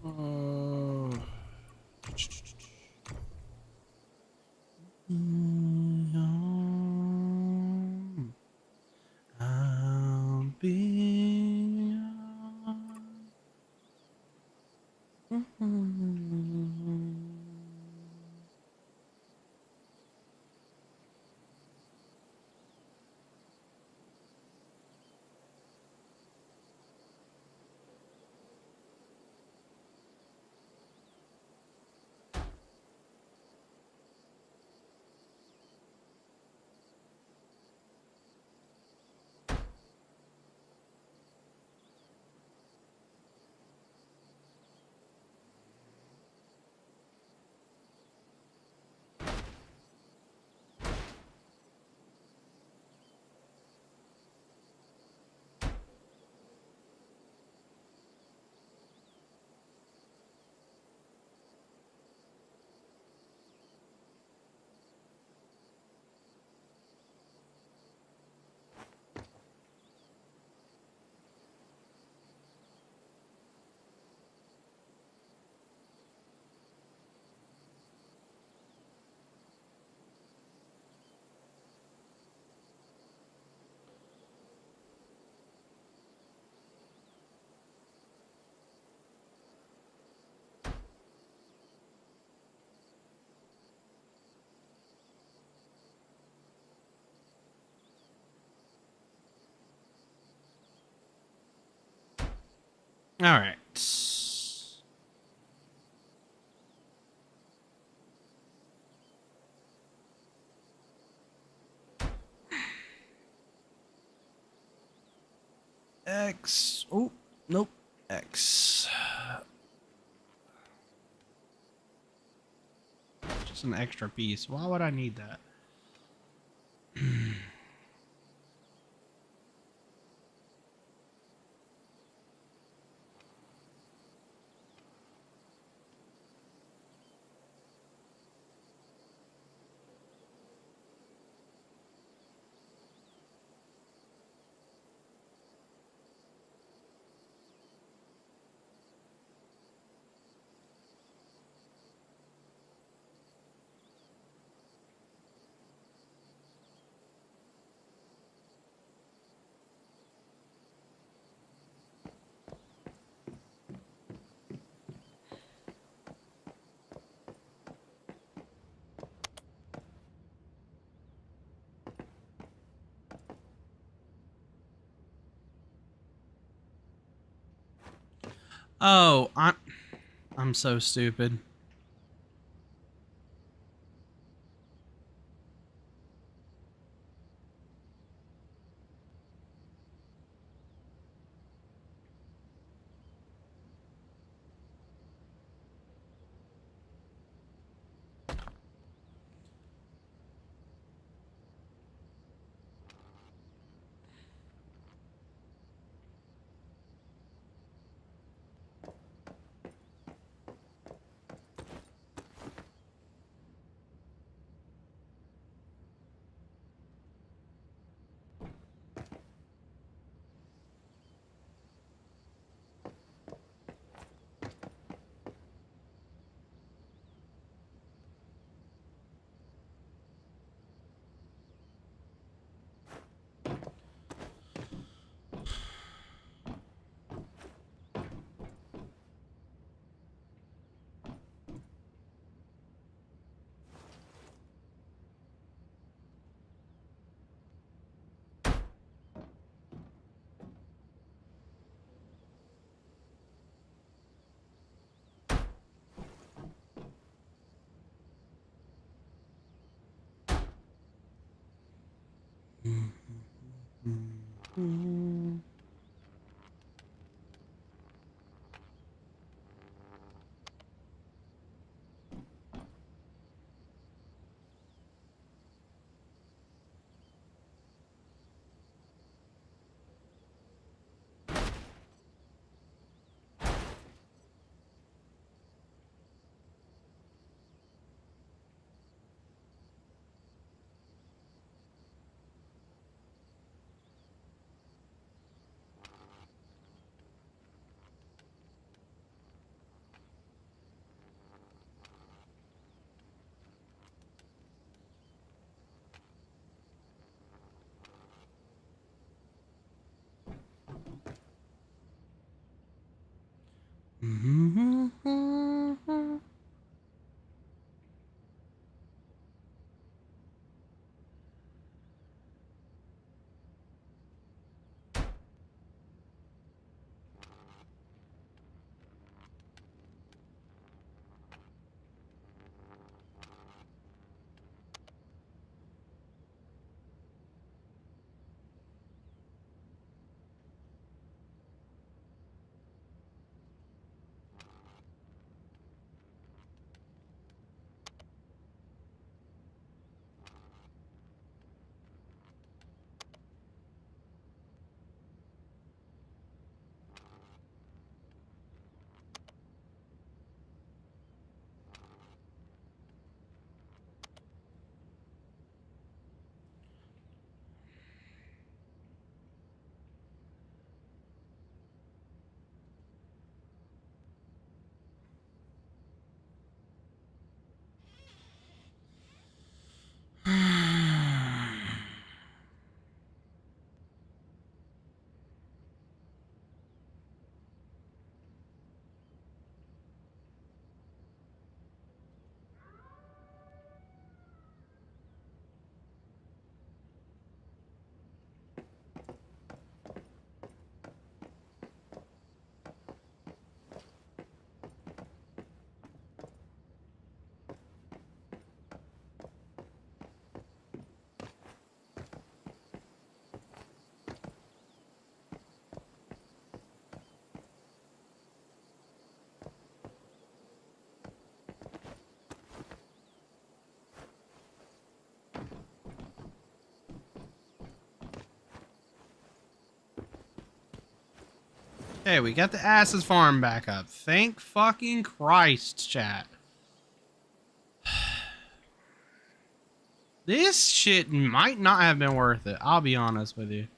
Uh, I'll be. All right. X. Oh, nope. X. Just an extra piece. Why would I need that? Oh, I'm so stupid. Hey, we got the Ass's farm back up. Thank fucking Christ, chat. This shit might not have been worth it. I'll be honest with you.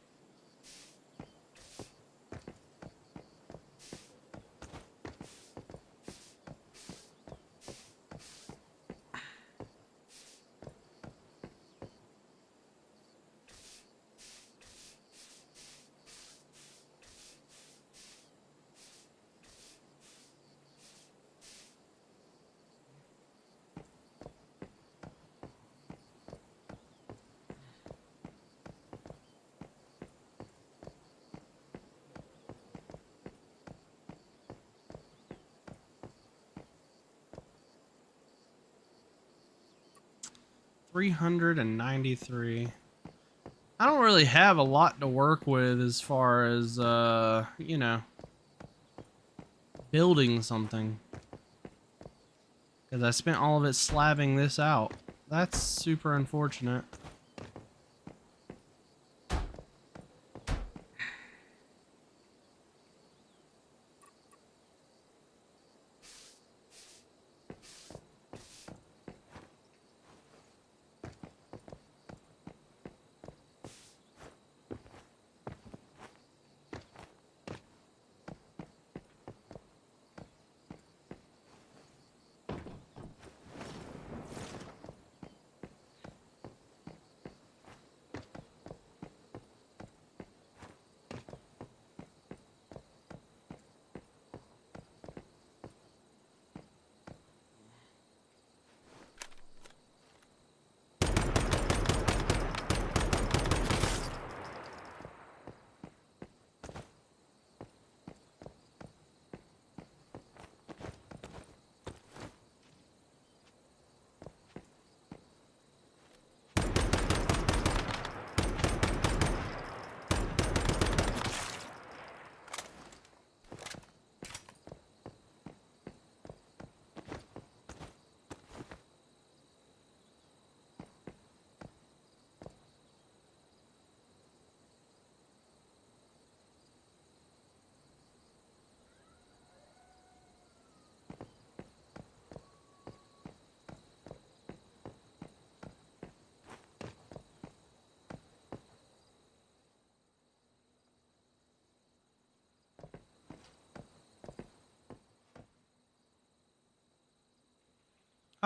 $393. I don't really have a lot to work with as far as, you know, building something. Because I spent all of it slabbing this out. That's super unfortunate.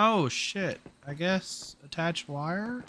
Oh shit. I guess attached wire?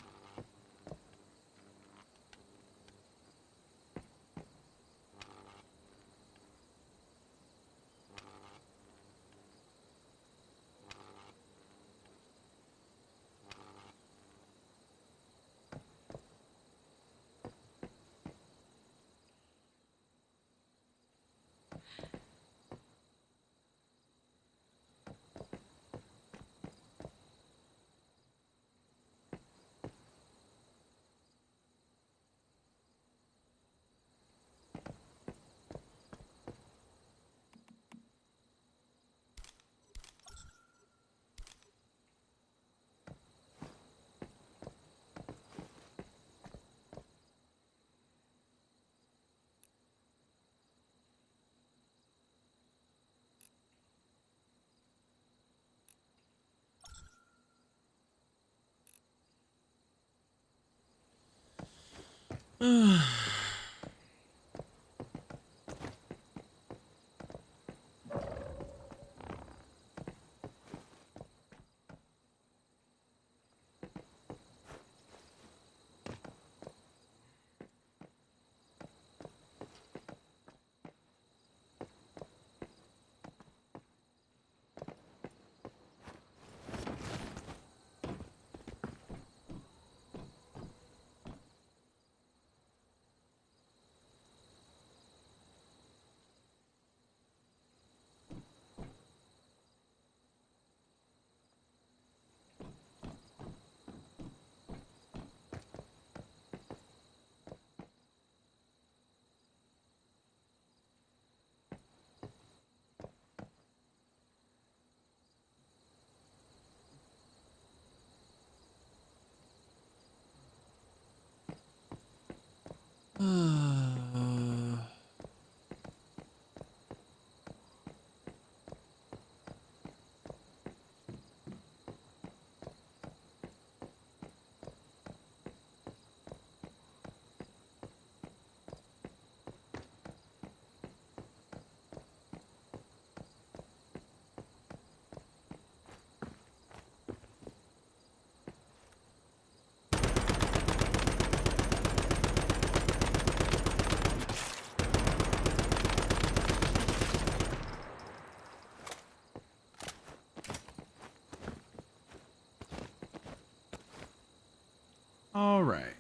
All right.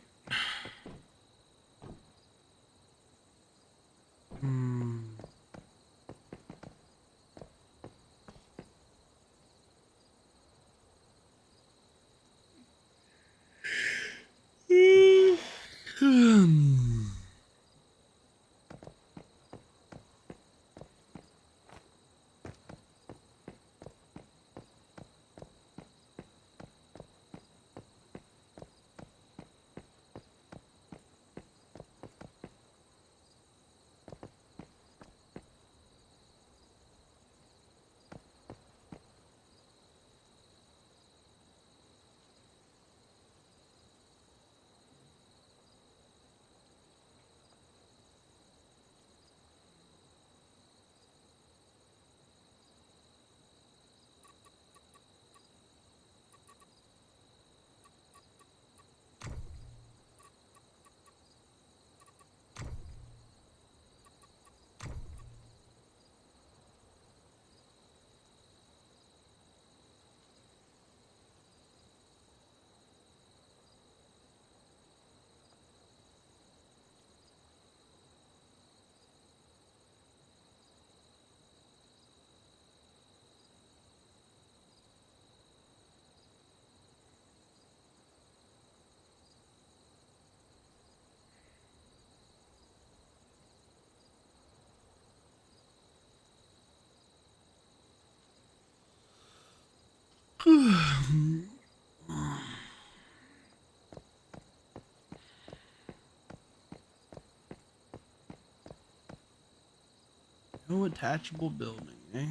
Hmm. No attachable building, eh?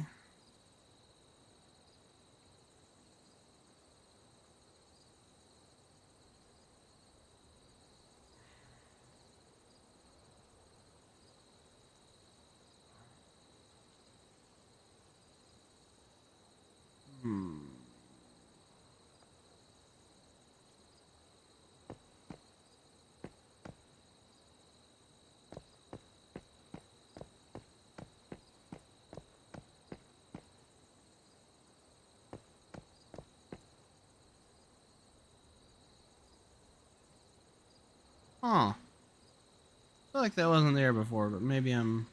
Hmm. Huh. I feel like that wasn't there before, but maybe I'm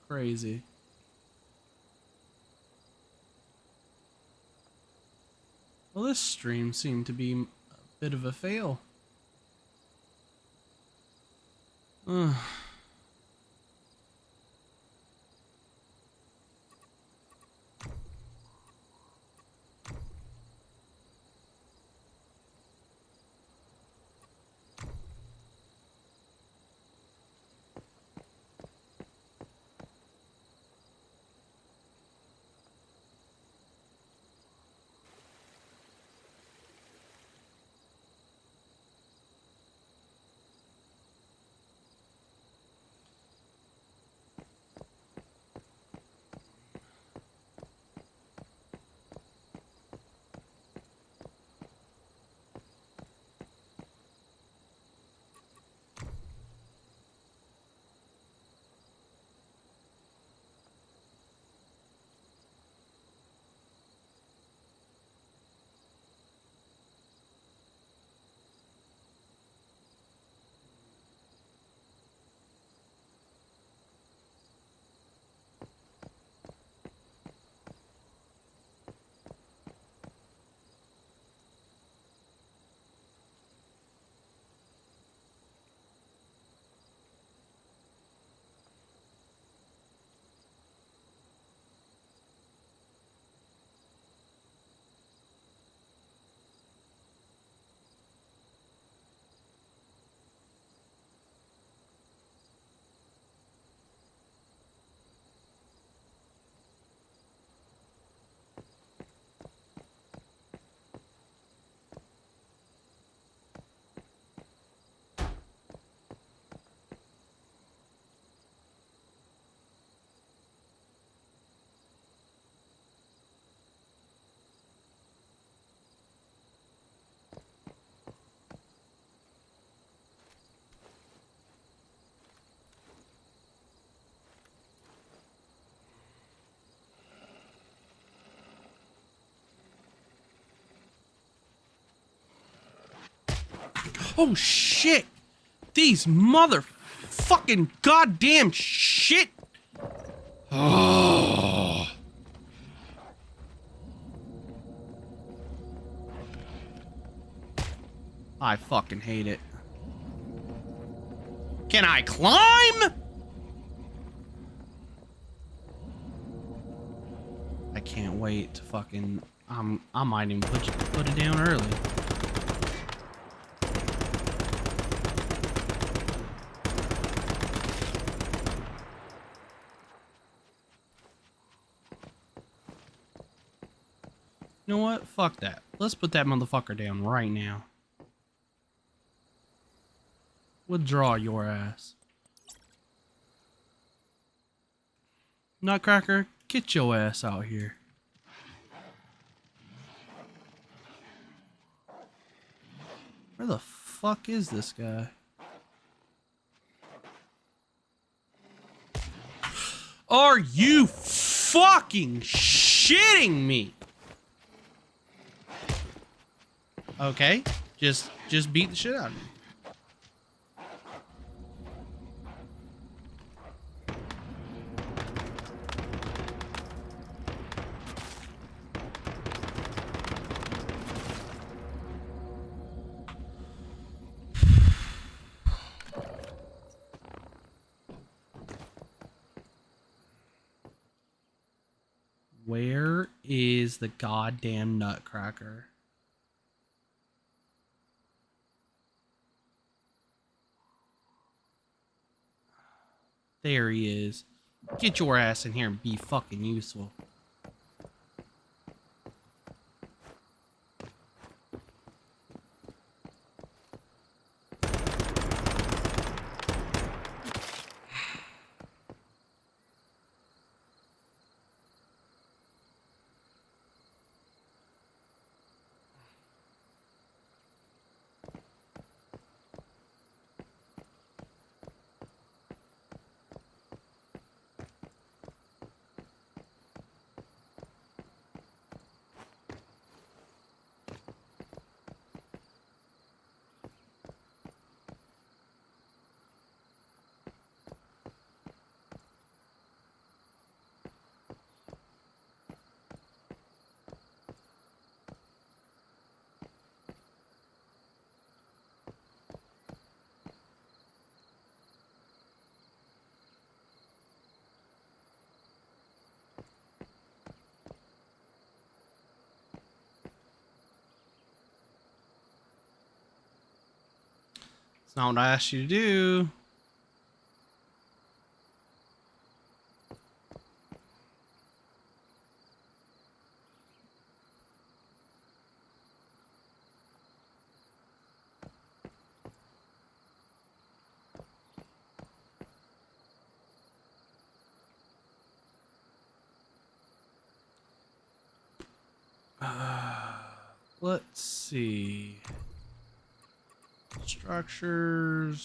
crazy. Well, this stream seemed to be a bit of a fail. Ugh. Oh shit! These motherfucking goddamn shit! Oh. I fucking hate it. Can I climb? I can't wait to fucking... I might even put it down early. You know what? Fuck that. Let's put that motherfucker down right now. Withdraw your ass. Nutcracker, get your ass out here. Where the fuck is this guy? Are you fucking shitting me? Okay, just beat the shit out of me. Where is the goddamn Nutcracker? There he is. Get your ass in here and be fucking useful. It's not what I asked you to do. Let's see. Structures.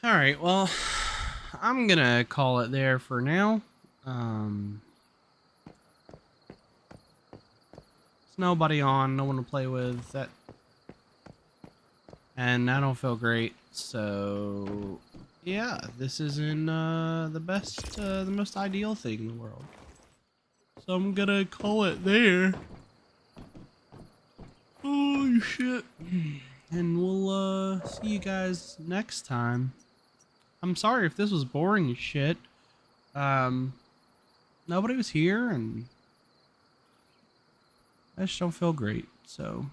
All right, well, I'm gonna call it there for now. There's nobody on, no one to play with. And I don't feel great. So, yeah, this isn't the most ideal thing in the world. So I'm gonna call it there. Oh shit. And we'll see you guys next time. I'm sorry if this was boring as shit. Nobody was here, and I just don't feel great. So,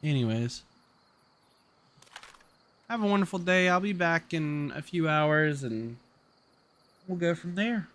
anyways, have a wonderful day. I'll be back in a few hours, and we'll go from there.